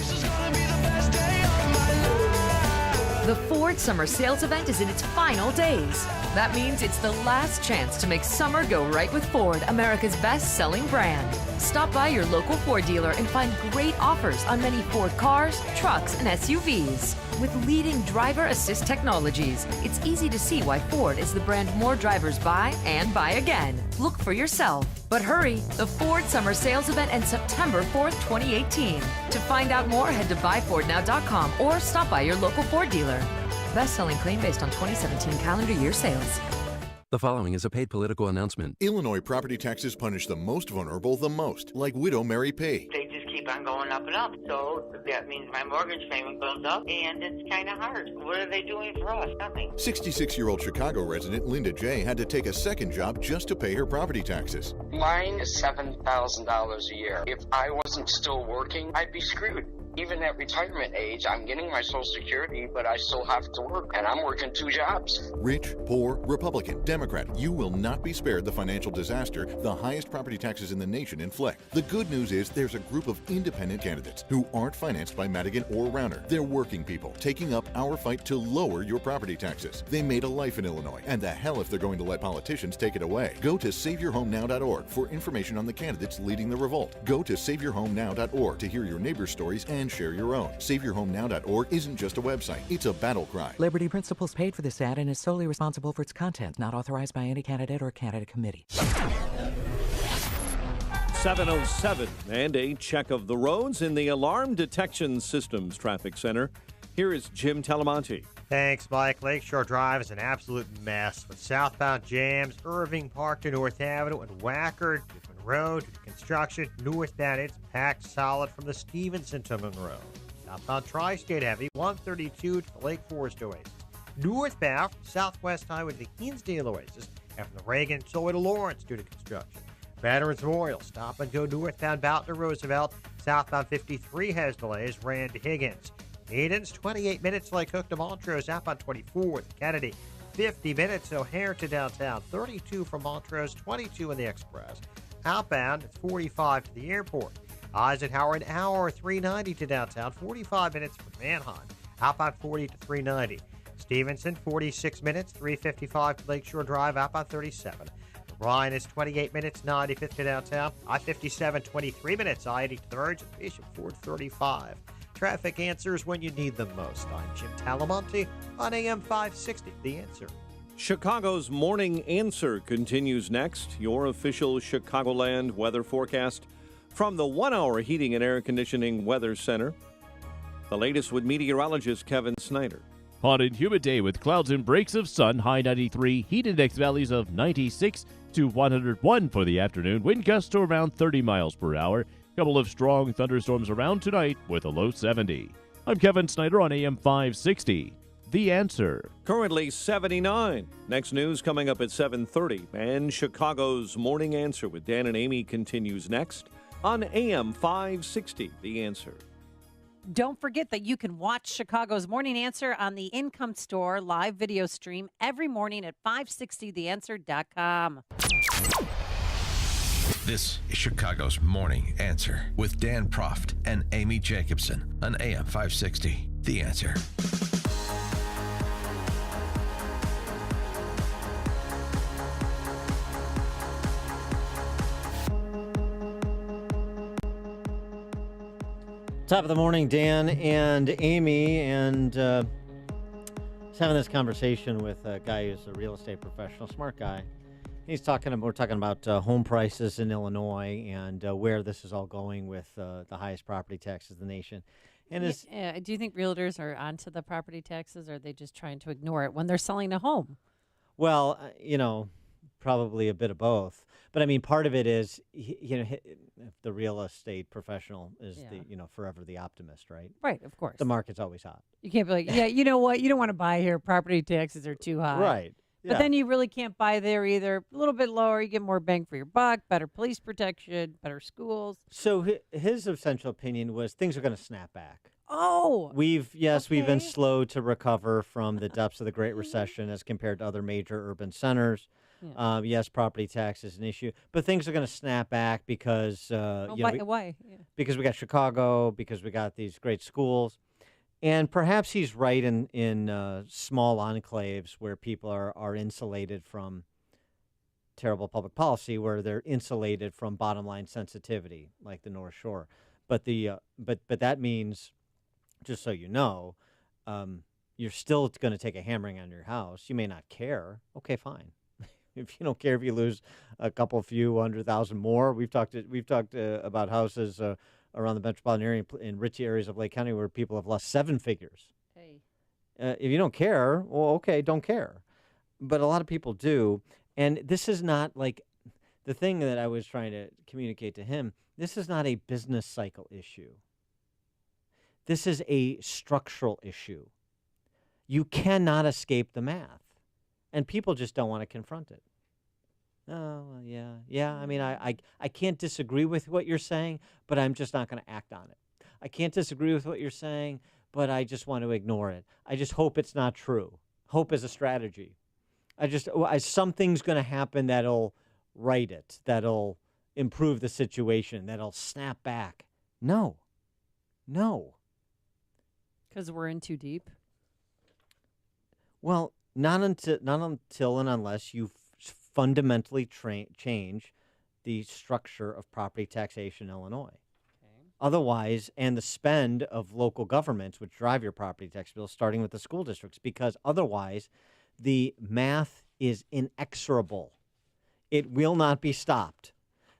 The Ford Ford Summer Sales Event is in its final days. That means it's the last chance to make summer go right with Ford, America's best-selling brand. Stop by your local Ford dealer and find great offers on many Ford cars, trucks, and SUVs. With leading driver assist technologies, it's easy to see why Ford is the brand more drivers buy and buy again. Look for yourself. But hurry, the Ford Summer Sales Event ends September 4th, 2018. To find out more, head to buyfordnow.com or stop by your local Ford dealer. Best-selling claim based on 2017 calendar year sales. The following is a paid political announcement. Illinois property taxes punish the most vulnerable the most, like widow Mary Pay. They just keep on going up and up. So that means my mortgage payment goes up, and it's kind of hard. What are they doing for us? Nothing. 66-year-old Chicago resident Linda J. had to take a second job just to pay her property taxes. Mine is $7,000 a year. If I wasn't still working, I'd be screwed. Even at retirement age, I'm getting my Social Security, but I still have to work, and I'm working 2 jobs. Rich, poor, Republican, Democrat, you will not be spared the financial disaster the highest property taxes in the nation inflict. The good news is there's a group of independent candidates who aren't financed by Madigan or Rauner. They're working people, taking up our fight to lower your property taxes. They made a life in Illinois, and the hell if they're going to let politicians take it away. Go to SaveYourHomeNow.org for information on the candidates leading the revolt. Go to SaveYourHomeNow.org to hear your neighbor's stories and share your own. SaveYourHomeNow.org isn't just a website, it's a battle cry. Liberty Principles paid for this ad and is solely responsible for its content, not authorized by any candidate or candidate committee. 7:07 and a check of the roads in the Alarm Detection Systems Traffic Center. Here is Jim Talamonte. Thanks, Mike. Lakeshore Drive is an absolute mess with southbound jams, Irving Park to North Avenue, and Wacker, different road to construction. Northbound, it's packed solid from the Stevenson to Monroe. Southbound Tri-State heavy, 132 to the Lake Forest Oasis. Northbound, Southwest Highway to the Hinsdale Oasis, and from the Reagan all the way to Lawrence due to construction. Veterans Memorial, stop and go northbound Boughton to Roosevelt. Southbound 53 has delays, ran to Higgins. Eden's 28 minutes Lake Hook to Montrose, outbound 24 to Kennedy. 50 minutes O'Hare to downtown, 32 from Montrose, 22 in the Express. Outbound, it's 45 to the airport. Eisenhower, an hour, 390 to downtown, 45 minutes from Manheim. Outbound 40 to 390. Stevenson, 46 minutes, 355 to Lakeshore Drive, outbound 37. Ryan is 28 minutes, 95th to downtown. I-57, 23 minutes, I-83rd to Bishop Ford, 35. Traffic answers when you need them most. I'm Jim Talamonte on AM 560, The Answer. Chicago's Morning Answer continues next. Your official Chicagoland weather forecast from the 1-hour Heating and Air Conditioning Weather Center. The latest with meteorologist Kevin Snyder. Hot and humid day with clouds and breaks of sun, high 93, heat index values of 96 to 101 for the afternoon. Wind gusts to around 30 miles per hour. Couple of strong thunderstorms around tonight with a low 70. I'm Kevin Snyder on AM 560. The Answer. Currently 79. Next news coming up at 7:30. And Chicago's Morning Answer with Dan and Amy continues next on AM 560. The Answer. Don't forget that you can watch Chicago's Morning Answer on the Income Store live video stream every morning at 560theanswer.com. This is Chicago's Morning Answer with Dan Proft and Amy Jacobson on AM 560. The Answer. Top of the morning, Dan and Amy, and I was having this conversation with a guy who's a real estate professional, smart guy. We're talking about home prices in Illinois and where this is all going with the highest property taxes in the nation. And do you think realtors are onto the property taxes, or are they just trying to ignore it when they're selling a home? Well, probably a bit of both. But I mean, part of it is, the real estate professional is forever the optimist, right? Right, of course. The market's always hot. You can't be like, yeah, you know what? You don't want to buy here. Property taxes are too high. Right. But then you really can't buy there either. A little bit lower, you get more bang for your buck, better police protection, better schools. So his essential opinion was things are going to snap back. Oh. We've been slow to recover from the depths of the Great Recession as compared to other major urban centers. Yeah. Yes, property tax is an issue, but things are going to snap back because why? Yeah. Because we got Chicago, because we got these great schools. And perhaps he's right in small enclaves where people are insulated from terrible public policy, where they're insulated from bottom line sensitivity, like the North Shore. But but that means, just so you know, you're still going to take a hammering on your house. You may not care. Okay, fine. If you don't care if you lose a few 100,000 more, we've talked about houses around the metropolitan area in rich areas of Lake County where people have lost 7 figures. Hey. If you don't care, well, okay, don't care. But a lot of people do. And this is not like the thing that I was trying to communicate to him. This is not a business cycle issue. This is a structural issue. You cannot escape the math. And people just don't want to confront it. Oh, well, yeah. I mean, I can't disagree with what you're saying, but I'm just not going to act on it. I can't disagree with what you're saying, but I just want to ignore it. I just hope it's not true. Hope is a strategy. Something's going to happen that'll right it, that'll improve the situation, that'll snap back. No. Because we're in too deep? Well, not until and unless you fundamentally change the structure of property taxation in Illinois. Okay. Otherwise, and the spend of local governments, which drive your property tax bills, starting with the school districts, because otherwise the math is inexorable. It will not be stopped,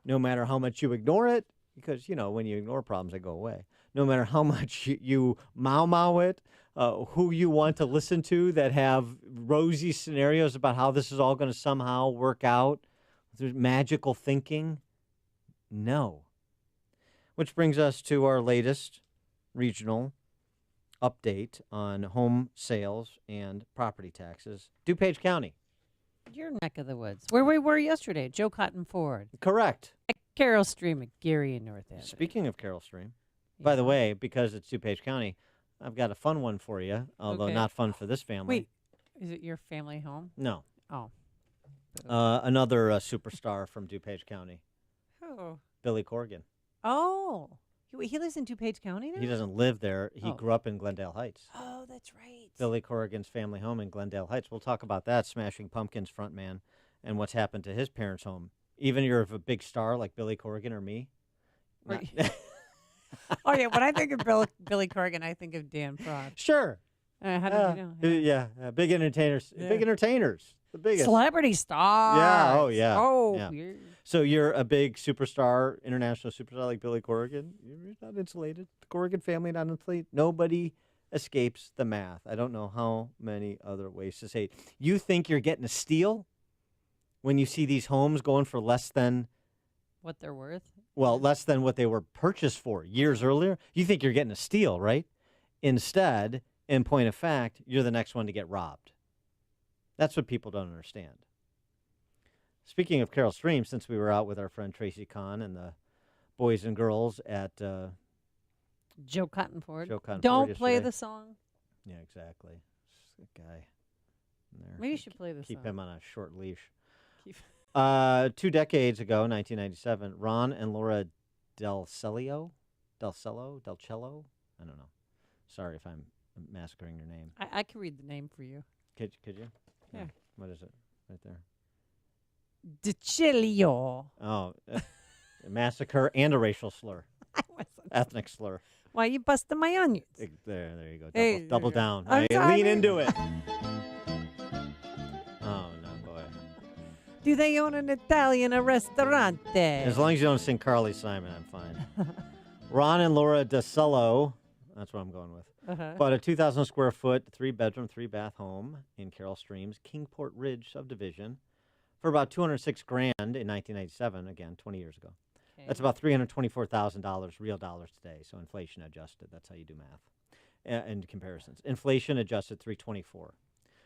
no matter how much you ignore it, because, when you ignore problems, they go away. No matter how much you mow it, who you want to listen to that have rosy scenarios about how this is all going to somehow work out, there's magical thinking. No. Which brings us to our latest regional update on home sales and property taxes. DuPage County. Your neck of the woods. Where we were yesterday, Joe Cotton Ford. Correct. At Carroll Stream at Gary in North Avenue. Speaking of Carroll Stream, by the way, because it's DuPage County, I've got a fun one for you, although not fun for this family. Wait, is it your family home? No. Oh. Another superstar from DuPage County. Who? Billy Corgan. Oh. He lives in DuPage County now? He doesn't live there. He grew up in Glendale Heights. Oh, that's right. Billy Corrigan's family home in Glendale Heights. We'll talk about that, Smashing Pumpkins frontman, and what's happened to his parents' home. Even you're a big star like Billy Corrigan or me. Oh, yeah. When I think of Billy Corrigan, I think of Dan Proud. Sure. How did you know? Yeah. Big entertainers. Yeah. Big entertainers. The biggest. Celebrity stars. Yeah. Oh, yeah. Oh, yeah. So you're a big superstar, international superstar like Billy Corrigan. You're not insulated. The Corrigan family not insulated. Nobody escapes the math. I don't know how many other ways to say it. You think you're getting a steal when you see these homes going for less than what they're worth? Well, less than what they were purchased for years earlier. You think you're getting a steal, right? Instead, in point of fact, you're the next one to get robbed. That's what people don't understand. Speaking of Carroll Stream, since we were out with our friend Tracy Kahn and the boys and girls at Joe Cotton Ford. Don't play the song. Yeah, exactly. This guy in there. Maybe you should play the song. Keep him on a short leash. 2 decades ago, 1997, Ron and Laura Delcello? I don't know. Sorry if I'm massacring your name. I can read the name for you. Could you? Yeah. What is it? Right there. DeCilio. Oh, a massacre and a racial slur. Ethnic slur. Why you busting my onions? There you go. Hey, double down. I'm Hey, sorry. lean into it. Oh, no, boy. Do they own an Italian restaurant there? As long as you don't sing Carly Simon, I'm fine. Ron and Laura DeCello, that's what I'm going with, bought a 2,000 square foot, 3-bedroom, 3-bath home in Carroll Stream's Kingport Ridge subdivision for about $206,000 in 1997, again, 20 years ago. Okay. That's about $324,000 real dollars today, so inflation adjusted. That's how you do math and comparisons. Inflation adjusted $324,000.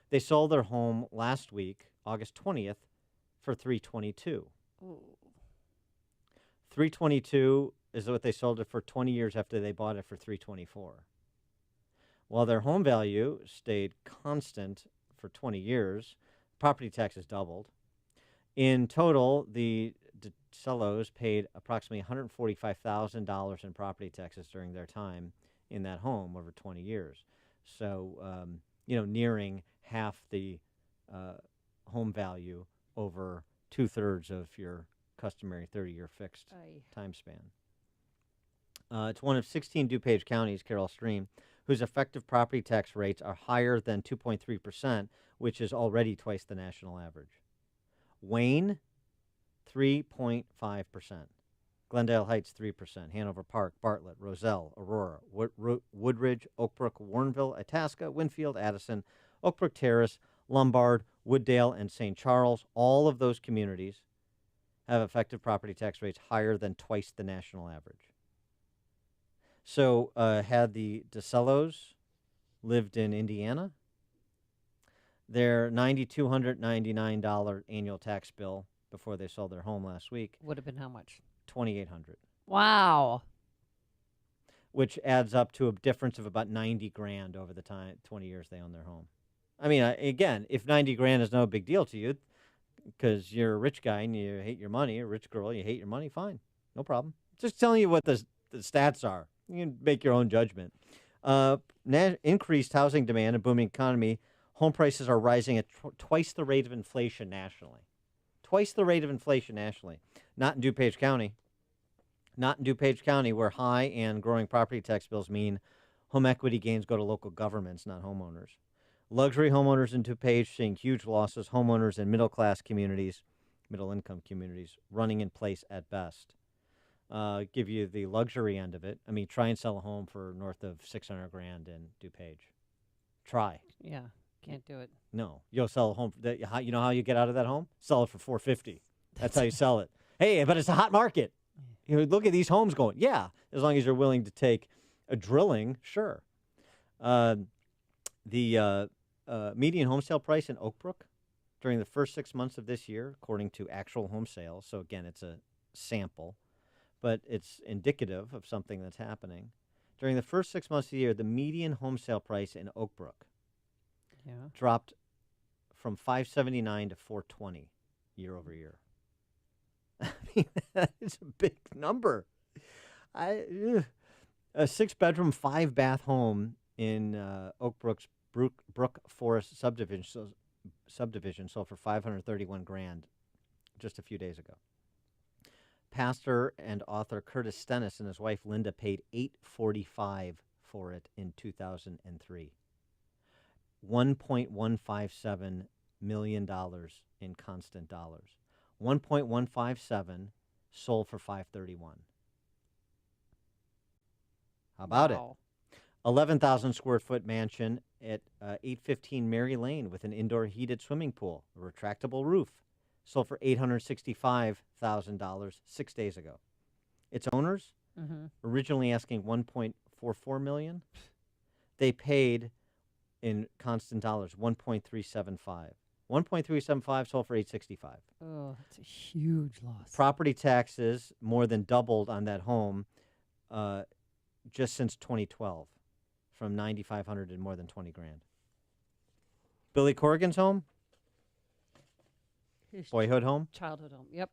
They sold their home last week, August 20th, for $322,000. $322,000 is what they sold it for 20 years after they bought it for $324,000. While their home value stayed constant for 20 years, property taxes doubled. In total, the DeCellos paid approximately $145,000 in property taxes during their time in that home over 20 years. So, nearing half the home value over 2/3 of your customary 30-year fixed time span. It's one of 16 DuPage counties, Carol Stream, whose effective property tax rates are higher than 2.3%, which is already twice the national average. Wayne, 3.5%. Glendale Heights, 3%. Hanover Park, Bartlett, Roselle, Aurora, Woodridge, Oakbrook, Warrenville, Itasca, Winfield, Addison, Oakbrook Terrace, Lombard, Wooddale, and St. Charles. All of those communities have effective property tax rates higher than twice the national average. So had the DeCellos lived in Indiana, their $9,299 annual tax bill before they sold their home last week would have been how much? $2,800. Wow. Which adds up to a difference of about $90,000 over the 20 years they own their home. I mean, again, if $90,000 is no big deal to you because you're a rich guy and you hate your money, a rich girl, you hate your money, fine. No problem. Just telling you what the stats are. You can make your own judgment. Increased housing demand and booming economy, home prices are rising at twice the rate of inflation nationally. Twice the rate of inflation nationally. Not in DuPage County. Not in DuPage County, where high and growing property tax bills mean home equity gains go to local governments, not homeowners. Luxury homeowners in DuPage seeing huge losses. Homeowners in middle-class communities, middle-income communities, running in place at best. Give you the luxury end of it. I mean, try and sell a home for north of $600,000 in DuPage. Try. Yeah, can't do it. No, you'll sell a home. You know how you get out of that home? Sell it for $450. That's how you sell it. Hey, but it's a hot market. Look at these homes going. Yeah, as long as you're willing to take a drilling, sure. The median home sale price in Oakbrook during the first 6 months of this year, according to actual home sales. So again, it's a sample, but it's indicative of something that's happening. During the first 6 months of the year, the median home sale price in Oakbrook dropped from $579 to $420 year over year. I mean, that is a big number. A 6-bedroom, 5-bath home in Oakbrook's Brook Forest subdivision sold for $531,000 just a few days ago. Pastor and author Curtis Stennis and his wife Linda paid $845 for it in 2003. $1.157 million in constant dollars. 1.157 sold for $531. How about it? 11,000 square foot mansion at 815 Mary Lane with an indoor heated swimming pool, a retractable roof, sold for $865,000 6 days ago. Its owners originally asking $1.44 million. They paid in constant dollars $1.375. 1.375 sold for $865. Oh, that's a huge loss. Property taxes more than doubled on that home just since 2012, from $9,500 to more than $20,000. Billy Corrigan's home, His boyhood home, childhood home. Yep.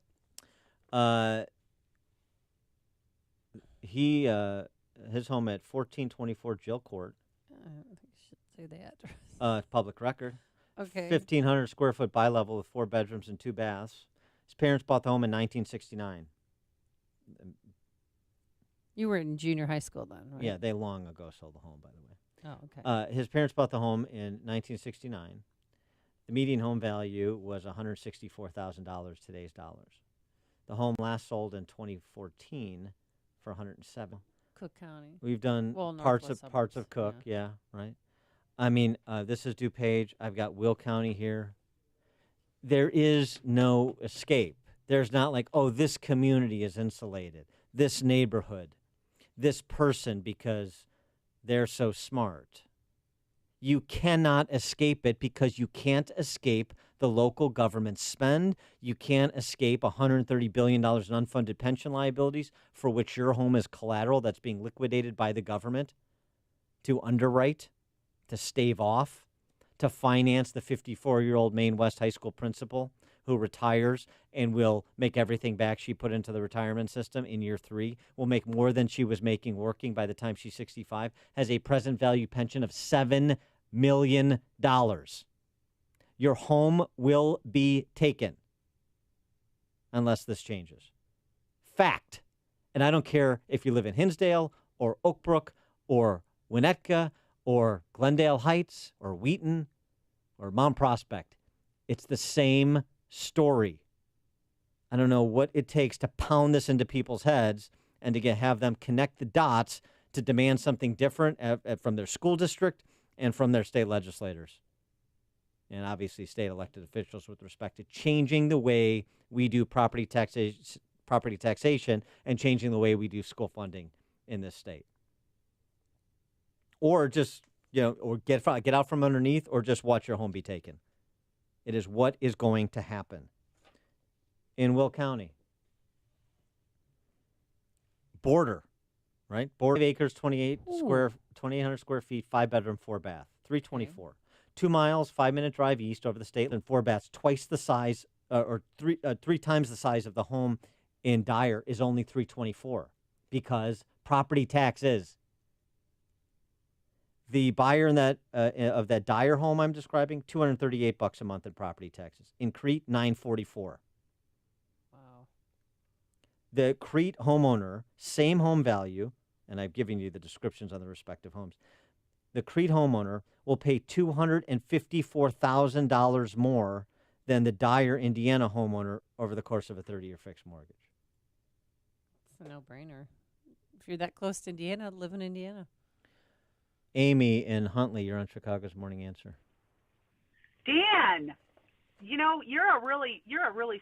His home at 1424 Jill Court. I don't think you should say the address. Public record. Okay. 1,500 square foot bi-level with 4 bedrooms and 2 baths. His parents bought the home in 1969. You were in junior high school then, right? Yeah, they long ago sold the home, by the way. Oh, okay. His parents bought the home in 1969. The median home value was $164,000 today's dollars. The home last sold in 2014 for $107,000. Cook County. We've done parts of Cook, yeah, right. I mean, this is DuPage. I've got Will County here. There is no escape. There's not like, oh, this community is insulated, this neighborhood, this person because they're so smart. You cannot escape it because you can't escape the local government spend. You can't escape $130 billion in unfunded pension liabilities for which your home is collateral that's being liquidated by the government to underwrite, to stave off, to finance the 54-year-old Maine West High School principal who retires and will make everything back she put into the retirement system in year 3, will make more than she was making working by the time she's 65, has a present value pension of $7 million. Your home will be taken unless this changes. Fact. And I don't care if you live in Hinsdale or Oakbrook or Winnetka or Glendale Heights or Wheaton or Mount Prospect. It's the same story. I don't know what it takes to pound this into people's heads and to have them connect the dots to demand something different from their school district and from their state legislators. And obviously state elected officials with respect to changing the way we do property taxation and changing the way we do school funding in this state. Or just, or get out from underneath, or just watch your home be taken. It is what is going to happen. In Will County, border, right? Border 5 acres, 2,800 square feet, 5-bedroom, 4-bath, $324. Okay. 2 miles, 5-minute drive east over the state, and 4 baths, twice the size, or three times the size of the home in Dyer is only $324 because property taxes. The buyer in that of that Dyer home I'm describing, $238 a month in property taxes. In Crete, $944. Wow. The Crete homeowner, same home value, and I've given you the descriptions on the respective homes. The Crete homeowner will pay $254,000 more than the Dyer, Indiana homeowner over the course of a 30-year fixed mortgage. It's a no-brainer. If you're that close to Indiana, live in Indiana. Amy in Huntley, you're on Chicago's Morning Answer. Dan, you're a really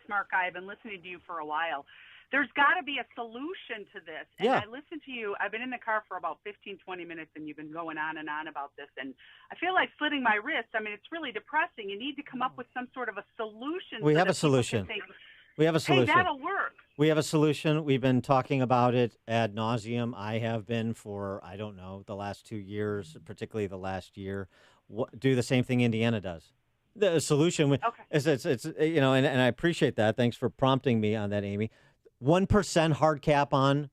smart guy. I've been listening to you for a while. There's got to be a solution to this. And yeah. I listened to you. I've been in the car for about 15, 20 minutes, and you've been going on and on about this. And I feel like slitting my wrist. I mean, it's really depressing. You need to come up with some sort of a solution. We have a solution. We have a solution. Hey, that'll work. We have a solution. We've been talking about it ad nauseum. I have been for, I don't know, the last 2 years, particularly the last year. Do the same thing Indiana does. The solution is it's and I appreciate that. Thanks for prompting me on that, Amy. 1% hard cap on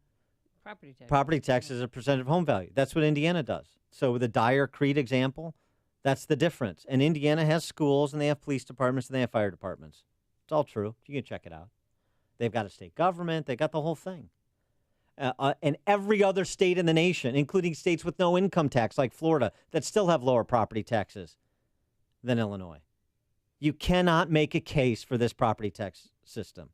property tax as a percent of home value. That's what Indiana does. So with the Dyer Crete example, that's the difference. And Indiana has schools, and they have police departments, and they have fire departments. It's all true. You can check it out. They've got a state government. They got the whole thing. And every other state in the nation, including states with no income tax like Florida, that still have lower property taxes than Illinois. You cannot make a case for this property tax system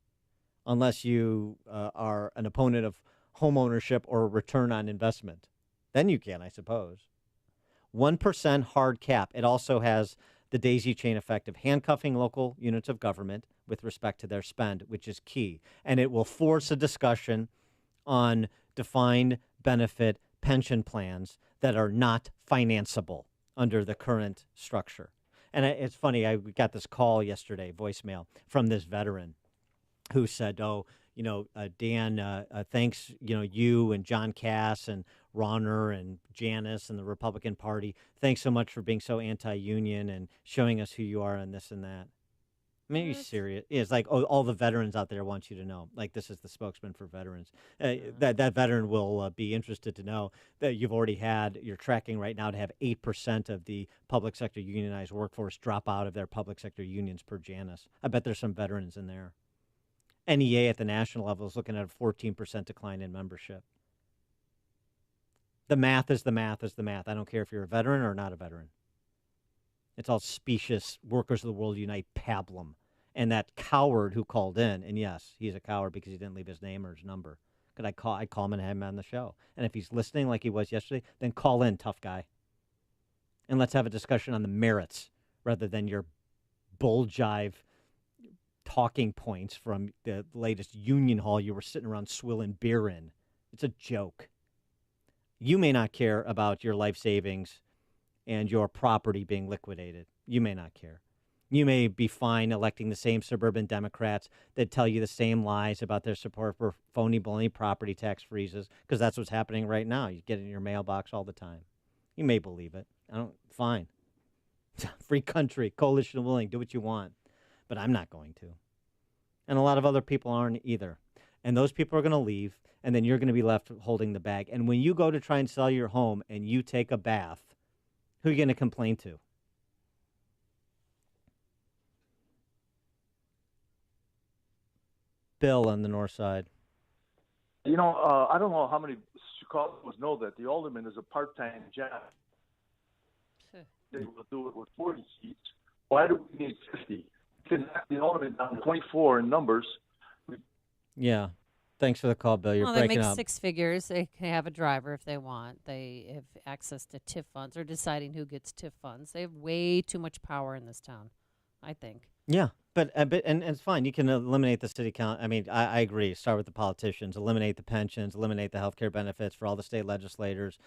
unless you are an opponent of home ownership or return on investment. Then you can, I suppose. 1% hard cap. It also has the daisy chain effect of handcuffing local units of government with respect to their spend, which is key. And it will force a discussion on defined benefit pension plans that are not financeable under the current structure. And it's funny, we got this call yesterday, voicemail, from this veteran who said, Dan, thanks, you and John Cass and Ronner and Janice and the Republican Party. Thanks so much for being so anti-union and showing us who you are and this and that. I mean, are you serious? It's like, all the veterans out there want you to know. Like, this is the spokesman for veterans. That veteran will be interested to know that you're tracking right now to have 8% of the public sector unionized workforce drop out of their public sector unions per Janice. I bet there's some veterans in there. NEA at the national level is looking at a 14% decline in membership. The math is the math is the math. I don't care if you're a veteran or not a veteran. It's all specious Workers of the World Unite pablum. And that coward who called in, and yes, he's a coward because he didn't leave his name or his number. Could I'd call him and have him on the show. And if he's listening like he was yesterday, then call in, tough guy. And let's have a discussion on the merits rather than your bull jive talking points from the latest union hall you were sitting around swilling beer in. It's a joke. You may not care about your life savings and your property being liquidated. You may not care. You may be fine electing the same suburban Democrats that tell you the same lies about their support for phony, baloney property tax freezes, because that's what's happening right now. You get it in your mailbox all the time. You may believe it. Fine. Free country, coalition of willing, do what you want. But I'm not going to. And a lot of other people aren't either. And those people are going to leave, and then you're going to be left holding the bag. And when you go to try and sell your home and you take a bath, who are you going to complain to? Bill on the north side. You know, I don't know how many Chicagoans know that the alderman is a part-time job. They will do it with 40 seats. Why do we need 50? You can knock the alderman down to 24 in numbers. Yeah. Thanks for the call, Bill. You're Well, they breaking make up. 6 figures. They can have a driver if they want. They have access to TIF funds or deciding who gets TIF funds. They have way too much power in this town, I think. Yeah, but it's fine. You can eliminate the city council. I mean, I agree. Start with the politicians. Eliminate the pensions. Eliminate the health care benefits for all the state legislators.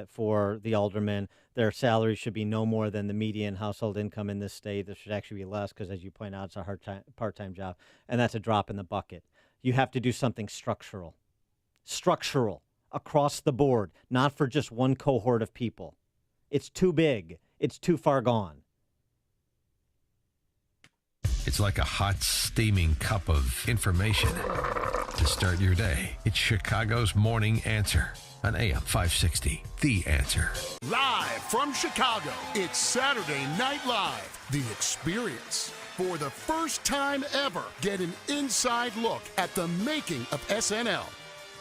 For the aldermen, their salary should be no more than the median household income in this state. There should actually be less because, as you point out, it's a part-time job, and that's a drop in the bucket. You have to do something structural across the board, not for just one cohort of people. It's too big. It's too far gone. It's like a hot, steaming cup of information to start your day. It's Chicago's Morning Answer on AM 560. The Answer. Live from Chicago, it's Saturday Night Live, The Experience. For the first time ever, get an inside look at the making of SNL.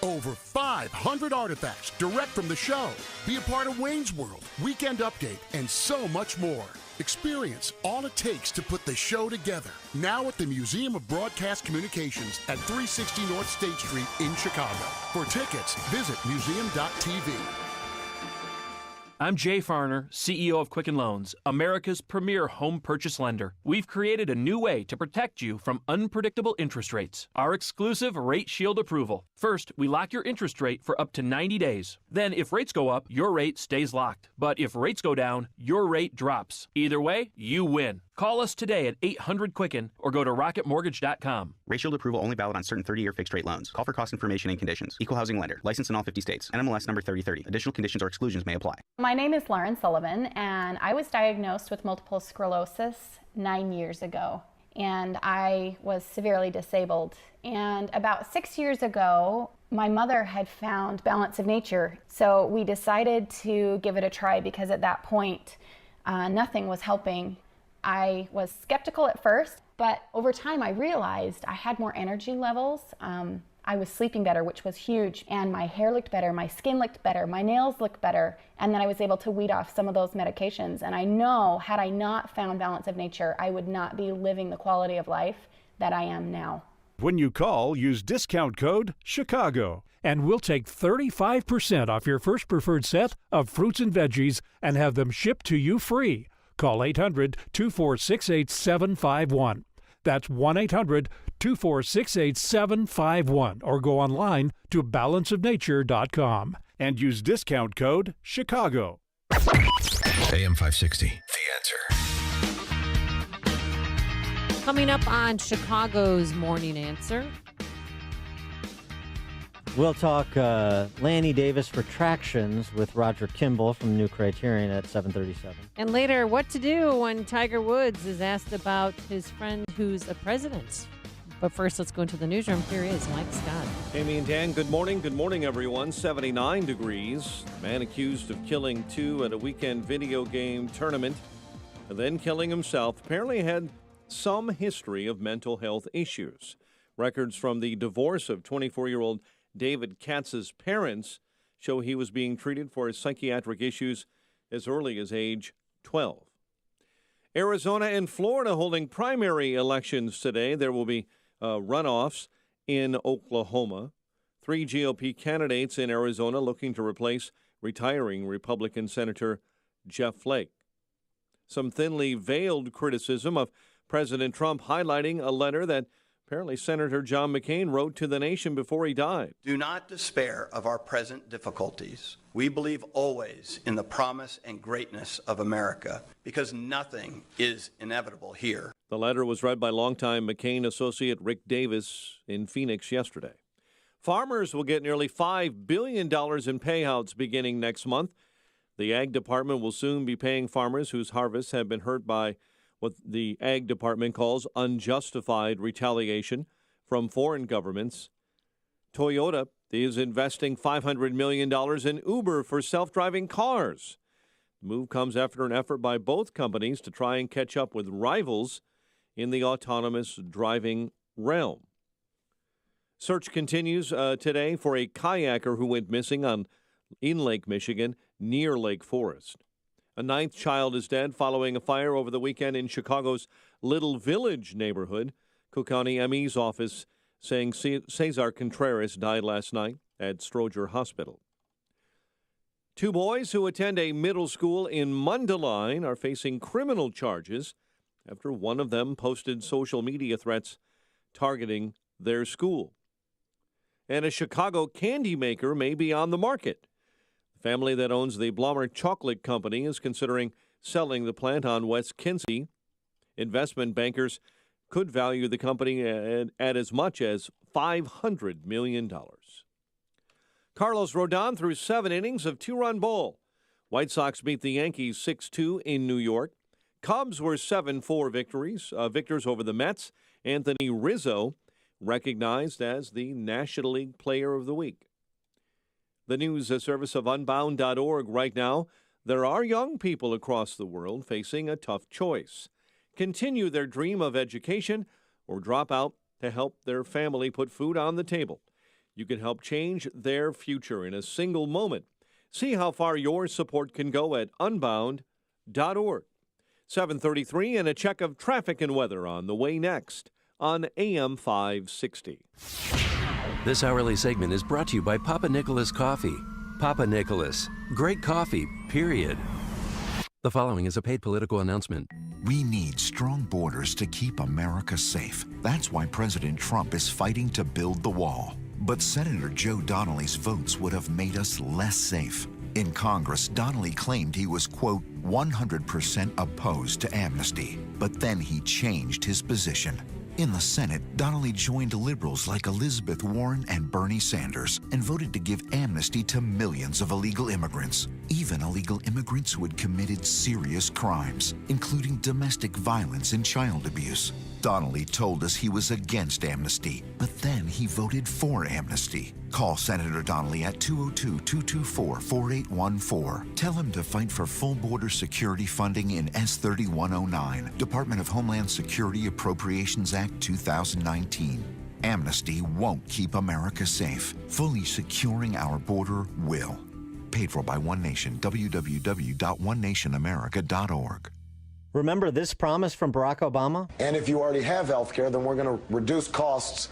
Over 500 artifacts direct from the show. Be a part of Wayne's World, Weekend Update, and so much more. Experience all it takes to put the show together. Now at the Museum of Broadcast Communications at 360 North State Street in Chicago. For tickets, visit museum.tv. I'm Jay Farner, CEO of Quicken Loans, America's premier home purchase lender. We've created a new way to protect you from unpredictable interest rates. Our exclusive Rate Shield approval. First, we lock your interest rate for up to 90 days. Then, if rates go up, your rate stays locked. But if rates go down, your rate drops. Either way, you win. Call us today at 800-QUICKEN or go to rocketmortgage.com. Rate Shield approval only valid on certain 30-year fixed-rate loans. Call for cost information and conditions. Equal housing lender. Licensed in all 50 states. NMLS number 3030. Additional conditions or exclusions may apply. My name is Lauren Sullivan, and I was diagnosed with multiple sclerosis 9 years ago. And I was severely disabled. And about 6 years ago, my mother had found Balance of Nature. So we decided to give it a try because at that point, nothing was helping. I was skeptical at first, but over time I realized I had more energy levels. I was sleeping better, which was huge, and my hair looked better, my skin looked better, my nails looked better, and then I was able to weed off some of those medications. And I know, had I not found Balance of Nature, I would not be living the quality of life that I am now. When you call, use discount code CHICAGO, and we'll take 35% off your first preferred set of fruits and veggies and have them shipped to you free. Call 800-246-8751. That's 1-800-246-8751 or go online to balanceofnature.com and use discount code CHICAGO. AM 560. The Answer. Coming up on Chicago's Morning Answer. We'll talk Lanny Davis retractions with Roger Kimball from New Criterion at 7:37. And later, what to do when Tiger Woods is asked about his friend who's a president. But first, let's go into the newsroom. Here is Mike Scott. Amy and Dan, good morning. Good morning, everyone. 79 degrees. Man accused of killing two at a weekend video game tournament and then killing himself apparently had some history of mental health issues. Records from the divorce of 24-year-old David Katz's parents show he was being treated for his psychiatric issues as early as age 12. Arizona and Florida holding primary elections today. There will be runoffs in Oklahoma. 3 GOP candidates in Arizona looking to replace retiring Republican Senator Jeff Flake. Some thinly veiled criticism of President Trump highlighting a letter that apparently Senator John McCain wrote to the nation before he died. Do not despair of our present difficulties. We believe always in the promise and greatness of America because nothing is inevitable here. The letter was read by longtime McCain associate Rick Davis in Phoenix yesterday. Farmers will get nearly $5 billion in payouts beginning next month. The Ag Department will soon be paying farmers whose harvests have been hurt by what the Ag Department calls unjustified retaliation from foreign governments. Toyota is investing $500 million in Uber for self-driving cars. The move comes after an effort by both companies to try and catch up with rivals in the autonomous driving realm. Search continues today for a kayaker who went missing in Lake Michigan near Lake Forest. A ninth child is dead following a fire over the weekend in Chicago's Little Village neighborhood. Cook County ME's office saying Cesar Contreras died last night at Stroger Hospital. Two boys who attend a middle school in Mundelein are facing criminal charges after one of them posted social media threats targeting their school. And a Chicago candy maker may be on the market. The family that owns the Blommer Chocolate Company is considering selling the plant on West Quincy. Investment bankers could value the company at as much as $500 million. Carlos Rodon threw 7 innings of 2-run ball. White Sox beat the Yankees 6-2 in New York. Cubs were 7-4 victors over the Mets. Anthony Rizzo recognized as the National League Player of the Week. The news service of Unbound.org right now, there are young people across the world facing a tough choice. Continue their dream of education or drop out to help their family put food on the table. You can help change their future in a single moment. See how far your support can go at Unbound.org. 7:33 and a check of traffic and weather on the way next on AM 560. This hourly segment is brought to you by Papa Nicholas Coffee. Papa Nicholas, great coffee, period. The following is a paid political announcement. We need strong borders to keep America safe. That's why President Trump is fighting to build the wall. But Senator Joe Donnelly's votes would have made us less safe. In Congress, Donnelly claimed he was, quote, 100% opposed to amnesty. But then he changed his position. In the Senate, Donnelly joined liberals like Elizabeth Warren and Bernie Sanders and voted to give amnesty to millions of illegal immigrants, even illegal immigrants who had committed serious crimes, including domestic violence and child abuse. Donnelly told us he was against amnesty, but then he voted for amnesty. Call Senator Donnelly at 202-224-4814. Tell him to fight for full border security funding in S3109, Department of Homeland Security Appropriations Act 2019. Amnesty won't keep America safe. Fully securing our border will. Paid for by One Nation, www.onenationamerica.org. Remember this promise from Barack Obama? And if you already have health care, then we're going to reduce costs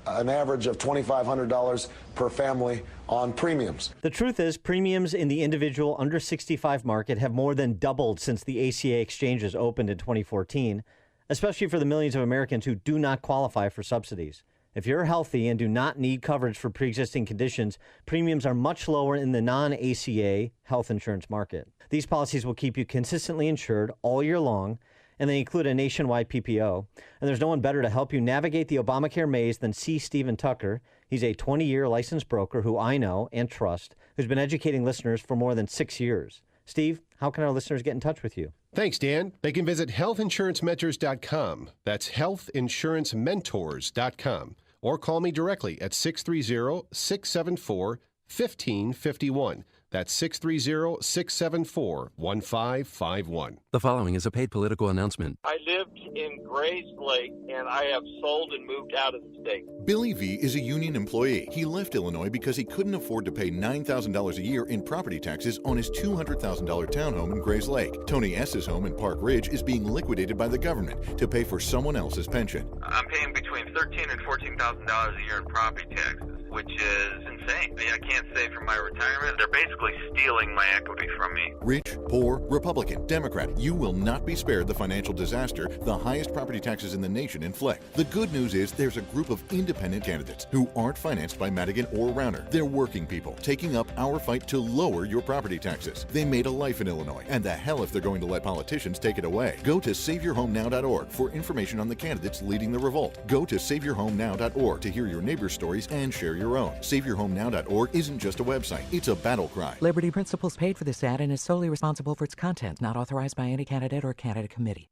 an average of $2,500 per family on premiums. The truth is, premiums in the individual under 65 market have more than doubled since the ACA exchanges opened in 2014, especially for the millions of Americans who do not qualify for subsidies. If you're healthy and do not need coverage for pre-existing conditions, premiums are much lower in the non-ACA health insurance market. These policies will keep you consistently insured all year long, and they include a nationwide PPO. And there's no one better to help you navigate the Obamacare maze than C. Stephen Tucker. He's a 20-year licensed broker who I know and trust, who's been educating listeners for more than 6 years. Steve, how can our listeners get in touch with you? Thanks, Dan. They can visit healthinsurancementors.com. That's healthinsurancementors.com. Or call me directly at 630-674-1551. That's 630-674-1551. The following is a paid political announcement. I lived in Grays Lake, and I have sold and moved out of the state. Billy V. is a union employee. He left Illinois because he couldn't afford to pay $9,000 a year in property taxes on his $200,000 townhome in Grays Lake. Tony S.'s home in Park Ridge is being liquidated by the government to pay for someone else's pension. I'm paying between $13,000 and $14,000 a year in property taxes, which is insane. I can't save for my retirement. They're basically stealing my equity from me. Rich, poor, Republican, Democrat, you will not be spared the financial disaster the highest property taxes in the nation inflict. The good news is there's a group of independent candidates who aren't financed by Madigan or Rauner. They're working people taking up our fight to lower your property taxes. They made a life in Illinois, and the hell if they're going to let politicians take it away. Go to SaveYourHomeNow.org for information on the candidates leading the revolt. Go to SaveYourHomeNow.org to hear your neighbors' stories and share your your own. SaveYourHomeNow.org isn't just a website, it's a battle cry. Liberty Principles paid for this ad and is solely responsible for its content, not authorized by any candidate or candidate committee.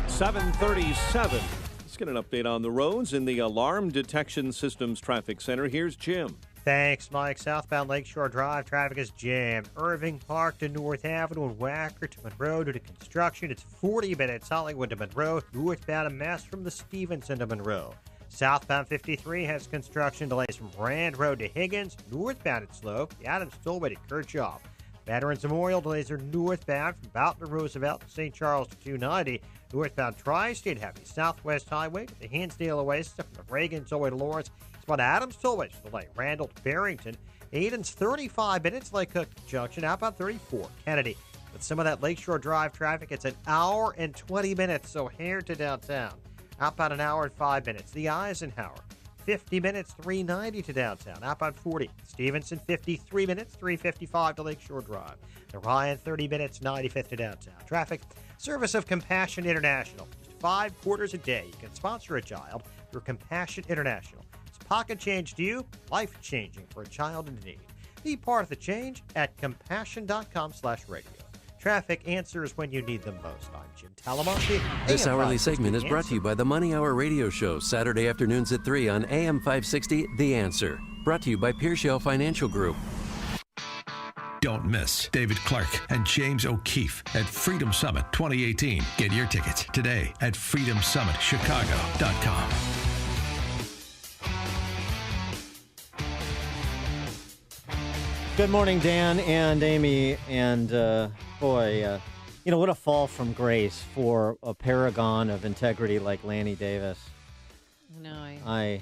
7:37. Let's get an update on the roads in the Alarm Detection Systems Traffic Center. Here's Jim. Thanks, Mike. Southbound Lakeshore Drive traffic is jammed. Irving Park to North Avenue and Wacker to Monroe due to construction. It's 40 minutes. Hollywood to Monroe. Northbound a mess from the Stevenson to Monroe. Southbound 53 has construction delays from Rand Road to Higgins. Northbound it's slow. The Adams Tollway to Kirchhoff. Veterans Memorial delays are northbound from Boughton to Roosevelt to St. Charles to 290. Northbound Tri-State heavy. Southwest Highway to the Hinsdale Oasis from the Reagan Tollway to Lawrence. It's Adams Tollway delay. Randall to Barrington. Aiden's 35 minutes. Lake Cook Junction. Outbound 34. Kennedy. With some of that Lakeshore Drive traffic, it's an hour and 20 minutes. So here to downtown. Outbound an hour and 5 minutes. The Eisenhower. 50 minutes, 390 to downtown. Outbound 40. Stevenson, 53 minutes, 355 to Lakeshore Drive. The Ryan, 30 minutes, 95th to downtown. Traffic, service of Compassion International. Just 5 quarters a day. You can sponsor a child through Compassion International. It's pocket change to you, life-changing for a child in need. Be part of the change at compassion.com/radio. Traffic answers when you need them most. I'm Jim Talamonte. This hourly segment is brought to you by the Money Hour radio show, Saturday afternoons at 3 on AM 560, The Answer. Brought to you by Pearshell Financial Group. Don't miss David Clark and James O'Keefe at Freedom Summit 2018. Get your tickets today at freedomsummitchicago.com. Good morning, Dan and Amy. And boy, what a fall from grace for a paragon of integrity like Lanny Davis. No, I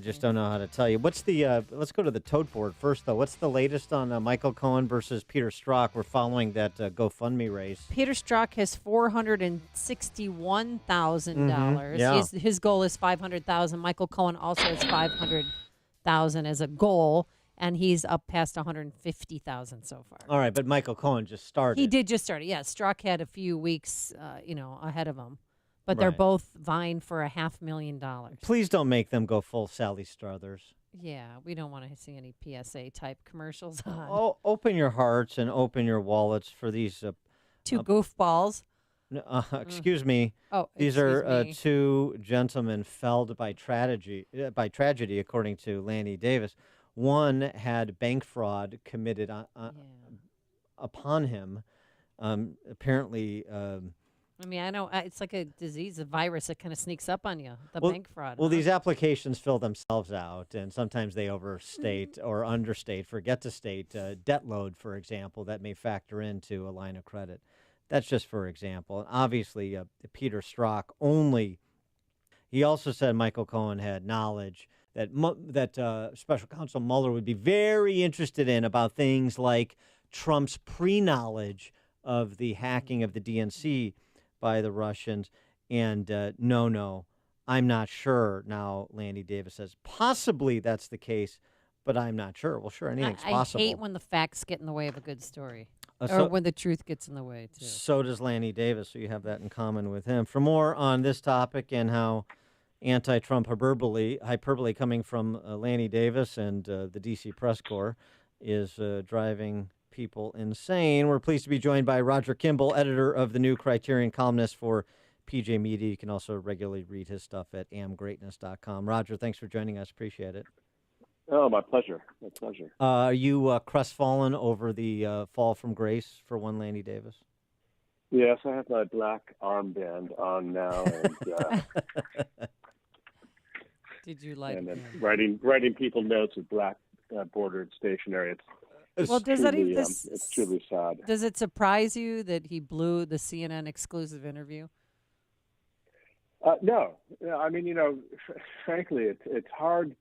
just don't know how to tell you. What's the? Let's go to the tote board first, though. What's the latest on Michael Cohen versus Peter Strzok? We're following that GoFundMe race. Peter Strzok has $461,000. Yeah. His goal is $500,000. Michael Cohen also has $500,000 as a goal. And he's up past 150,000 so far. All right, but Michael Cohen just started. He did just start. Yeah, Strzok had a few weeks, ahead of him, but they're both vying for $500,000. Please don't make them go full Sally Struthers. Yeah, we don't want to see any PSA type commercials on. Oh, open your hearts and open your wallets for these two goofballs. Excuse me. Oh, these are two gentlemen felled by tragedy, according to Lanny Davis. One had bank fraud committed upon him. Apparently. I know it's like a disease, a virus that kind of sneaks up on you, bank fraud. Well, these applications fill themselves out, and sometimes they overstate or understate, forget to state debt load, for example, that may factor into a line of credit. That's just for example. And obviously, Peter Strzok he also said Michael Cohen had knowledge that Special Counsel Mueller would be very interested in about things like Trump's pre-knowledge of the hacking of the DNC by the Russians. And no, I'm not sure. Now, Lanny Davis says possibly that's the case, but I'm not sure. Well, sure, anything's possible. I hate when the facts get in the way of a good story. Or when the truth gets in the way, too. So does Lanny Davis, so you have that in common with him. For more on this topic and how anti-Trump hyperbole coming from Lanny Davis and the D.C. Press Corps is driving people insane. We're pleased to be joined by Roger Kimball, editor of the New Criterion, columnist for PJ Media. You can also regularly read his stuff at amgreatness.com. Roger, thanks for joining us. Appreciate it. Oh, my pleasure. My pleasure. Are you crestfallen over the fall from grace for one Lanny Davis? Yes, I have my black armband on now, and did you like and writing people notes with black bordered stationery. It's truly sad. Does it surprise you that he blew the CNN exclusive interview? No, I mean, frankly, it's hard.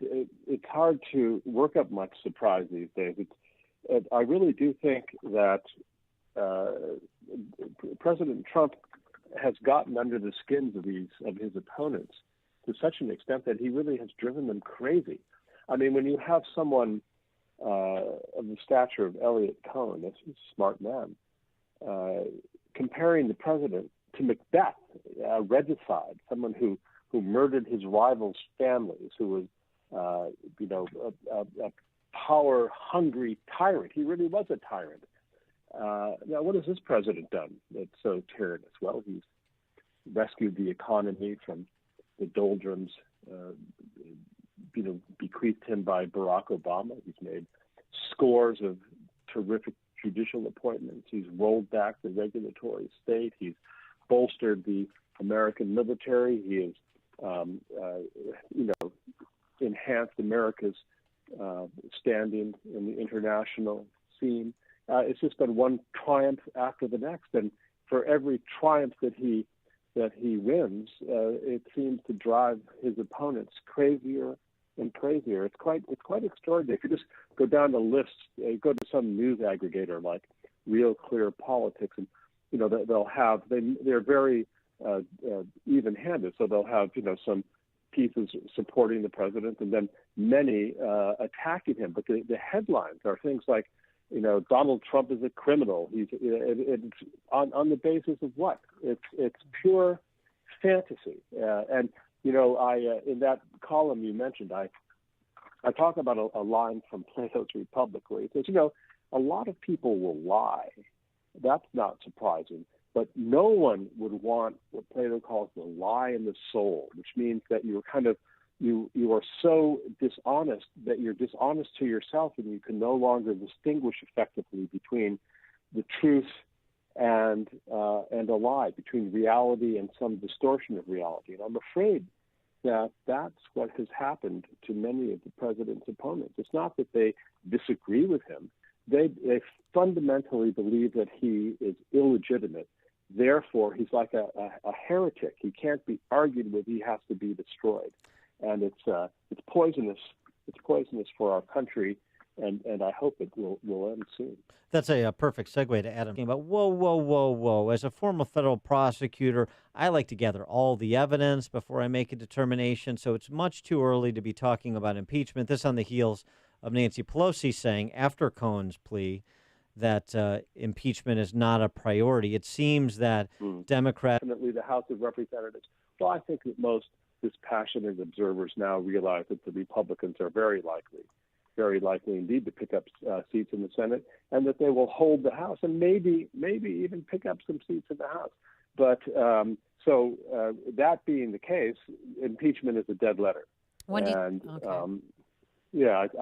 It's hard to work up much surprise these days. I really do think that President Trump has gotten under the skins of his opponents to such an extent that he really has driven them crazy. I mean, when you have someone of the stature of Elliot Cohen, a smart man, comparing the president to Macbeth, a regicide, someone who murdered his rivals' families, who was a power-hungry tyrant. He really was a tyrant. Now, what has this president done that's so tyrannous? Well, he's rescued the economy from the doldrums, bequeathed him by Barack Obama. He's made scores of terrific judicial appointments. He's rolled back the regulatory state. He's bolstered the American military. He has, enhanced America's standing in the international scene. It's just been one triumph after the next, and for every triumph that he wins, it seems to drive his opponents crazier and crazier. It's quite extraordinary. If you just go down the list, go to some news aggregator like Real Clear Politics, and they're very even-handed. So they'll have some pieces supporting the president, and then many attacking him. But the headlines are things like, Donald Trump is a criminal. It's on the basis of what? It's pure fantasy. And in that column you mentioned, I talk about a line from Plato's Republic where he says, a lot of people will lie. That's not surprising. But no one would want what Plato calls the lie in the soul, which means that you're you are so dishonest that you're dishonest to yourself, and you can no longer distinguish effectively between the truth and a lie, between reality and some distortion of reality. And I'm afraid that that's what has happened to many of the president's opponents. It's not that they disagree with him. They fundamentally believe that he is illegitimate. Therefore, he's like a heretic. He can't be argued with. He has to be destroyed. And it's poisonous. It's poisonous for our country, and I hope it will end soon. That's a perfect segue to Adam. But whoa. As a former federal prosecutor, I like to gather all the evidence before I make a determination, so it's much too early to be talking about impeachment. This on the heels of Nancy Pelosi saying after Cohen's plea that impeachment is not a priority. It seems that Democrats... Definitely the House of Representatives. Well, I think that most dispassionate observers now realize that the Republicans are very likely indeed to pick up seats in the Senate, and that they will hold the House and maybe even pick up some seats in the House. But that being the case, impeachment is a dead letter. I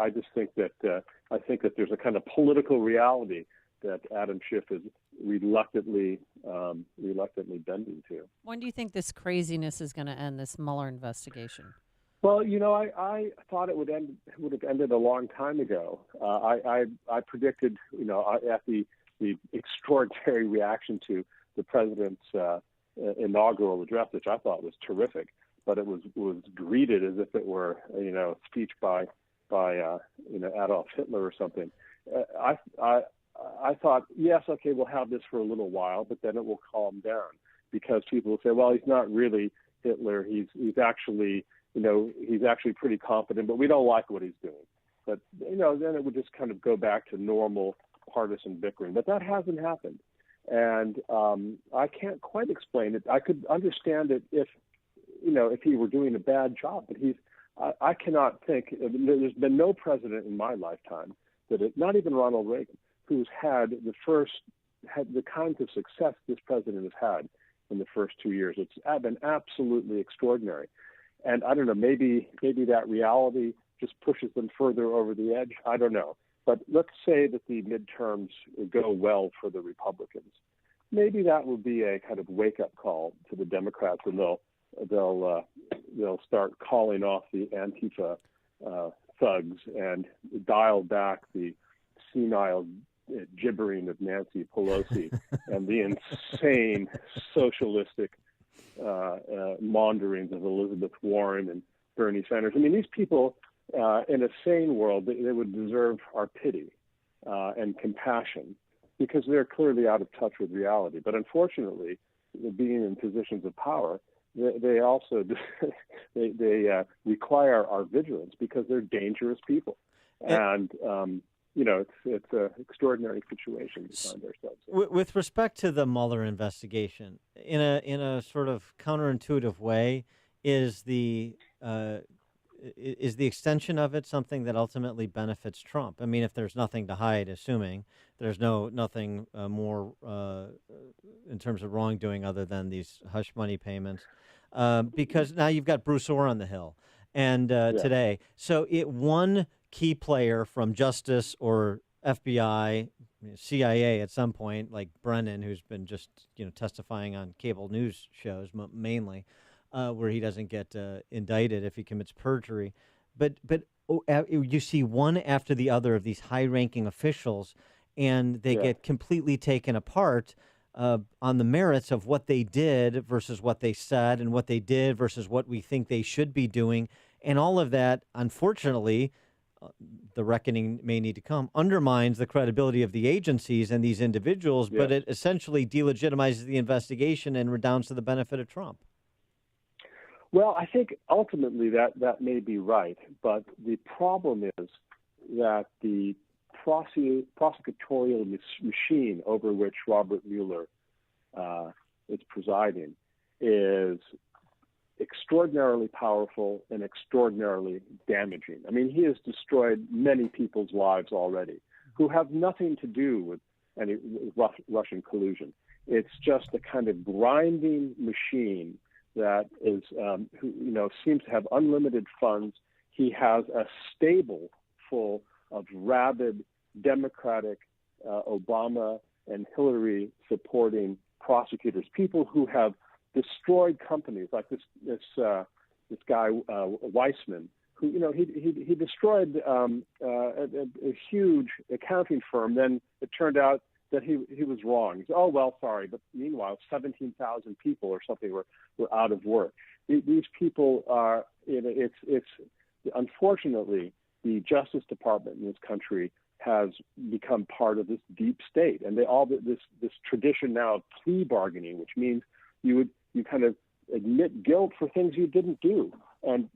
just think that there's a kind of political reality that Adam Schiff is reluctantly bending to. When do you think this craziness is going to end, this Mueller investigation? Well, I thought it would have ended a long time ago. I predicted, at the extraordinary reaction to the president's inaugural address, which I thought was terrific, but it was greeted as if it were, a speech by Adolf Hitler or something. I thought, yes, okay, we'll have this for a little while, but then it will calm down because people will say, well, he's not really Hitler. He's actually, he's actually pretty competent, but we don't like what he's doing. But, then it would just kind of go back to normal partisan bickering. But that hasn't happened. And I can't quite explain it. I could understand it if he were doing a bad job, but I cannot think, there's been no president in my lifetime, not even Ronald Reagan, who's had the kinds of success this president has had in the first 2 years. It's been absolutely extraordinary. And I don't know, maybe that reality just pushes them further over the edge. I don't know. But let's say that the midterms go well for the Republicans. Maybe that will be a kind of wake-up call to the Democrats, and they'll start calling off the Antifa thugs and dial back the senile gibbering of Nancy Pelosi and the insane socialistic maunderings of Elizabeth Warren and Bernie Sanders. I mean, these people, in a sane world, they would deserve our pity and compassion because they're clearly out of touch with reality. But unfortunately, being in positions of power, they also they require our vigilance because they're dangerous people. And it's an extraordinary situation to find ourselves in. With respect to the Mueller investigation, in a sort of counterintuitive way, is the is the extension of it something that ultimately benefits Trump? I mean, if there's nothing to hide, assuming there's nothing more in terms of wrongdoing other than these hush money payments, because now you've got Bruce Orr on the Hill, and today, so one key player from Justice or FBI, CIA at some point, like Brennan, who's been just testifying on cable news shows mainly, where he doesn't get indicted if he commits perjury, but you see one after the other of these high-ranking officials, and they get completely taken apart on the merits of what they did versus what they said, and what they did versus what we think they should be doing, and all of that, unfortunately. The reckoning may need to come, undermines the credibility of the agencies and these individuals, but it essentially delegitimizes the investigation and redounds to the benefit of Trump. Well, I think ultimately that may be right, but the problem is that the prosecutorial machine over which Robert Mueller is presiding is extraordinarily powerful and extraordinarily damaging. I mean, he has destroyed many people's lives already who have nothing to do with any Russian collusion. It's just a kind of grinding machine that is, seems to have unlimited funds. He has a stable full of rabid Democratic, Obama and Hillary supporting prosecutors, people who have destroyed companies like this guy Weissman, who he destroyed a huge accounting firm. Then it turned out that he was wrong. He said, "Oh well, sorry," but meanwhile, 17,000 people or something were out of work. These people are. It's unfortunately the Justice Department in this country has become part of this deep state, and this tradition now of plea bargaining, which means you kind of admit guilt for things you didn't do. And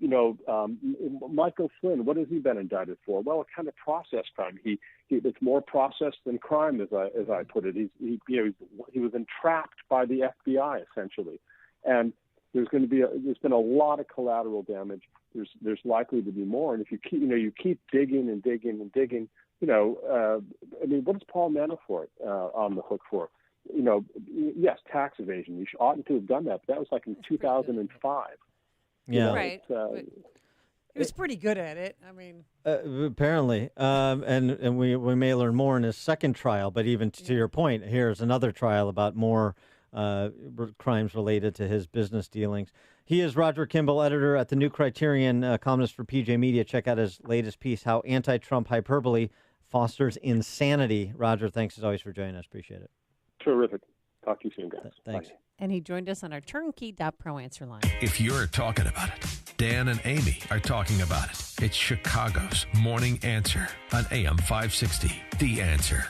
Michael Flynn, what has he been indicted for? Well, a kind of process crime. It's more process than crime, as I put it. He was entrapped by the FBI essentially, and there's been a lot of collateral damage. There's likely to be more, and if you keep digging and digging and digging, I mean, what is Paul Manafort on the hook for? Yes, tax evasion. You oughtn't to have done that, but that was like in 2005. Yeah, right. He was pretty good at it. I mean, apparently, and we may learn more in his second trial. But even to your point, here's another trial about more crimes related to his business dealings. He is Roger Kimball, editor at the New Criterion, columnist for PJ Media. Check out his latest piece, How Anti-Trump Hyperbole Fosters Insanity. Roger, thanks as always for joining us. Appreciate it. Terrific. Talk to you soon, guys. Thanks. Bye. And he joined us on our turnkey.pro answer line. If you're talking about it, Dan and Amy are talking about it. It's Chicago's Morning Answer on AM 560. The Answer.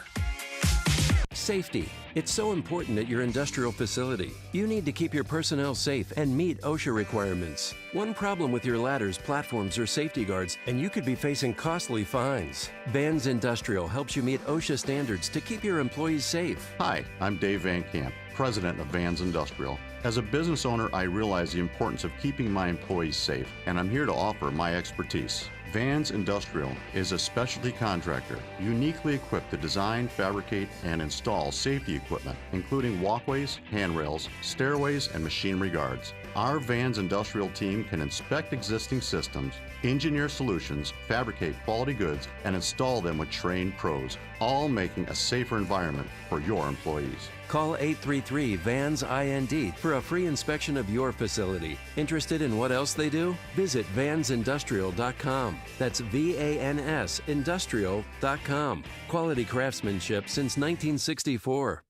Safety. It's so important at your industrial facility. You need to keep your personnel safe and meet OSHA requirements. One problem with your ladders, platforms, or safety guards, and you could be facing costly fines. Vans Industrial helps you meet OSHA standards to keep your employees safe. Hi, I'm Dave Van Camp, president of Vans Industrial. As a business owner, I realize the importance of keeping my employees safe, and I'm here to offer my expertise. Vans Industrial is a specialty contractor uniquely equipped to design, fabricate, and install safety equipment, including walkways, handrails, stairways, and machinery guards. Our Vans Industrial team can inspect existing systems, engineer solutions, fabricate quality goods, and install them with trained pros, all making a safer environment for your employees. Call 833-VANS-IND for a free inspection of your facility. Interested in what else they do? Visit vansindustrial.com. That's VANS industrial.com. Quality craftsmanship since 1964.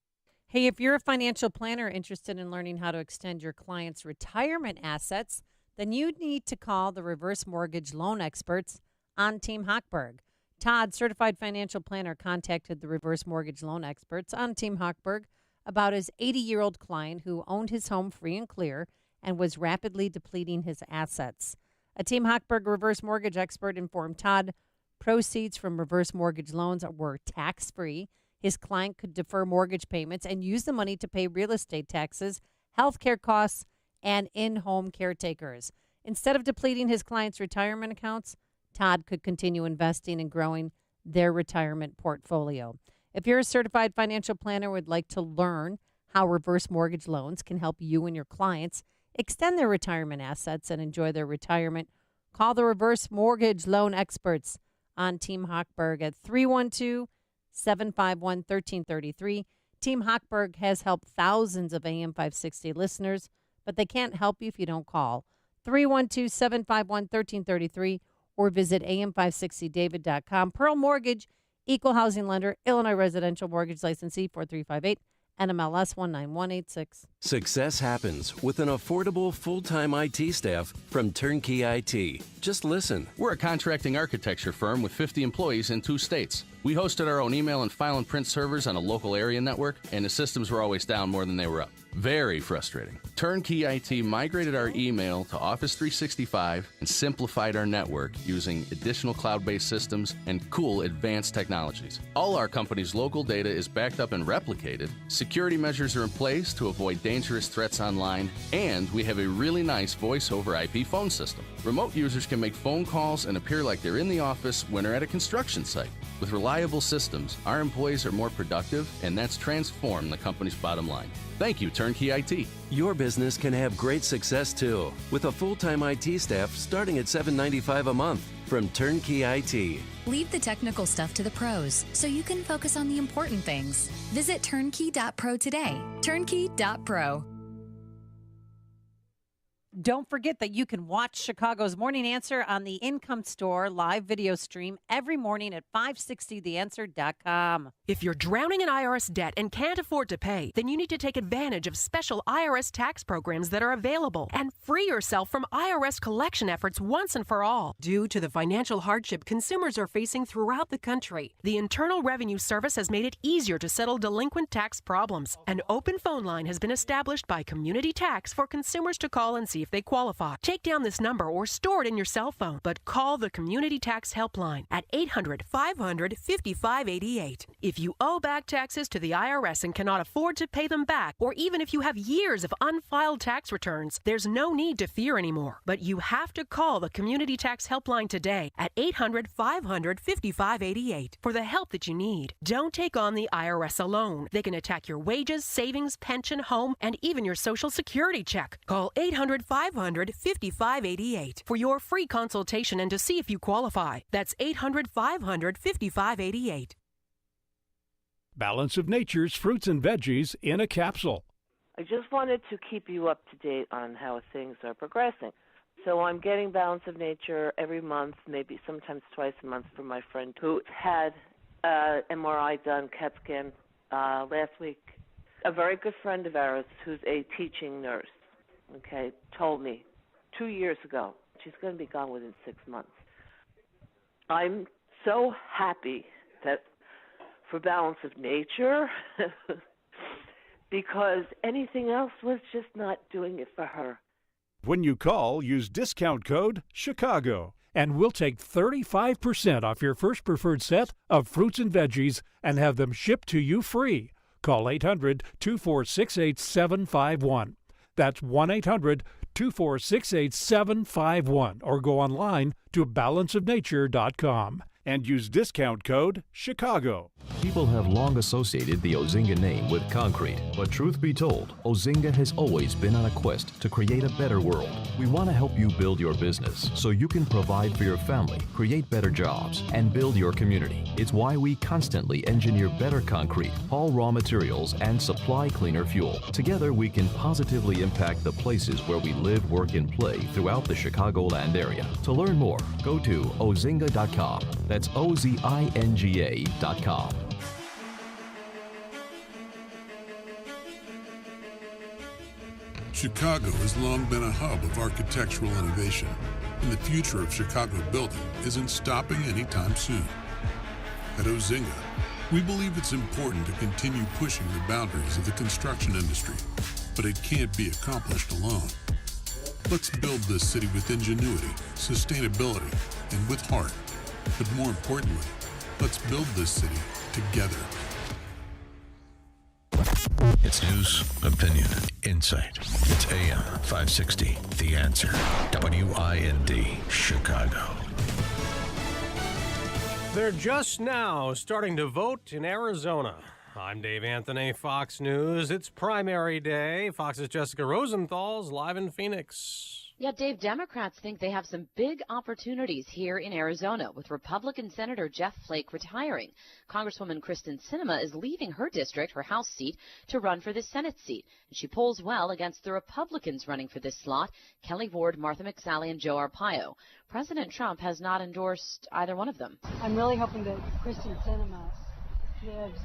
Hey, if you're a financial planner interested in learning how to extend your client's retirement assets, then you need to call the reverse mortgage loan experts on Team Hochberg. Todd, certified financial planner, contacted the reverse mortgage loan experts on Team Hochberg about his 80-year-old client who owned his home free and clear and was rapidly depleting his assets. A Team Hochberg reverse mortgage expert informed Todd proceeds from reverse mortgage loans were tax-free. His client could defer mortgage payments and use the money to pay real estate taxes, health care costs, and in-home caretakers. Instead of depleting his clients' retirement accounts, Todd could continue investing and growing their retirement portfolio. If you're a certified financial planner and would like to learn how reverse mortgage loans can help you and your clients extend their retirement assets and enjoy their retirement, call the reverse mortgage loan experts on Team Hochberg at 312-751-1333. Team Hochberg has helped thousands of AM 560 listeners, but they can't help you if you don't call. 312-751-1333 or visit am560david.com. Pearl Mortgage, Equal Housing Lender, Illinois Residential Mortgage Licensee 4358, NMLS 19186. Success happens with an affordable full-time IT staff from Turnkey IT. Just listen. We're a contracting architecture firm with 50 employees in 2 states. We hosted our own email and file and print servers on a local area network, and the systems were always down more than they were up. Very frustrating. Turnkey IT migrated our email to Office 365 and simplified our network using additional cloud-based systems and cool advanced technologies. All our company's local data is backed up and replicated. Security measures are in place to avoid dangerous threats online, and we have a really nice voice over IP phone system. Remote users can make phone calls and appear like they're in the office when they're at a construction site. With reliable systems, our employees are more productive, and that's transformed the company's bottom line. Thank you, Turnkey IT. Your business can have great success, too, with a full-time IT staff starting at $795 a month from Turnkey IT. Leave the technical stuff to the pros so you can focus on the important things. Visit turnkey.pro today. Turnkey.pro. Don't forget that you can watch Chicago's Morning Answer on the Income Store live video stream every morning at 560theanswer.com. If you're drowning in IRS debt and can't afford to pay, then you need to take advantage of special IRS tax programs that are available and free yourself from IRS collection efforts once and for all. Due to the financial hardship consumers are facing throughout the country, the Internal Revenue Service has made it easier to settle delinquent tax problems. An open phone line has been established by Community Tax for consumers to call and see if they qualify. Take down this number or store it in your cell phone, but call the Community Tax Helpline at 800-500-5588. If you owe back taxes to the IRS and cannot afford to pay them back, or even if you have years of unfiled tax returns, there's no need to fear anymore. But you have to call the Community Tax Helpline today at 800-500-5588 for the help that you need. Don't take on the IRS alone. They can attack your wages, savings, pension, home, and even your Social Security check. Call 800-500-5588 for your free consultation and to see if you qualify. That's 800-500-5588. Balance of Nature's fruits and veggies in a capsule. I just wanted to keep you up to date on how things are progressing. So I'm getting Balance of Nature every month, maybe sometimes twice a month, from my friend who had MRI done, CAT scan last week. A very good friend of ours who's a teaching nurse, told me 2 years ago she's going to be gone within 6 months. I'm so happy that for Balance of Nature because anything else was just not doing it for her. When you call, use discount code CHICAGO, and we'll take 35% off your first preferred set of fruits and veggies and have them shipped to you free. Call 800-246-8751. That's 1-800-246-8751, or go online to balanceofnature.com and use discount code CHICAGO. People have long associated the Ozinga name with concrete, but truth be told, Ozinga has always been on a quest to create a better world. We want to help you build your business so you can provide for your family, create better jobs, and build your community. It's why we constantly engineer better concrete, haul raw materials, and supply cleaner fuel. Together, we can positively impact the places where we live, work, and play throughout the Chicagoland area. To learn more, go to ozinga.com. That's OZINGA.com. Chicago has long been a hub of architectural innovation, and the future of Chicago building isn't stopping anytime soon. At Ozinga, we believe it's important to continue pushing the boundaries of the construction industry, but it can't be accomplished alone. Let's build this city with ingenuity, sustainability, and with heart. But more importantly, let's build this city together. It's news, opinion, insight. It's AM 560, The Answer. WIND, Chicago. They're just now starting to vote in Arizona. I'm Dave Anthony, Fox News. It's primary day. Fox's Jessica Rosenthal's live in Phoenix. Yeah, Dave, Democrats think they have some big opportunities here in Arizona with Republican Senator Jeff Flake retiring. Congresswoman Kristen Sinema is leaving her district, her House seat, to run for the Senate seat. And she polls well against the Republicans running for this slot, Kelly Ward, Martha McSally, and Joe Arpaio. President Trump has not endorsed either one of them. I'm really hoping that Kristen Sinema gives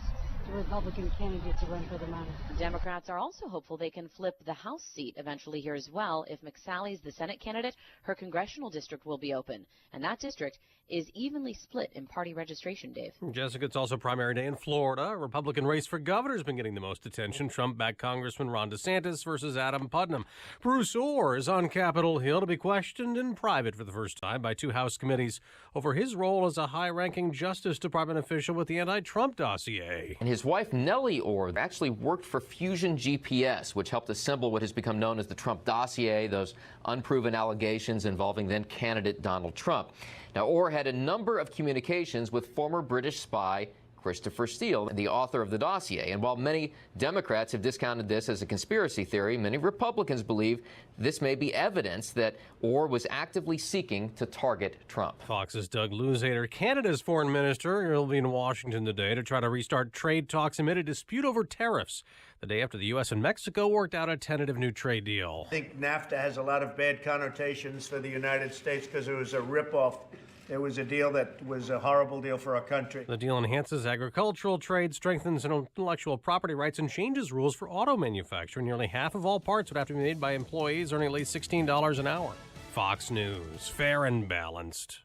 the Republican candidate to run for the money. Democrats are also hopeful they can flip the House seat eventually here as well. If McSally's the Senate candidate, her congressional district will be open. And that district is evenly split in party registration, Dave. Jessica, it's also primary day in Florida. A Republican race for governor has been getting the most attention. Trump-backed Congressman Ron DeSantis versus Adam Putnam. Bruce Orr is on Capitol Hill to be questioned in private for the first time by two House committees over his role as a high-ranking Justice Department official with the anti-Trump dossier. And his wife, Nellie Orr, actually worked for Fusion GPS, which helped assemble what has become known as the Trump dossier, those unproven allegations involving then-candidate Donald Trump. Now, Orr had a number of communications with former British spy Christopher Steele, the author of the dossier. And while many Democrats have discounted this as a conspiracy theory, many Republicans believe this may be evidence that Orr was actively seeking to target Trump. Fox's Doug Luzader, Canada's foreign minister, will be in Washington today to try to restart trade talks amid a dispute over tariffs, the day after the U.S. and Mexico worked out a tentative new trade deal. I think NAFTA has a lot of bad connotations for the United States because it was a ripoff. It was a deal that was a horrible deal for our country. The deal enhances agricultural trade, strengthens intellectual property rights, and changes rules for auto manufacturing. Nearly half of all parts would have to be made by employees earning at least $16 an hour. Fox News, fair and balanced.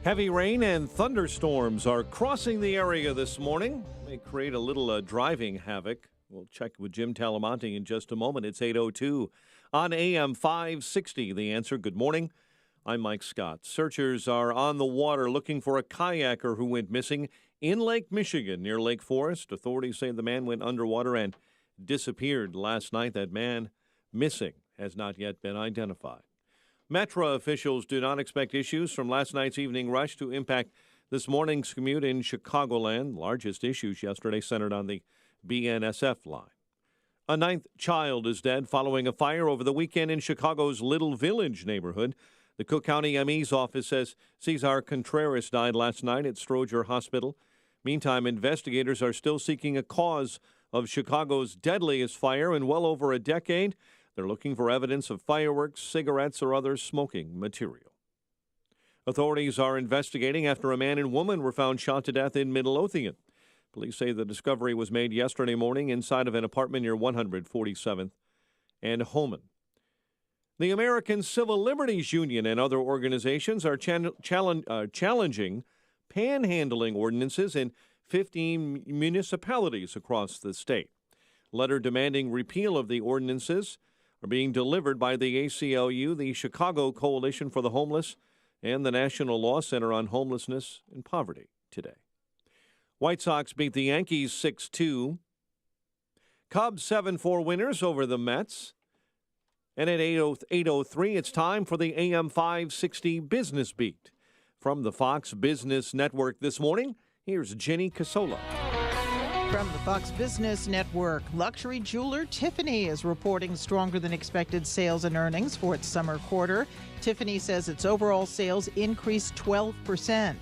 Heavy rain and thunderstorms are crossing the area this morning. May create a little driving havoc. We'll check with Jim Talamonte in just a moment. It's 8:02 on AM 560. The Answer. Good morning. I'm Mike Scott. Searchers are on the water looking for a kayaker who went missing in Lake Michigan near Lake Forest. Authorities say the man went underwater and disappeared last night. That man missing has not yet been identified. Metro officials do not expect issues from last night's evening rush to impact this morning's commute in Chicagoland. Largest issues yesterday centered on the BNSF line. A ninth child is dead following a fire over the weekend in Chicago's Little Village neighborhood. The Cook County ME's office says Cesar Contreras died last night at Stroger Hospital. Meantime, investigators are still seeking a cause of Chicago's deadliest fire in well over a decade. They're looking for evidence of fireworks, cigarettes, or other smoking material. Authorities are investigating after a man and woman were found shot to death in Midlothian. Police say the discovery was made yesterday morning inside of an apartment near 147th and Homan. The American Civil Liberties Union and other organizations are challenging panhandling ordinances in 15 municipalities across the state. Letter demanding repeal of the ordinances are being delivered by the ACLU, the Chicago Coalition for the Homeless, and the National Law Center on Homelessness and Poverty today. White Sox beat the Yankees 6-2. Cubs 7-4 winners over the Mets. And at 8:03, it's time for the AM 560 Business Beat. From the Fox Business Network this morning, here's Jenny Casola. From the Fox Business Network, luxury jeweler Tiffany is reporting stronger than expected sales and earnings for its summer quarter. Tiffany says its overall sales increased 12%.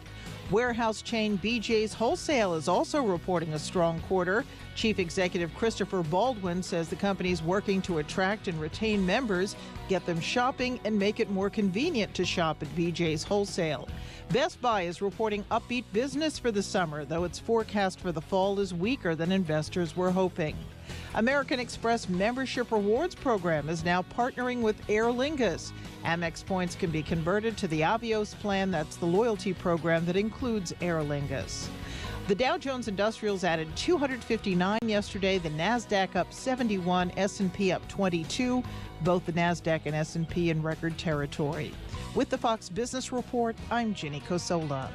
Warehouse chain BJ's Wholesale is also reporting a strong quarter. Chief Executive Christopher Baldwin says the company is working to attract and retain members, get them shopping, and make it more convenient to shop at BJ's Wholesale. Best Buy is reporting upbeat business for the summer, though its forecast for the fall is weaker than investors were hoping. American Express Membership Rewards Program is now partnering with Aer Lingus. Amex points can be converted to the Avios plan. That's the loyalty program that includes Aer Lingus. The Dow Jones Industrials added 259 yesterday, the NASDAQ up 71, S&P up 22, both the NASDAQ and S&P in record territory. With the Fox Business Report, I'm Jenny Cosola.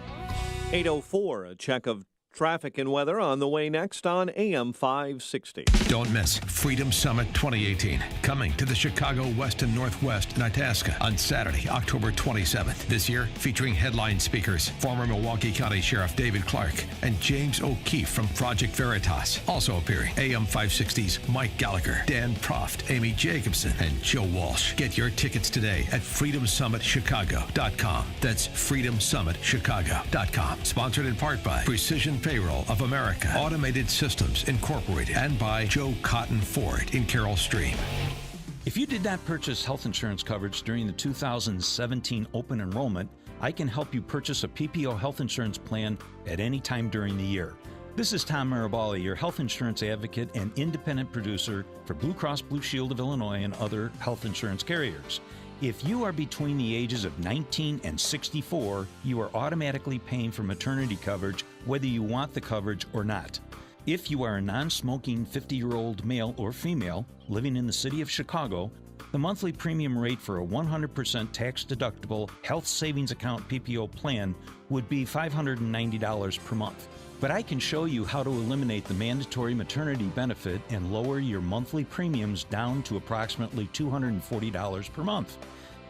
8:04, a check of Traffic and weather on the way next on AM 560. Don't miss Freedom Summit 2018, coming to the Chicago West and Northwest in Itasca on Saturday, October 27th. This year, featuring headline speakers, former Milwaukee County Sheriff David Clark and James O'Keefe from Project Veritas. Also appearing, AM 560's Mike Gallagher, Dan Proft, Amy Jacobson, and Joe Walsh. Get your tickets today at freedomsummitchicago.com. That's freedomsummitchicago.com. Sponsored in part by Precision Payroll of America, Automated Systems Incorporated, and by Joe Cotton Ford in Carroll Stream. If you did not purchase health insurance coverage during the 2017 open enrollment, I can help you purchase a PPO health insurance plan at any time during the year. This is Tom Marabali, your health insurance advocate and independent producer for Blue Cross Blue Shield of Illinois and other health insurance carriers. If you are between the ages of 19 and 64, you are automatically paying for maternity coverage whether you want the coverage or not. If you are a non-smoking 50-year-old male or female living in the city of Chicago, the monthly premium rate for a 100% tax-deductible health savings account PPO plan would be $590 per month. But I can show you how to eliminate the mandatory maternity benefit and lower your monthly premiums down to approximately $240 per month.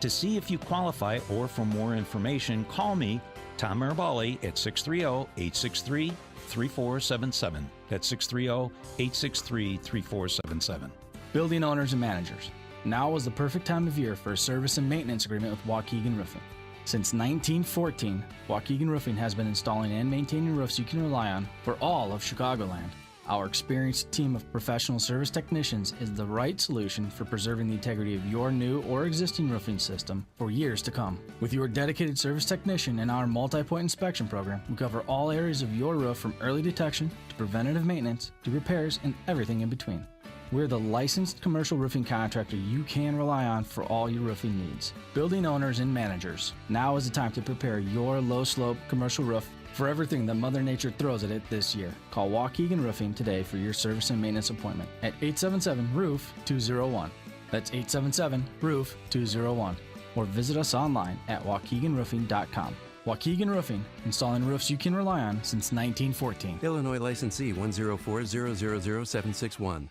To see if you qualify or for more information, call me, Tom Marabali, at 630-863-3477. That's 630-863-3477. Building owners and managers. Now is the perfect time of year for a service and maintenance agreement with Waukegan Roofing. Since 1914, Waukegan Roofing has been installing and maintaining roofs you can rely on for all of Chicagoland. Our experienced team of professional service technicians is the right solution for preserving the integrity of your new or existing roofing system for years to come. With your dedicated service technician and our multi-point inspection program, we cover all areas of your roof from early detection to preventative maintenance to repairs and everything in between. We're the licensed commercial roofing contractor you can rely on for all your roofing needs. Building owners and managers, now is the time to prepare your low-slope commercial roof for everything that Mother Nature throws at it this year. Call Waukegan Roofing today for your service and maintenance appointment at 877-ROOF-201. That's 877-ROOF-201. Or visit us online at waukeganroofing.com. Waukegan Roofing, installing roofs you can rely on since 1914. Illinois licensee 104000761.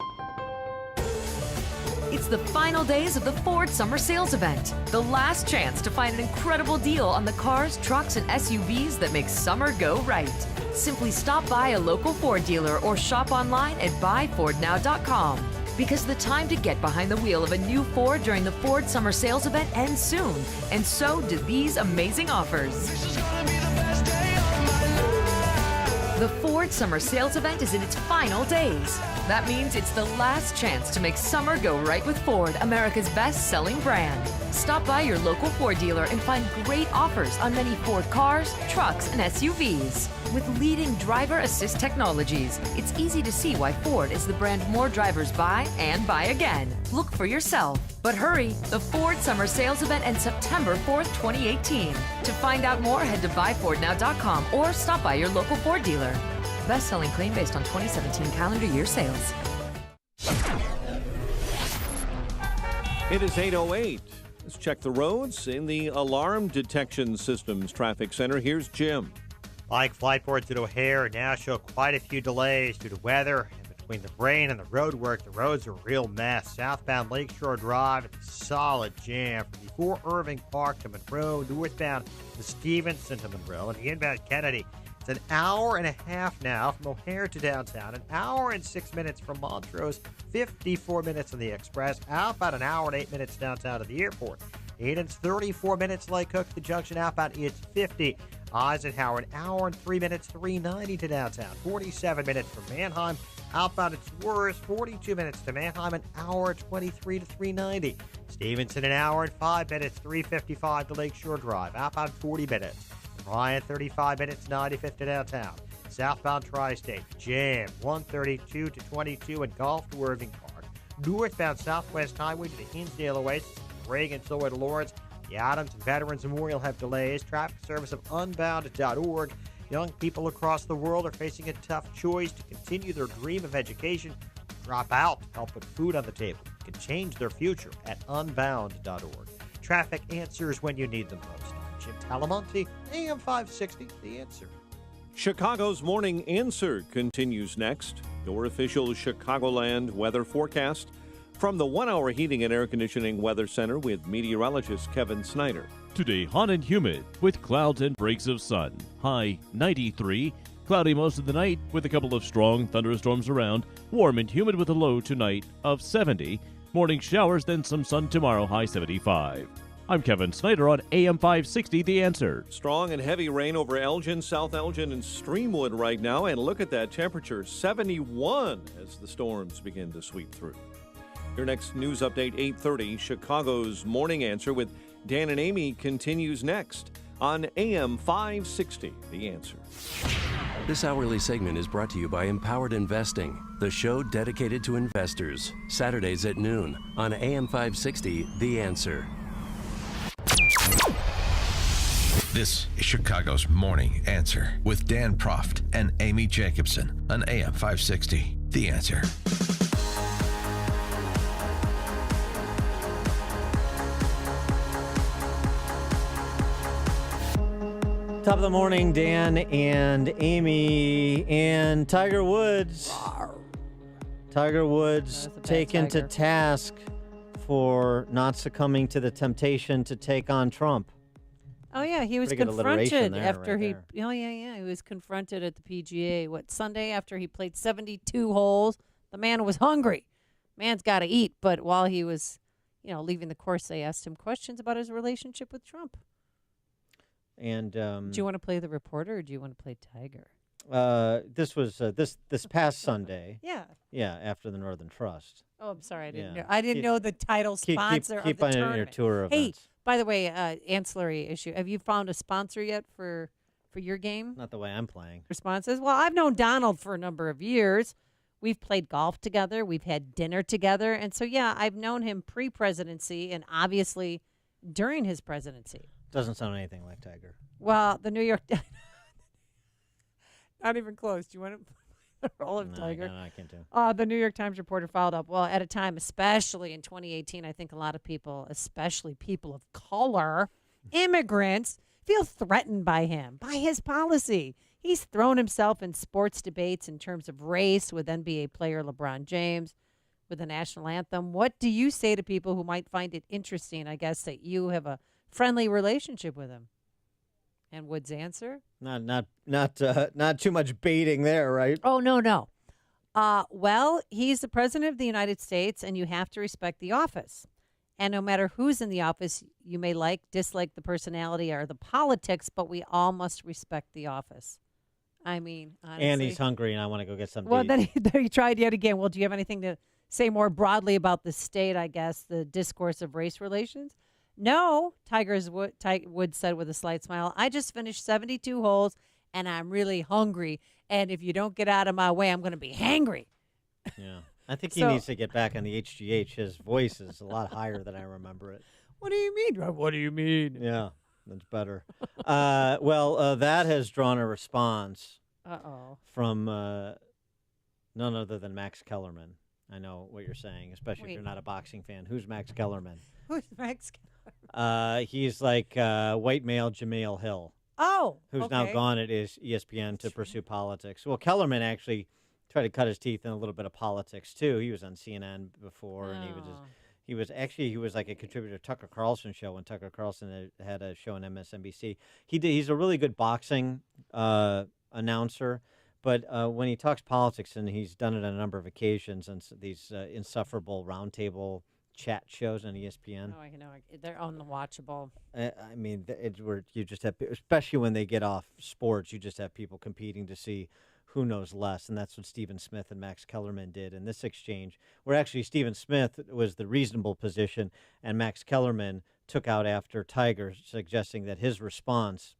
It's the final days of the Ford Summer Sales Event. The last chance to find an incredible deal on the cars, trucks, and SUVs that make summer go right. Simply stop by a local Ford dealer or shop online at buyfordnow.com. Because the time to get behind the wheel of a new Ford during the Ford Summer Sales Event ends soon. And so do these amazing offers. The Ford Summer Sales Event is in its final days. That means it's the last chance to make summer go right with Ford, America's best-selling brand. Stop by your local Ford dealer and find great offers on many Ford cars, trucks, and SUVs. With leading driver assist technologies, it's easy to see why Ford is the brand more drivers buy and buy again. Look for yourself. But hurry, the Ford Summer Sales Event ends September 4th, 2018. To find out more, head to buyfordnow.com or stop by your local Ford dealer. Best-selling claim based on 2017 calendar year sales. It is 8:08. Let's check the roads in the Alarm Detection Systems Traffic Center. Here's Jim. Like flight boards at O'Hare now show quite a few delays due to weather. And between the rain and the road work, the roads are a real mess. Southbound Lakeshore Drive, it's a solid jam from before Irving Park to Monroe, northbound to Stevenson to Monroe, and the inbound Kennedy. It's an hour and a half now from O'Hare to downtown, an hour and 6 minutes from Montrose, 54 minutes on the express, outbound an hour and 8 minutes downtown to the airport. Eden's 34 minutes Lake Cook to the junction, outbound it's 50. Eisenhower, an hour and 3 minutes, 390 to downtown, 47 minutes from Manheim. Outbound it's worse, 42 minutes to Manheim, an hour 23 to 390. Stevenson, an hour and 5 minutes, 355 to Lakeshore Drive, outbound 40 minutes. Ryan, 35 minutes, 95th to downtown. Southbound Tri-State, jam, 132 to 22 and Golf to Irving Park. Northbound Southwest Highway to the Hinsdale Oasis, Reagan, Silver to Lawrence. The Adams and Veterans Memorial have delays. Traffic service of unbound.org. Young people across the world are facing a tough choice to continue their dream of education, drop out to help put food on the table. You can change their future at unbound.org. Traffic answers when you need them most. Jim Talamonte, AM 560, The Answer. Chicago's Morning Answer continues next. Your official Chicagoland weather forecast from the 1 Hour Heating and Air Conditioning Weather Center with meteorologist Kevin Snyder. Today, hot and humid with clouds and breaks of sun. High 93. Cloudy most of the night with a couple of strong thunderstorms around. Warm and humid with a low tonight of 70. Morning showers, then some sun tomorrow, high 75. I'm Kevin Snyder on AM 560, The Answer. Strong and heavy rain over Elgin, South Elgin, and Streamwood right now. And look at that temperature, 71 as the storms begin to sweep through. Your next news update, 8:30. Chicago's Morning Answer with Dan and Amy continues next on AM 560, The Answer. This hourly segment is brought to you by Empowered Investing, the show dedicated to investors. Saturdays at noon on AM 560, The Answer. This is Chicago's Morning Answer with Dan Proft and Amy Jacobson on AM 560, The Answer. Top of the morning, Dan and Amy and Tiger Woods. Tiger Woods taken to task for not succumbing to the temptation to take on Trump. Oh yeah, he was Pretty good alliteration confronted there, after right he. there. Oh yeah, he was confronted at the PGA. Sunday after he played 72 holes. The man was hungry. Man's got to eat. But while he was, leaving the course, they asked him questions about his relationship with Trump. And do you want to play the reporter or do you want to play Tiger? this was this past Sunday. Yeah. Yeah, after the Northern Trust. Oh, I'm sorry, I didn't Yeah. know. I didn't know the title sponsor keep of on the your tournament. tour Hey, events. by the way, ancillary issue. Have you found a sponsor yet for your game? Not the way I'm playing. Responses. Well, I've known Donald for a number of years. We've played golf together. We've had dinner together. And so, yeah, I've known him pre-presidency and obviously during his presidency. Doesn't sound anything like Tiger. Well, the New York... Not even close. Do you want to play the role of Tiger? No, I can't do. The New York Times reporter followed up. Well, at a time, especially in 2018, I think a lot of people, especially people of color, immigrants, feel threatened by him, by his policy. He's thrown himself in sports debates in terms of race with NBA player LeBron James, with the national anthem. What do you say to people who might find it interesting, I guess, that you have a friendly relationship with him? And Wood's answer? Not too much baiting there, right? Oh, no. Well, he's the president of the United States, and you have to respect the office. And no matter who's in the office, you may dislike the personality or the politics, but we all must respect the office. I mean, honestly. And he's hungry, and I want to go get some. Well, then he tried yet again. Well, do you have anything to say more broadly about the state, I guess, the discourse of race relations? No, Tiger Woods said with a slight smile, I just finished 72 holes, and I'm really hungry. And if you don't get out of my way, I'm going to be hangry. Yeah. I think he needs to get back on the HGH. His voice is a lot higher than I remember it. What do you mean? What do you mean? Yeah, that's better. That has drawn a response from none other than Max Kellerman. I know what you're saying, especially if you're not a boxing fan. Who's Max Kellerman? Who's Max Kellerman? He's like white male Jameel Hill. Oh, who's now gone at ESPN to pursue politics. Well, Kellerman actually tried to cut his teeth in a little bit of politics too. He was on CNN before, and he was like a contributor to Tucker Carlson show when Tucker Carlson had a show on MSNBC. He's a really good boxing announcer, but when he talks politics, and he's done it on a number of occasions on these insufferable roundtable chat shows on ESPN. Oh, I know. They're unwatchable. I mean, it's where you just have, especially when they get off sports, you just have people competing to see who knows less, and that's what Stephen Smith and Max Kellerman did in this exchange, where actually Stephen Smith was the reasonable position, and Max Kellerman took out after Tiger, suggesting that his response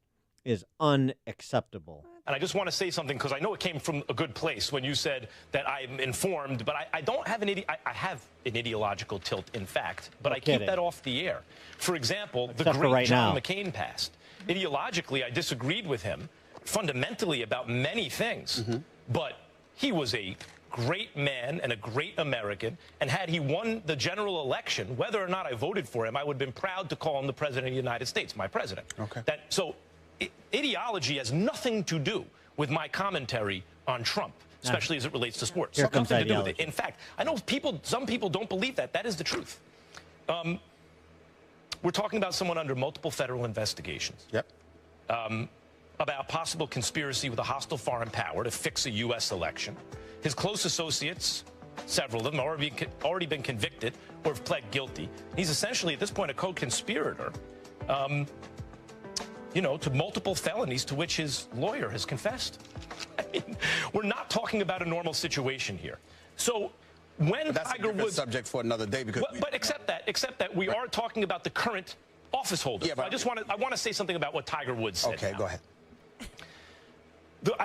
is unacceptable. And I just want to say something, because I know it came from a good place when you said that I'm informed, but I don't have I have an ideological tilt, in fact, but I keep that off the air. For example, the great John McCain passed. Ideologically, I disagreed with him fundamentally about many things, but he was a great man and a great American, and had he won the general election, whether or not I voted for him, I would have been proud to call him the President of the United States, my president. Okay. So ideology has nothing to do with my commentary on Trump, especially as it relates to sports. Here comes Nothing to do with ideology. it. In fact, I know some people don't believe that. That is the truth. We're talking about someone under multiple federal investigations. Yep. About possible conspiracy with a hostile foreign power to fix a U.S. election. His close associates, several of them, already been convicted or have pled guilty. He's essentially, at this point, a co-conspirator, to multiple felonies to which his lawyer has confessed. I mean, we're not talking about a normal situation here. So when That's Tiger a different Woods... subject for another day. Because But except that we are talking about the current office holder. Yeah, but I want to say something about what Tiger Woods said. Okay, now. go ahead.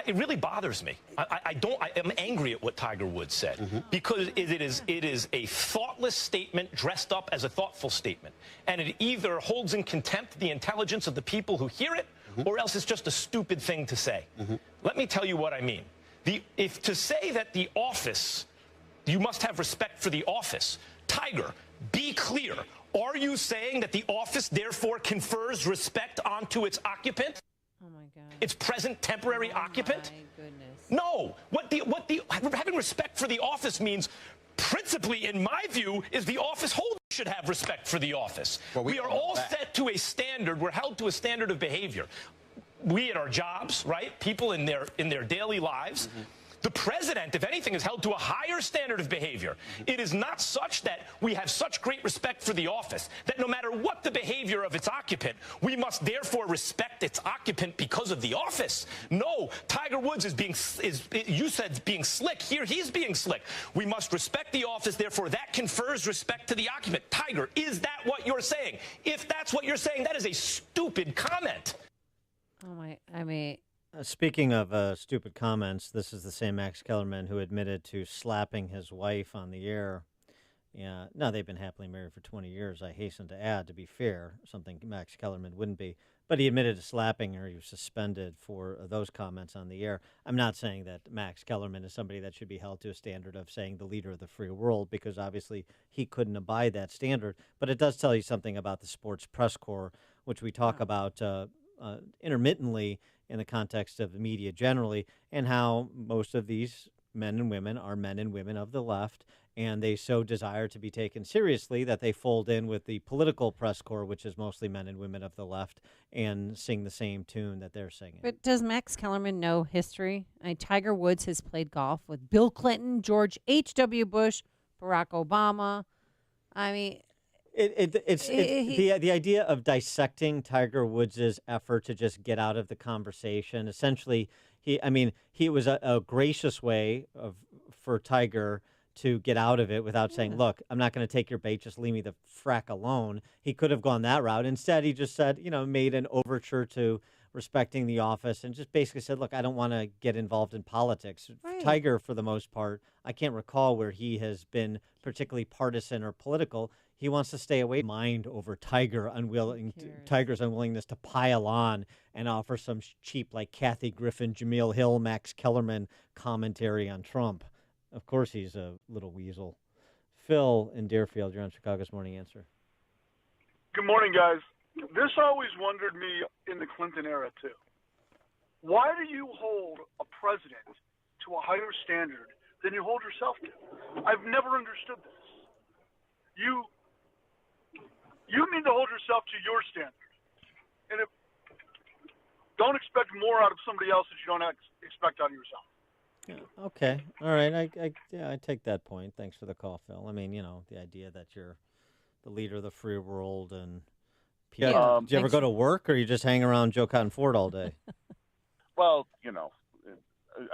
It really bothers me. I am angry at what Tiger Woods said because it is a thoughtless statement dressed up as a thoughtful statement, and it either holds in contempt the intelligence of the people who hear it, or else it's just a stupid thing to say. Let me tell you what I mean. If to say that the office, you must have respect for the office, Tiger, be clear. Are you saying that the office therefore confers respect onto its occupant? Oh my God. Its present temporary occupant? My goodness. No. Having respect for the office means, principally, in my view, is the office holder should have respect for the office. Well, we are all set to a standard. We're held to a standard of behavior. We at our jobs, right? People in their daily lives. The president, if anything, is held to a higher standard of behavior. It is not such that we have such great respect for the office that no matter what the behavior of its occupant, we must therefore respect its occupant because of the office. No, Tiger Woods you said being slick. Here, he's being slick. We must respect the office, therefore that confers respect to the occupant. Tiger, is that what you're saying? If that's what you're saying, that is a stupid comment. Speaking of stupid comments, this is the same Max Kellerman who admitted to slapping his wife on the air. Yeah, now they've been happily married for 20 years, I hasten to add, to be fair, something Max Kellerman wouldn't be. But he admitted to slapping her. He was suspended for those comments on the air. I'm not saying that Max Kellerman is somebody that should be held to a standard of saying the leader of the free world, because obviously he couldn't abide that standard. But it does tell you something about the sports press corps, which we talk about intermittently in the context of the media generally, and how most of these men and women are men and women of the left, and they so desire to be taken seriously that they fold in with the political press corps, which is mostly men and women of the left, and sing the same tune that they're singing. But does Max Kellerman know history? Tiger Woods has played golf with Bill Clinton, George H.W. Bush, Barack Obama. I mean... The idea of dissecting Tiger Woods' effort to just get out of the conversation. Essentially, he was a gracious way for Tiger to get out of it without saying, look, I'm not going to take your bait, just leave me the frack alone. He could have gone that route. Instead, he just said, made an overture to respecting the office and just basically said, look, I don't want to get involved in politics. Right. Tiger, for the most part, I can't recall where he has been particularly partisan or political. He wants to stay away. Mind over Tiger's unwillingness to pile on and offer some cheap, like Kathy Griffin, Jameel Hill, Max Kellerman commentary on Trump. Of course, he's a little weasel. Phil in Deerfield, you're on Chicago's Morning Answer. Good morning, guys. This always wondered me in the Clinton era, too. Why do you hold a president to a higher standard than you hold yourself to? I've never understood this. You need to hold yourself to your standard. And don't expect more out of somebody else that you don't expect out of yourself. Yeah, okay. All right. I take that point. Thanks for the call, Phil. I mean, the idea that you're the leader of the free world and people. Do you ever go to work or you just hang around Joe Cotton Ford all day? Well,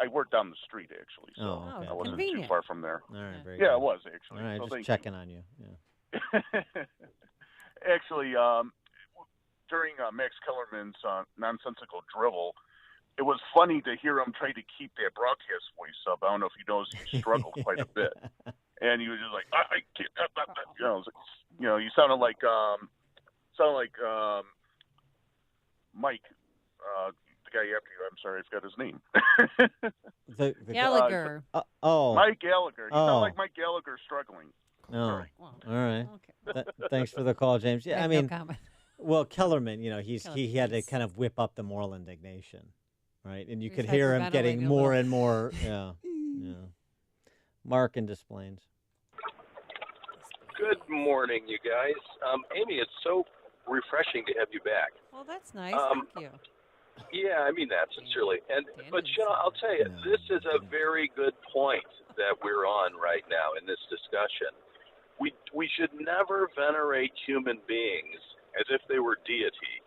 I worked down the street, actually, so okay. I wasn't Convenient. too far from there. All right, very yeah, good. it was, actually. All right, so just checking on you. Yeah. Actually, during Max Kellerman's nonsensical drivel, it was funny to hear him try to keep that broadcast voice up. I don't know if he knows he struggled quite a bit. And he was just like, I can't, you sounded like Mike, the guy after you. I'm sorry, I forgot his name. Gallagher. Mike Gallagher. You sound like Mike Gallagher struggling. Oh, all right. Thanks for the call, James. Yeah, I mean, well, Kellerman, he had to kind of whip up the moral indignation, right? And you could hear him getting more and more. Yeah. Mark in Des Plaines. Good morning, you guys. Amy, it's so refreshing to have you back. Well, that's nice. Thank you. Yeah, I mean that sincerely. But I'll tell you, this is a very good point that we're on right now in this discussion. We should never venerate human beings as if they were deity.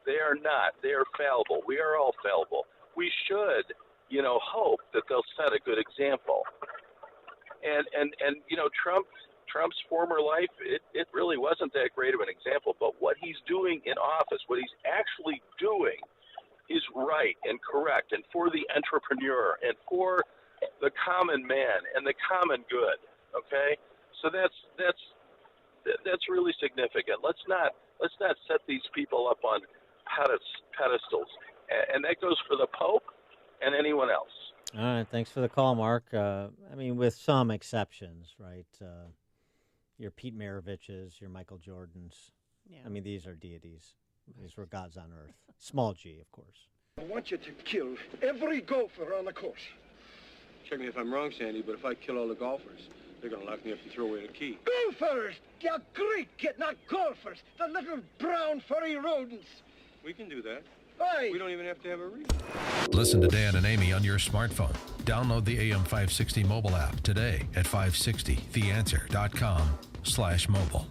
They are not. They are fallible. We are all fallible. We should, hope that they'll set a good example. And Trump's former life, it really wasn't that great of an example, but what he's doing in office, what he's actually doing is right and correct and for the entrepreneur and for the common man and the common good, okay? So that's really significant. Let's not set these people up on pedestals. And that goes for the Pope and anyone else. All right, thanks for the call, Mark. With some exceptions, right? Your Pete Maraviches, your Michael Jordans. Yeah. These are deities. These were gods on earth. Small g, of course. I want you to kill every golfer on the course. Check me if I'm wrong, Sandy, but if I kill all the golfers, they're going to lock me up and throw away the key. Golfers! They're great kid, not golfers. The little brown furry rodents. We can do that. Aye. We don't even have to have a reason. Listen to Dan and Amy on your smartphone. Download the AM560 mobile app today at 560theanswer.com/mobile.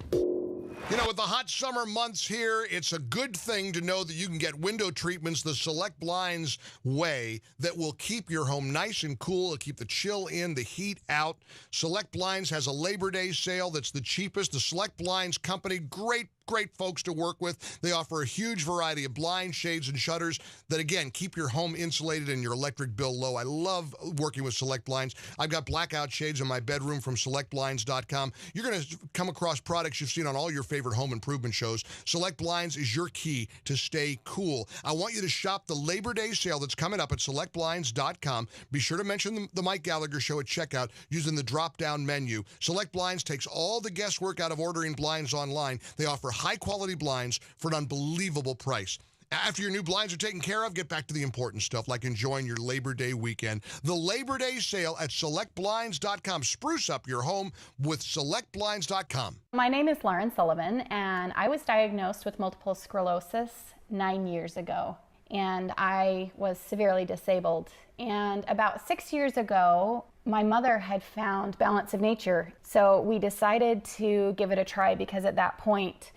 With the hot summer months here, it's a good thing to know that you can get window treatments the Select Blinds way that will keep your home nice and cool, keep the chill in, the heat out. Select Blinds has a Labor Day sale that's the cheapest. The Select Blinds company, great folks to work with. They offer a huge variety of blinds, shades, and shutters that, again, keep your home insulated and your electric bill low. I love working with Select Blinds. I've got blackout shades in my bedroom from selectblinds.com. You're going to come across products you've seen on all your favorite home improvement shows. Select Blinds is your key to stay cool. I want you to shop the Labor Day sale that's coming up at selectblinds.com. Be sure to mention the Mike Gallagher Show at checkout using the drop-down menu. Select Blinds takes all the guesswork out of ordering blinds online. They offer high-quality blinds for an unbelievable price. After your new blinds are taken care of, get back to the important stuff like enjoying your Labor Day weekend. The Labor Day sale at selectblinds.com. Spruce up your home with selectblinds.com. My name is Lauren Sullivan, and I was diagnosed with multiple sclerosis 9 years ago, and I was severely disabled. And about 6 years ago, my mother had found Balance of Nature, so we decided to give it a try because at that point,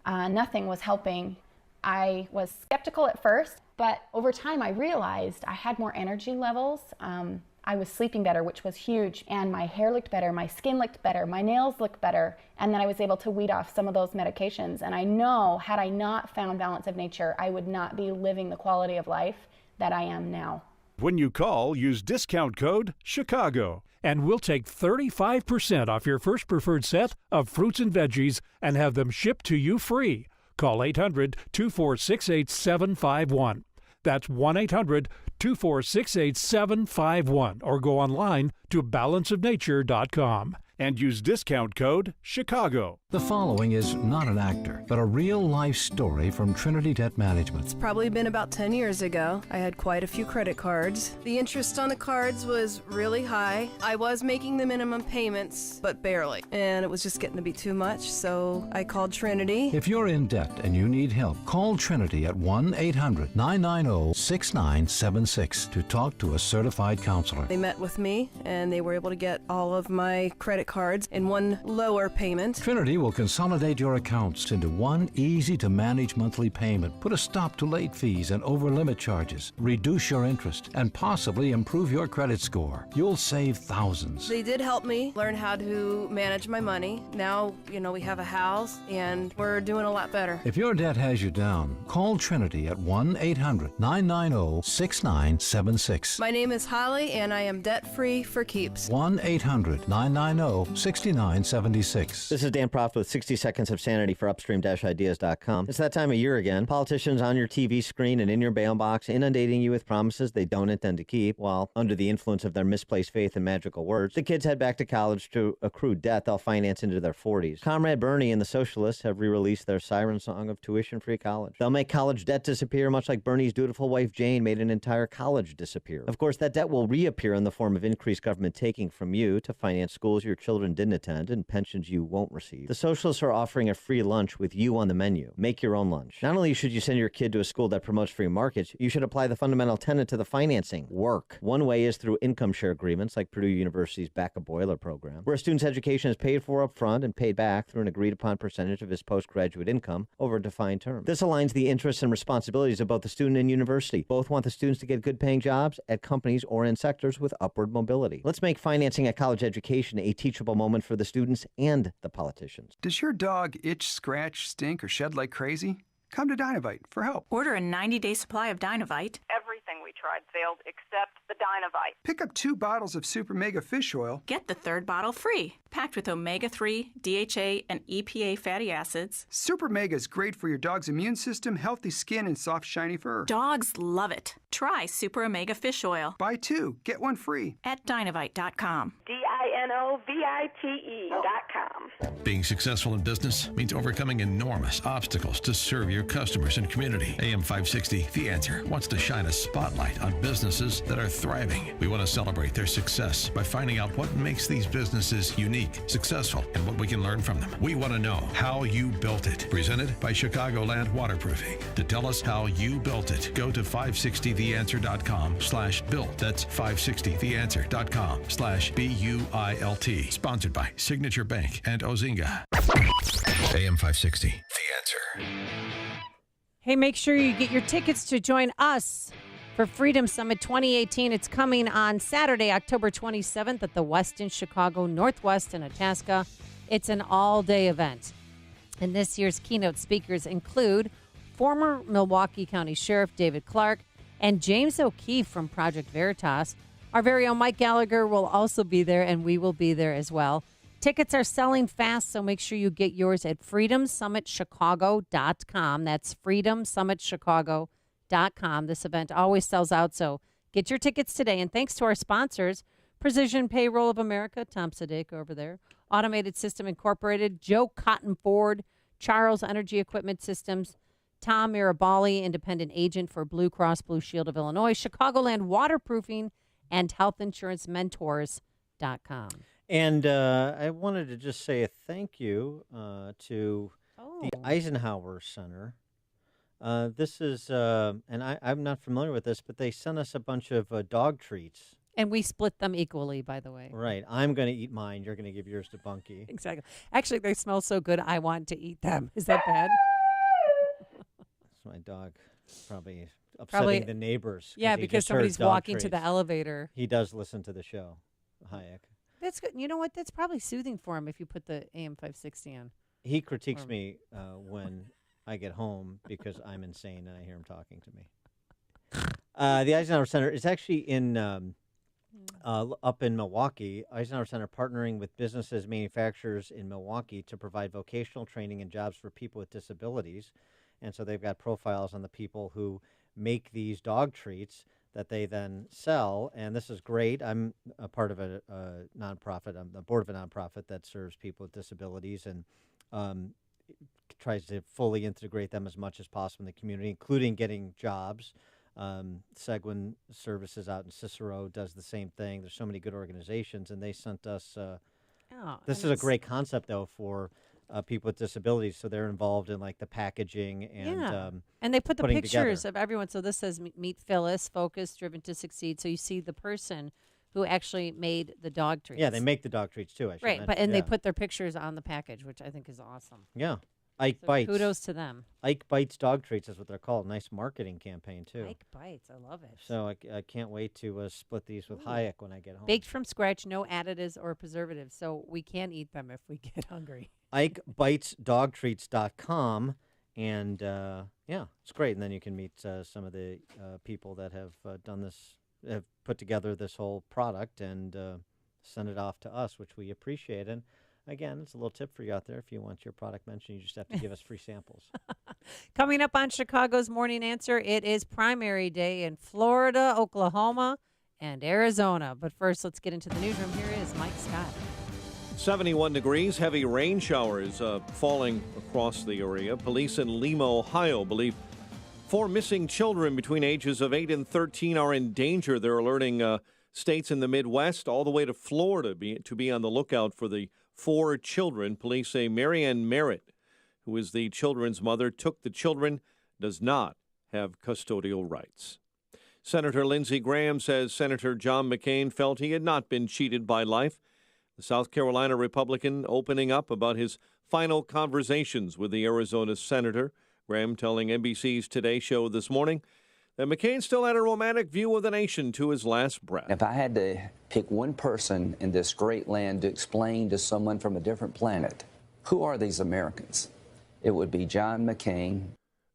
nothing was helping. I was skeptical at first, but over time I realized I had more energy levels. I was sleeping better, which was huge, and my hair looked better, my skin looked better, my nails looked better, and then I was able to weed off some of those medications. And I know, had I not found Balance of Nature, I would not be living the quality of life that I am now. When you call, use discount code CHICAGO, and we'll take 35% off your first preferred set of fruits and veggies and have them shipped to you free. Call 800-246-8751. That's 1-800-246-8751, or go online to balanceofnature.com and use discount code CHICAGO. The following is not an actor, but a real-life story from Trinity Debt Management. It's probably been about 10 years ago. I had quite a few credit cards. The interest on the cards was really high. I was making the minimum payments, but barely. And it was just getting to be too much, so I called Trinity. If you're in debt and you need help, call Trinity at 1-800-990-6976 to talk to a certified counselor. They met with me, and they were able to get all of my credit cards in one lower payment. Trinity will consolidate your accounts into one easy-to-manage monthly payment, put a stop to late fees and over-limit charges, reduce your interest, and possibly improve your credit score. You'll save thousands. They did help me learn how to manage my money. Now, we have a house, and we're doing a lot better. If your debt has you down, call Trinity at 1-800-990-6976. My name is Holly, and I am debt-free for keeps. 1-800-990-6976. 800-6976. This is Dan Proft with 60 Seconds of Sanity for Upstream-Ideas.com. It's that time of year again. Politicians on your TV screen and in your mailbox inundating you with promises they don't intend to keep, while under the influence of their misplaced faith and magical words, the kids head back to college to accrue debt they'll finance into their 40s. Comrade Bernie and the Socialists have re-released their siren song of tuition-free college. They'll make college debt disappear much like Bernie's dutiful wife Jane made an entire college disappear. Of course, that debt will reappear in the form of increased government taking from you to finance schools your children didn't attend and pensions you won't receive. The Socialists are offering a free lunch with you on the menu. Make your own lunch. Not only should you send your kid to a school that promotes free markets, you should apply the fundamental tenet to the financing: work. One way is through income share agreements like Purdue University's Back a Boiler program, where a student's education is paid for up front and paid back through an agreed-upon percentage of his postgraduate income over a defined term. This aligns the interests and responsibilities of both the student and university. Both want the students to get good-paying jobs at companies or in sectors with upward mobility. Let's make financing a college education a teachable moment for the students and the politicians. Does your dog itch, scratch, stink, or shed like crazy? Come to Dynovite for help. Order a 90-day supply of Dynovite. Everything we tried failed except the Dynovite. Pick up 2 bottles of Super Mega Fish Oil. Get the 3rd bottle free. Packed with omega-3, DHA, and EPA fatty acids. Super Mega is great for your dog's immune system, healthy skin, and soft, shiny fur. Dogs love it. Try Super Omega Fish Oil. Buy 2, get 1 free. At Dynovite.com. DINOVITE.com. Being successful in business means overcoming enormous obstacles to serve your customers and community. AM 560, The Answer, wants to shine a spotlight on businesses that are thriving. We want to celebrate their success by finding out what makes these businesses unique, successful, and what we can learn from them. We want to know how you built it. Presented by Chicagoland Waterproofing. To tell us how you built it, go to 560theanswer.com/built. That's 560theanswer.com/BUILT. Sponsored by Signature Bank and Ozinga. AM 560, The Answer. Hey, make sure you get your tickets to join us for Freedom Summit 2018. It's coming on Saturday, October 27th at the Westin Chicago Northwest in Itasca. It's an all-day event. And this year's keynote speakers include former Milwaukee County Sheriff David Clark and James O'Keefe from Project Veritas. Our very own Mike Gallagher will also be there, and we will be there as well. Tickets are selling fast, so make sure you get yours at freedomsummitchicago.com. That's freedomsummitchicago.com. This event always sells out, so get your tickets today. And thanks to our sponsors, Precision Payroll of America, Tom Sadek over there, Automated System Incorporated, Joe Cotton Ford, Charles Energy Equipment Systems, Tom Mirabali, independent agent for Blue Cross Blue Shield of Illinois, Chicagoland Waterproofing, and healthinsurancementors.com. And I wanted to just say a thank you to the Eisenhower Center. This is, and I'm not familiar with this, but they sent us a bunch of dog treats. And we split them equally, by the way. Right. I'm going to eat mine. You're going to give yours to Bunky. Exactly. Actually, they smell so good, I want to eat them. Is that bad? That's my dog. Probably upsetting the neighbors. Yeah, because somebody's walking to the elevator. He does listen to the show, Hayek. That's good. You know what? That's probably soothing for him if you put the AM 560 on. He critiques me when I get home because I'm insane and I hear him talking to me. The Eisenhower Center is actually in up in Milwaukee. Eisenhower Center partnering with businesses, manufacturers in Milwaukee to provide vocational training and jobs for people with disabilities. And so they've got profiles on the people who make these dog treats that they then sell. And this is great. I'm a part of a nonprofit. I'm the board of a nonprofit that serves people with disabilities and tries to fully integrate them as much as possible in the community, including getting jobs. Seguin Services out in Cicero does the same thing. There's so many good organizations, and they sent us. This is a great concept, though, for people with disabilities. So they're involved in like the packaging and and they put the pictures together of everyone. So this says Meet Phyllis, focused, driven to succeed. So you see the person who actually made the dog treats. Yeah, they make the dog treats too. Right, but they put their pictures on the package, which I think is awesome. Yeah. Ike Bites. Kudos to them. Ike Bites dog treats is what they're called. Nice marketing campaign, too. Ike Bites. I love it. So I can't wait to split these with Hayek when I get home. Baked from scratch, no additives or preservatives, so we can eat them if we get hungry. IkeBitesDogTreats.com. And, it's great. And then you can meet some of the people that have done this, have put together this whole product and send it off to us, which we appreciate. And again, it's a little tip for you out there. If you want your product mentioned, you just have to give us free samples. Coming up on Chicago's Morning Answer, it is primary day in Florida, Oklahoma, and Arizona. But first, let's get into the newsroom. Here is Mike Scott. 71 degrees, heavy rain showers falling across the area. Police in Lima, Ohio believe 4 missing children between ages of 8 and 13 are in danger. They're alerting states in the Midwest all the way to Florida to be on the lookout for the 4 children. Police say Marianne Merritt, who is the children's mother, took the children, does not have custodial rights. Senator Lindsey Graham says Senator John McCain felt he had not been cheated by life. The South Carolina Republican opening up about his final conversations with the Arizona senator. Graham telling NBC's Today Show this morning that McCain still had a romantic view of the nation to his last breath. If I had to pick one person in this great land to explain to someone from a different planet, who are these Americans? It would be John McCain.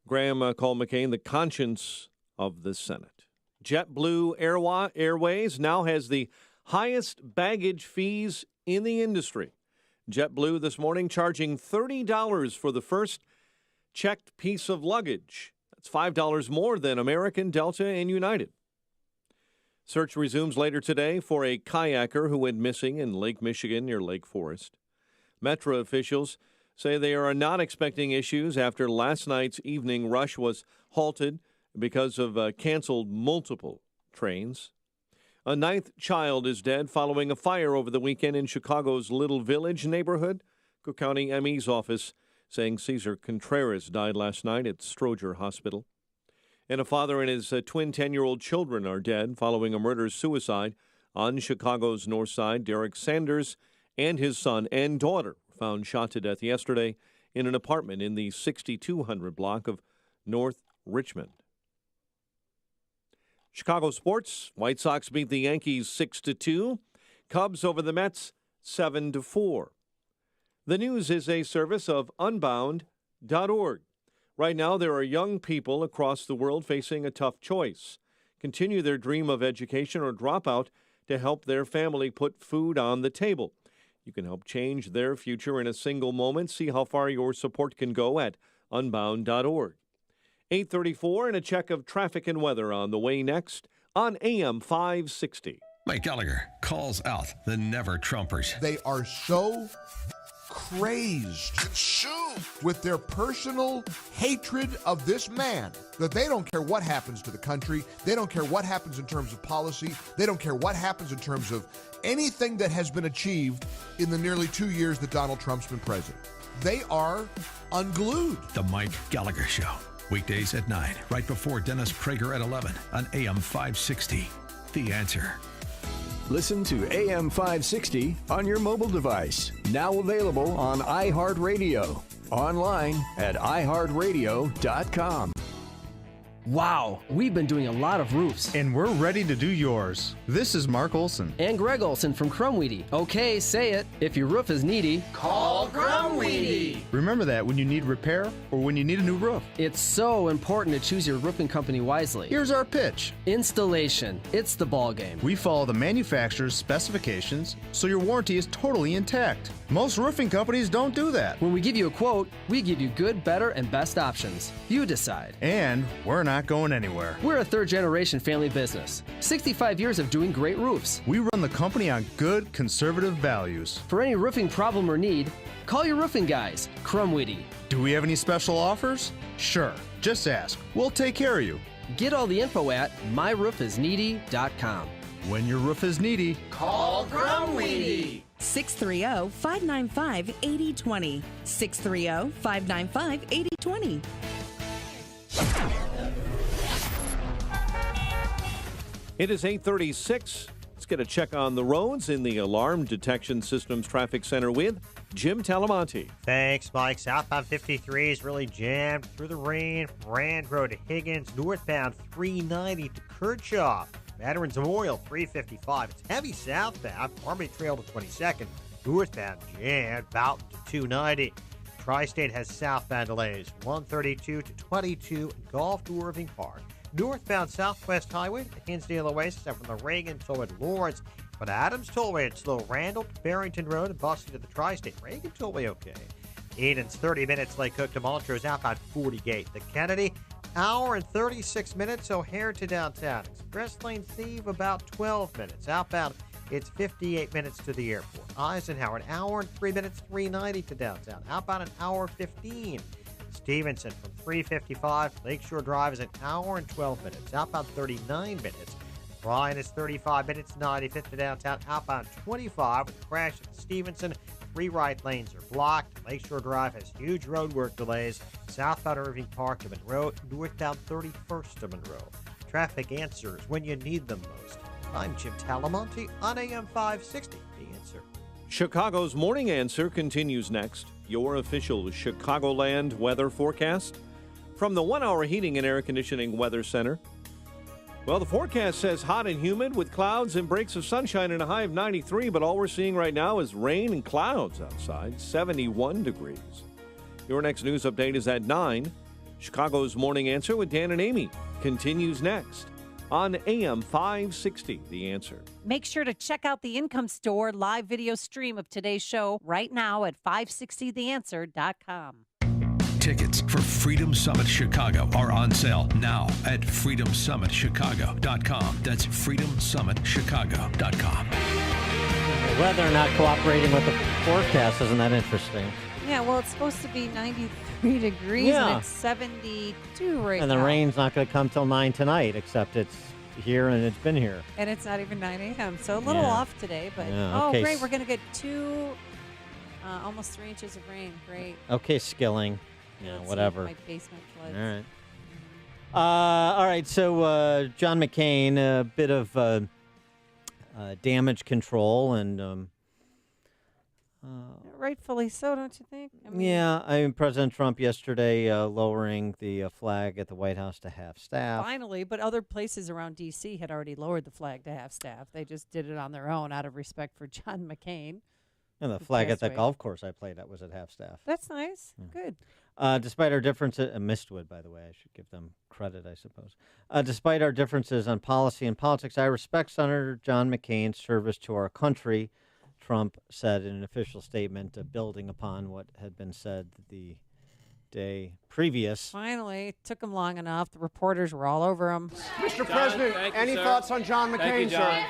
Graham called McCain the conscience of the Senate. JetBlue Airways now has the highest baggage fees in the industry. JetBlue this morning charging $30 for the first checked piece of luggage. That's $5 more than American, Delta, and United. Search resumes later today for a kayaker who went missing in Lake Michigan near Lake Forest. Metro officials say they are not expecting issues after last night's evening rush was halted because of canceled multiple trains. A 9th child is dead following a fire over the weekend in Chicago's Little Village neighborhood. Cook County ME's office saying Cesar Contreras died last night at Stroger Hospital. And a father and his twin 10-year-old children are dead following a murder-suicide on Chicago's north side. Derek Sanders and his son and daughter were found shot to death yesterday in an apartment in the 6200 block of North Richmond. Chicago sports, White Sox beat the Yankees 6-2. Cubs over the Mets 7-4. The news is a service of Unbound.org. Right now, there are young people across the world facing a tough choice. Continue their dream of education or drop out to help their family put food on the table. You can help change their future in a single moment. See how far your support can go at Unbound.org. 8:34 and a check of traffic and weather on the way next on AM 560. Mike Gallagher calls out the never-Trumpers. They are so crazed, consumed with their personal hatred of this man that they don't care what happens to the country. They don't care what happens in terms of policy. They don't care what happens in terms of anything that has been achieved in the nearly 2 years that Donald Trump's been president. They are unglued. The Mike Gallagher Show. Weekdays at 9, right before Dennis Prager at 11 on AM 560. The Answer. Listen to AM 560 on your mobile device. Now available on iHeartRadio. Online at iHeartRadio.com. Wow, we've been doing a lot of roofs. And we're ready to do yours. This is Mark Olson. And Greg Olson from Crumweedy. Okay, say it. If your roof is needy, call Crumweedy. Remember that when you need repair or when you need a new roof. It's so important to choose your roofing company wisely. Here's our pitch. Installation. It's the ball game. We follow the manufacturer's specifications, so your warranty is totally intact. Most roofing companies don't do that. When we give you a quote, we give you good, better, and best options. You decide. And we're not going anywhere. We're a third-generation family business. 65 years of doing great roofs. We run the company on good, conservative values. For any roofing problem or need, call your roofing guys, Crumweedy. Do we have any special offers? Sure. Just ask. We'll take care of you. Get all the info at myroofisneedy.com. When your roof is needy, call Crumweedy. 630-595-8020. 630-595-8020. It is 8:36. Let's get a check on the roads in the Alarm Detection Systems Traffic Center with Jim Talamonte. Thanks, Mike. Southbound 53 is really jammed through the rain. Rand Road to Higgins. Northbound 390 to Kirchhoff. Veterans Memorial 355. It's heavy southbound. Army Trail to 22nd. Northbound jammed. Boughton to 290. Tri-State has southbound delays. 132 to 22. Gulf to Irving Park. Northbound Southwest Highway to Hinsdale Oasis and from the Reagan toward Lawrence. But Adams Tollway and slow. Randall to Barrington Road and Boston to the Tri-State. Reagan Tollway okay. Eden's 30 minutes. Lake Cook to Montrose outbound 40 Gate. The Kennedy, hour and 36 minutes. O'Hare to downtown. Express Lane Thebe about 12 minutes. Outbound, it's 58 minutes to the airport. Eisenhower, an hour and 3 minutes, 390 to downtown. Outbound, an hour 15. Stevenson from 355. Lakeshore Drive is an hour and 12 minutes. Outbound, 39 minutes. Bryan is 35 minutes, 95th to downtown. Outbound, 25 with a crash at Stevenson. 3 right lanes are blocked. Lakeshore Drive has huge roadwork delays. Southbound Irving Park to Monroe. Northbound 31st to Monroe. Traffic answers when you need them most. I'm Jim Talamonte on AM 560. The Answer. Chicago's Morning Answer continues next. Your official Chicagoland weather forecast from the 1 Hour Heating and Air Conditioning Weather Center. Well, the forecast says hot and humid with clouds and breaks of sunshine and a high of 93, but all we're seeing right now is rain and clouds outside, 71 degrees. Your next news update is at 9. Chicago's Morning Answer with Dan and Amy continues next on AM 560, The Answer. Make sure to check out the Income Store live video stream of today's show right now at 560theanswer.com. Tickets for Freedom Summit Chicago are on sale now at freedomsummitchicago.com. That's freedomsummitchicago.com. The weather not cooperating with the forecast, isn't that interesting? Yeah, well, it's supposed to be 93 degrees and it's 72 right now. And the rain's not going to come till 9 tonight, except it's here and it's been here. And it's not even 9 a.m., so a little off today. But okay. Great, we're going to get almost 3 inches of rain. Great. Okay, Skilling. Yeah, whatever. My basement floods. All right. All right, so John McCain, a bit of damage control and... rightfully so, don't you think? I mean, President Trump yesterday lowering the flag at the White House to half-staff. Finally, but other places around D.C. had already lowered the flag to half-staff. They just did it on their own out of respect for John McCain. And the flag at that golf course I played at was at half-staff. That's nice. Good. Despite our differences, Mistwood, by the way, I should give them credit, I suppose. Despite our differences on policy and politics, I respect Senator John McCain's service to our country, Trump said in an official statement, building upon what had been said the day previous. Finally, it took him long enough. The reporters were all over him. Mr. President, any thoughts on John McCain, sir?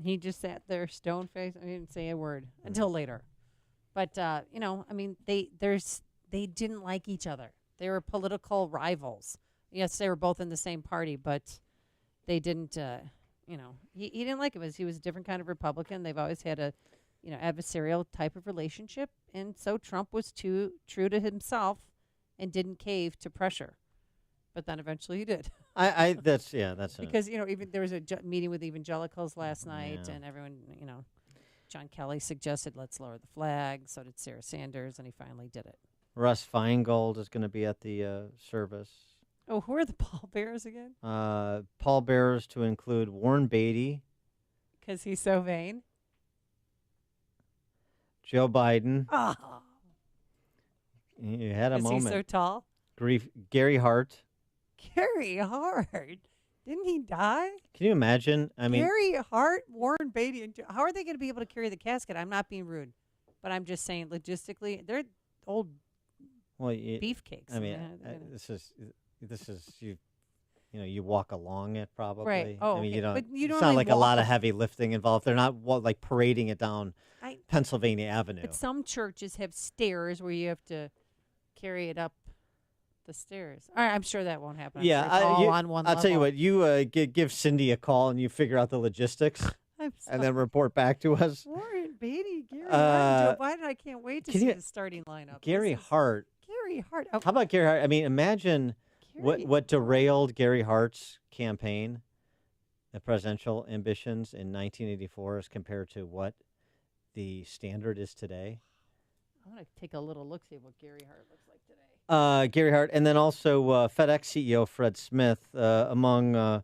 He just sat there, stone-faced. I didn't say a word until later. But, I mean, they didn't like each other. They were political rivals. Yes, they were both in the same party, but they didn't, he didn't like him. He was a different kind of Republican. They've always had a, adversarial type of relationship. And so Trump was too true to himself and didn't cave to pressure. But then eventually he did. That's because, even there was a meeting with evangelicals last night and everyone, John Kelly suggested let's lower the flag. So did Sarah Sanders, and he finally did it. Russ Feingold is going to be at the service. Oh, who are the pallbearers again? Pallbearers to include Warren Beatty. Because he's so vain. Joe Biden. Oh. You had a moment. Is he so tall? Gary Hart. Gary Hart. Didn't he die? Can you imagine? I mean, Gary Hart, Warren Beatty, and how are they going to be able to carry the casket? I'm not being rude, but I'm just saying logistically, they're old beefcakes. I mean, this is you. You walk along it probably. Right. Oh, I mean, okay. it's not like a lot of heavy lifting involved. They're not like parading it down Pennsylvania Avenue. But some churches have stairs where you have to carry it up the stairs. All right, I'm sure that won't happen. Yeah, on one I'll level. tell you what. You give Cindy a call and you figure out the logistics, and then report back to us. Warren Beatty, Gary Hart, Joe Biden. I can't wait to see the starting lineup. Gary Hart. Gary Hart. How about Gary Hart? I mean, imagine what derailed Gary Hart's campaign, the presidential ambitions in 1984, as compared to what the standard is today. I want to take a little look, see what Gary Hart looks like today. Gary Hart, and then also FedEx CEO Fred Smith, among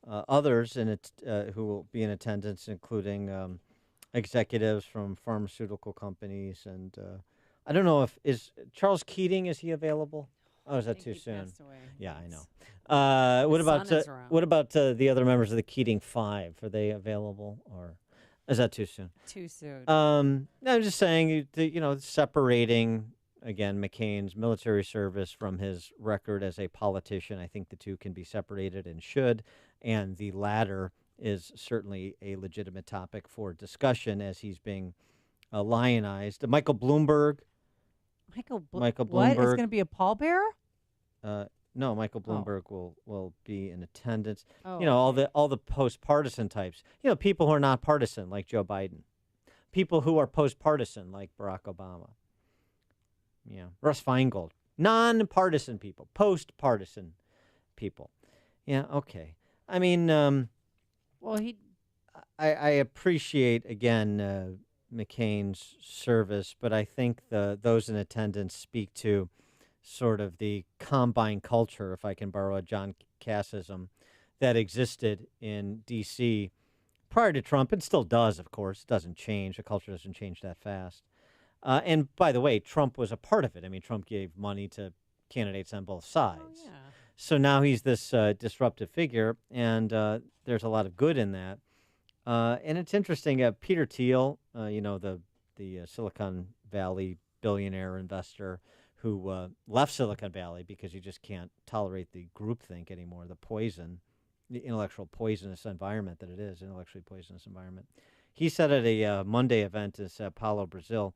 others who will be in attendance, including executives from pharmaceutical companies. And I don't know is Charles Keating, is he available? Oh, is that too soon? Passed away. Yeah, I know. What about the other members of the Keating Five? Are they available, or is that too soon? Too soon. No, I'm just saying, separating again McCain's military service from his record as a politician. I think the two can be separated and should, and the latter is certainly a legitimate topic for discussion as he's being lionized. Michael Bloomberg. Michael Bloomberg. What is going to be a pallbearer? No, Michael Bloomberg will be in attendance. Oh, all the post-partisan types. People who are not partisan, like Joe Biden. People who are post-partisan, like Barack Obama. Russ Feingold. Non-partisan people, post-partisan people. Yeah, okay. I mean, I appreciate again McCain's service, but I think those in attendance speak to sort of the combine culture, if I can borrow a John Cassism, that existed in D.C. prior to Trump, and still does, of course. It doesn't change. The culture doesn't change that fast. And by the way, Trump was a part of it. I mean, Trump gave money to candidates on both sides. Oh, yeah. So now he's this disruptive figure, and there's a lot of good in that. And it's interesting. Peter Thiel, the Silicon Valley billionaire investor who left Silicon Valley because he just can't tolerate the groupthink anymore, the intellectually poisonous environment that it is, intellectually poisonous environment. He said at a Monday event in Sao Paulo, Brazil,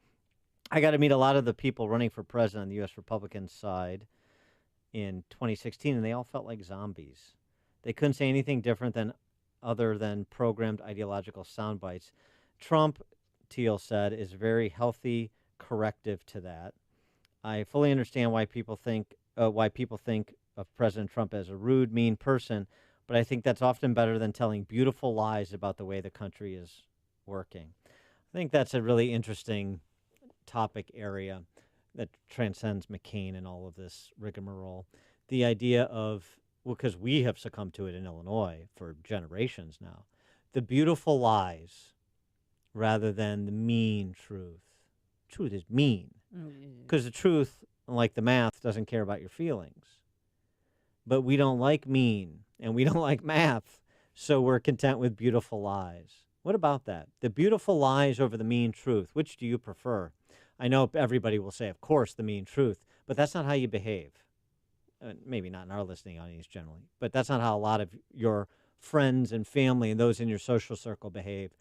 I got to meet a lot of the people running for president on the U.S. Republican side in 2016, and they all felt like zombies. They couldn't say anything different other than programmed ideological sound bites. Trump, Thiel said, is a very healthy corrective to that. I fully understand why people think of President Trump as a rude, mean person, but I think that's often better than telling beautiful lies about the way the country is working. I think that's a really interesting topic area that transcends McCain and all of this rigmarole. The idea of, because we have succumbed to it in Illinois for generations now, the beautiful lies rather than the mean truth. Truth is mean. Because the truth, like the math, doesn't care about your feelings. But we don't like mean, and we don't like math, so we're content with beautiful lies. What about that? The beautiful lies over the mean truth. Which do you prefer? I know everybody will say, of course, the mean truth, but that's not how you behave. Maybe not in our listening audience generally, but that's not how a lot of your friends and family and those in your social circle behave.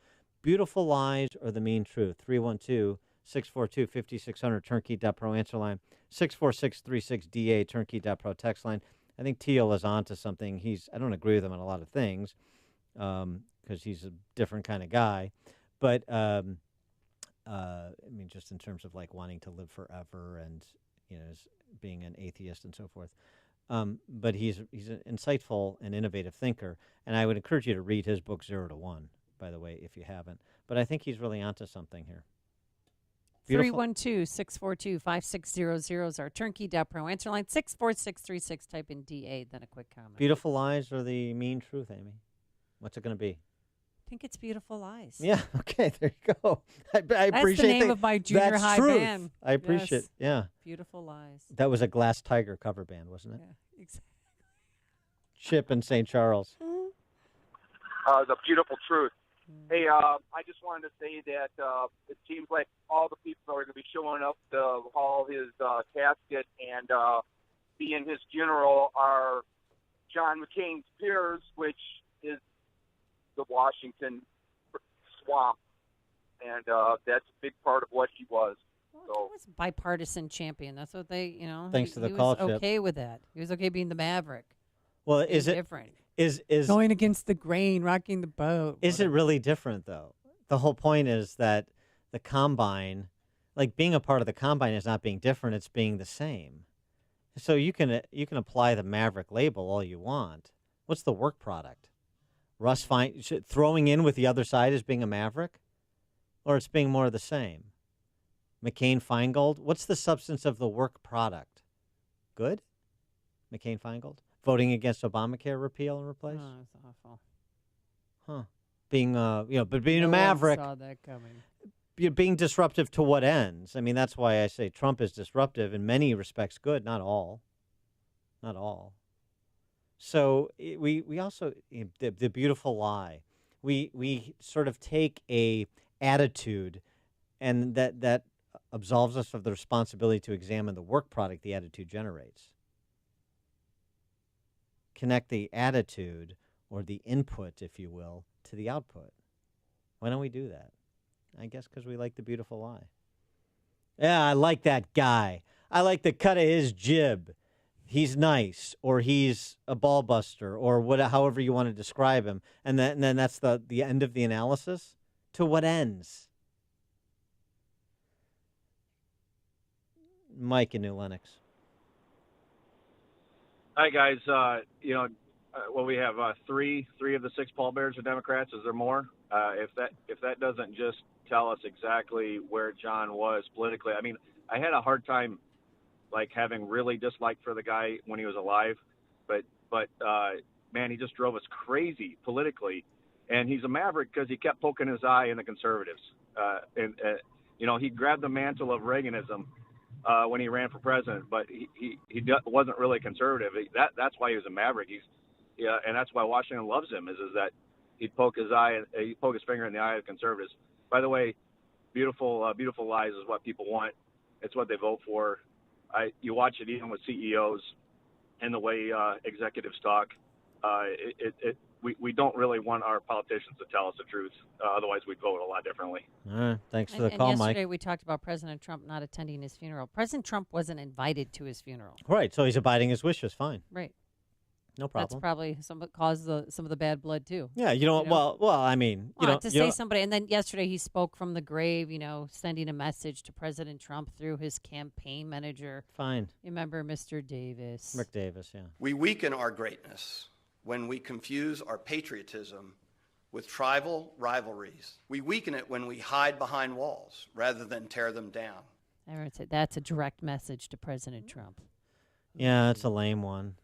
Beautiful lies or the mean truth? 312-642-5600, turnkey.pro answer line, 64636DA, turnkey.pro text line. I think Thiel is onto something. I don't agree with him on a lot of things because he's a different kind of guy, but I mean, just in terms of like wanting to live forever and being an atheist and so forth. But he's an insightful and innovative thinker, and I would encourage you to read his book 0 to 1, by the way, if you haven't. But I think he's really onto something here. 312-642-5600 is our turnkey.pro answer line. 64636, type in DA, then a quick comment. Beautiful lies or the mean truth, Amy? What's it going to be? I think it's Beautiful Lies. Yeah, okay, there you go. I appreciate That's the name of my junior high band. I appreciate it, yeah. Beautiful Lies. That was a Glass Tiger cover band, wasn't it? Yeah, exactly. Chip in St. Charles. The Beautiful Truth. Hey, I just wanted to say that it seems like all the people that are going to be showing up to haul his casket and be in his funeral are John McCain's peers, which is the Washington swamp, and that's a big part of what he was. Well, he was bipartisan champion. That's what they, Thanks to the he call, was Chip. okay with that. He was okay being the maverick. Well, is it different? Is going against the grain, rocking the boat? Is it really different though? The whole point is that the combine, like being a part of the combine, is not being different; it's being the same. So you can apply the maverick label all you want. What's the work product? Russ throwing in with the other side as being a maverick, or it's being more of the same. McCain-Feingold, what's the substance of the work product? Good? McCain-Feingold? Voting against Obamacare repeal and replace? Oh, that's awful. Huh. Being, but being no a maverick. One saw that coming. You're being disruptive to what ends? I mean, that's why I say Trump is disruptive in many respects good, not all. not all. So we also, the beautiful lie, we sort of take a attitude, and that absolves us of the responsibility to examine the work product the attitude generates. Connect the attitude, or the input, if you will, to the output. Why don't we do that? I guess because we like the beautiful lie. Yeah, I like that guy. I like the cut of his jib. He's nice, or he's a ball buster, or however you want to describe him. And then that's the end of the analysis. To what ends? Mike in New Lenox. Hi, guys. We have three of the 6 pallbearers are Democrats. Is there more? If that doesn't just tell us exactly where John was politically, I mean, I had a hard time having really dislike for the guy when he was alive, but man, he just drove us crazy politically, and he's a maverick because he kept poking his eye in the conservatives, he grabbed the mantle of Reaganism when he ran for president, but he wasn't really conservative. That's why he was a maverick. And that's why Washington loves him is that he'd poke his finger in the eye of conservatives. By the way, beautiful lies is what people want. It's what they vote for. You watch it even with CEOs and the way executives talk. We don't really want our politicians to tell us the truth. Otherwise, we'd vote a lot differently. Thanks for the call, Mike. Yesterday we talked about President Trump not attending his funeral. President Trump wasn't invited to his funeral. Right, so he's abiding his wishes. Fine. Right. No problem. That's probably what caused some of the bad blood too. Yeah, well, I mean, somebody, and then yesterday he spoke from the grave, sending a message to President Trump through his campaign manager. Fine. You remember Mr. Davis? Rick Davis, yeah. We weaken our greatness when we confuse our patriotism with tribal rivalries. We weaken it when we hide behind walls rather than tear them down. That's a direct message to President Trump. Yeah, it's a lame one.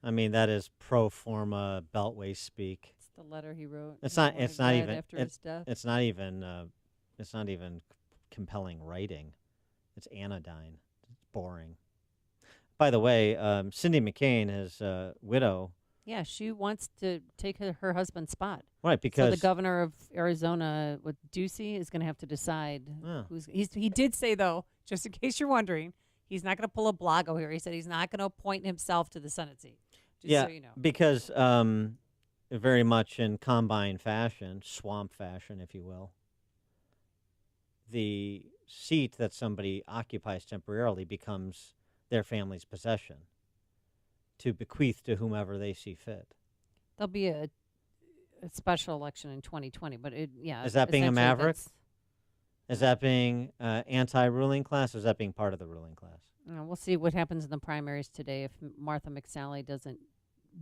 I mean, that is pro forma Beltway speak. It's the letter he wrote. It's not even after his death. It's not even compelling writing. It's anodyne. It's boring. By the way, Cindy McCain, his widow. Yeah, she wants to take her husband's spot. Right, because so the governor of Arizona, with Ducey, is going to have to decide who's. He did say, though, just in case you're wondering, he's not going to pull a Blago here. He said he's not going to appoint himself to the Senate seat. Just so you know. Because very much in combine fashion, swamp fashion, if you will, the seat that somebody occupies temporarily becomes their family's possession to bequeath to whomever they see fit. There'll be a special election in 2020, but is that being a maverick? Is that being anti-ruling class, or is that being part of the ruling class? We'll see what happens in the primaries today. If Martha McSally doesn't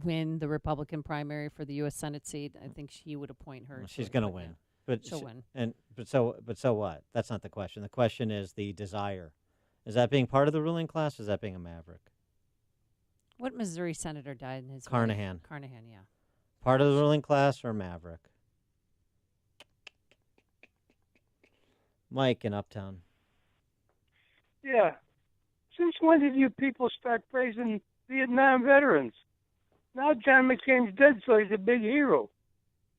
win the Republican primary for the U.S. Senate seat, I think she would appoint her. Well, she's going to win. But she'll win. But so what? That's not the question. The question is the desire. Is that being part of the ruling class, or is that being a maverick? What Missouri senator died in his Carnahan. Wife? Carnahan, yeah. Part of the ruling class or maverick? Mike in Uptown. Yeah. Since when did you people start praising Vietnam veterans? Now John McCain's dead, so he's a big hero.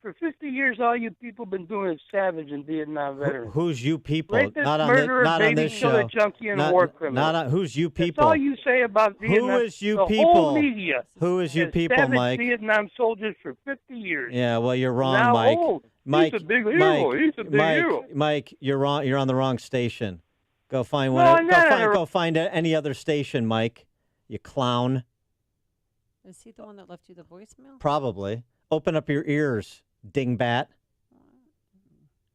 For 50 years, all you people been doing is savaging Vietnam veterans. Who's you people? Rapist, not on murderer, not baby on this killer, show. junkie, and war criminal. Who's you people? That's all you say about Vietnam. Who is you the people? Whole media Who is you has people, savaged Mike? Vietnam soldiers for 50 years. Yeah, well, you're wrong, now Mike. Old. Mike, he's a big hero. He's a big hero. Mike, you're wrong. You're on the wrong station. Go find No, one. I'm not. Go find any other station, Mike. You clown. Is he the one that left you the voicemail? Probably. Open up your ears, dingbat.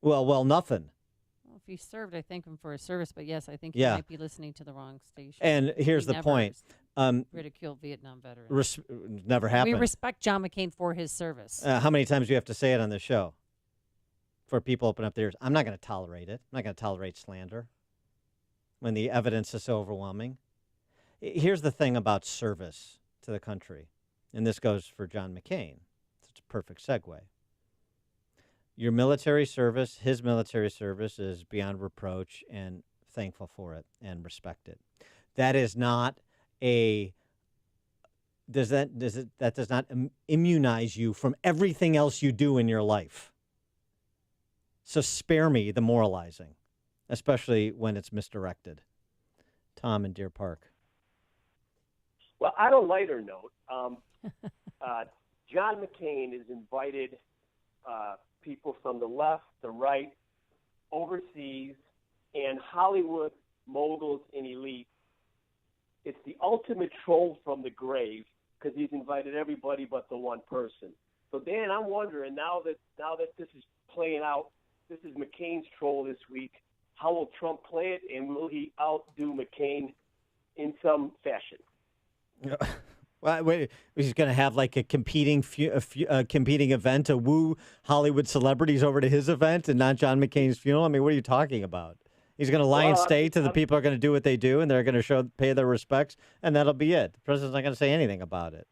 Well, nothing. Well, if he served, I thank him for his service. But yes, I think he might be listening to the wrong station. And here's the point. Ridicule Vietnam veterans. Never happened. We respect John McCain for his service. How many times do you have to say it on this show? For people open up their ears. I'm not going to tolerate it. I'm not going to tolerate slander when the evidence is so overwhelming. Here's the thing about service to the country, and this goes for John McCain. It's a perfect segue. Your military service, his military service, is beyond reproach, and thankful for it and respect it. That is not a that does not immunize you from everything else you do in your life. So spare me the moralizing, especially when it's misdirected. Tom in Deer Park. Well, on a lighter note, John McCain has invited people from the left, the right, overseas, and Hollywood moguls and elite. It's the ultimate troll from the grave because he's invited everybody but the one person. So, Dan, I'm wondering, now that this is playing out, this is McCain's troll this week, how will Trump play it, and will he outdo McCain in some fashion? Well, wait, he's going to have like a competing event to woo Hollywood celebrities over to his event and not John McCain's funeral? I mean, what are you talking about? He's going to lie and stay to the people are going to do what they do, and they're going to pay their respects, and that'll be it. The president's not going to say anything about it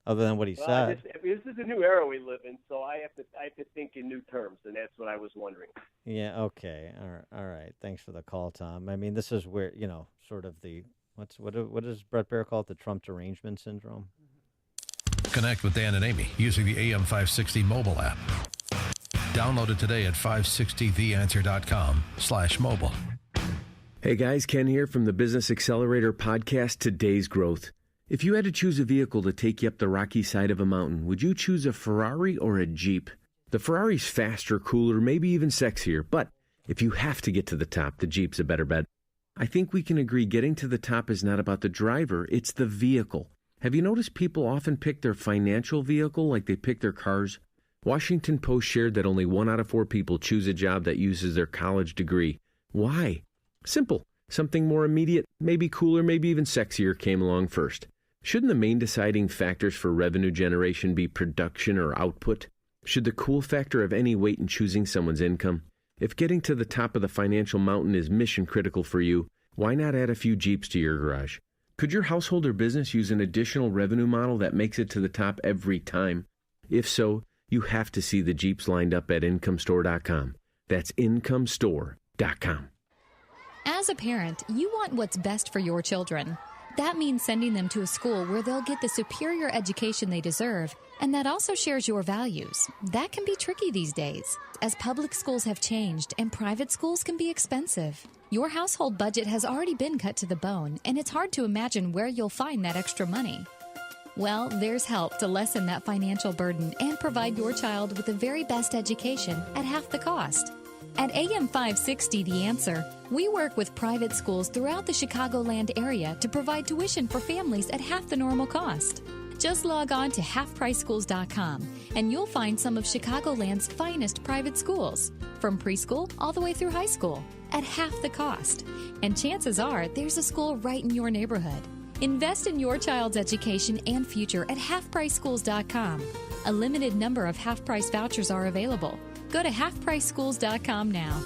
other than what he said. This is a new era we live in, so I have to think in new terms, and that's what I was wondering. Yeah, okay. All right. Thanks for the call, Tom. I mean, this is where, sort of the what does Brett Baer call it? The Trump derangement syndrome? Connect with Dan and Amy using the AM 560 mobile app. Download it today at 560theanswer.com/mobile. Hey guys, Ken here from the Business Accelerator podcast, Today's Growth. If you had to choose a vehicle to take you up the rocky side of a mountain, would you choose a Ferrari or a Jeep? The Ferrari's faster, cooler, maybe even sexier, but if you have to get to the top, the Jeep's a better bet. I think we can agree getting to the top is not about the driver, it's the vehicle. Have you noticed people often pick their financial vehicle like they pick their cars? Washington Post shared that only 1 out of 4 people choose a job that uses their college degree. Why? Simple. Something more immediate, maybe cooler, maybe even sexier came along first. Shouldn't the main deciding factors for revenue generation be production or output? Should the cool factor have any weight in choosing someone's income? If getting to the top of the financial mountain is mission critical for you, why not add a few Jeeps to your garage? Could your household or business use an additional revenue model that makes it to the top every time? If so, you have to see the Jeeps lined up at IncomeStore.com. That's IncomeStore.com. As a parent, you want what's best for your children. That means sending them to a school where they'll get the superior education they deserve, and that also shares your values. That can be tricky these days, as public schools have changed and private schools can be expensive. Your household budget has already been cut to the bone, and it's hard to imagine where you'll find that extra money. Well, there's help to lessen that financial burden and provide your child with the very best education at half the cost. At AM 560 The Answer, we work with private schools throughout the Chicagoland area to provide tuition for families at half the normal cost. Just log on to halfpriceschools.com and you'll find some of Chicagoland's finest private schools, from preschool all the way through high school, at half the cost. And chances are there's a school right in your neighborhood. Invest in your child's education and future at halfpriceschools.com. A limited number of half-price vouchers are available. Go to halfpriceschools.com now.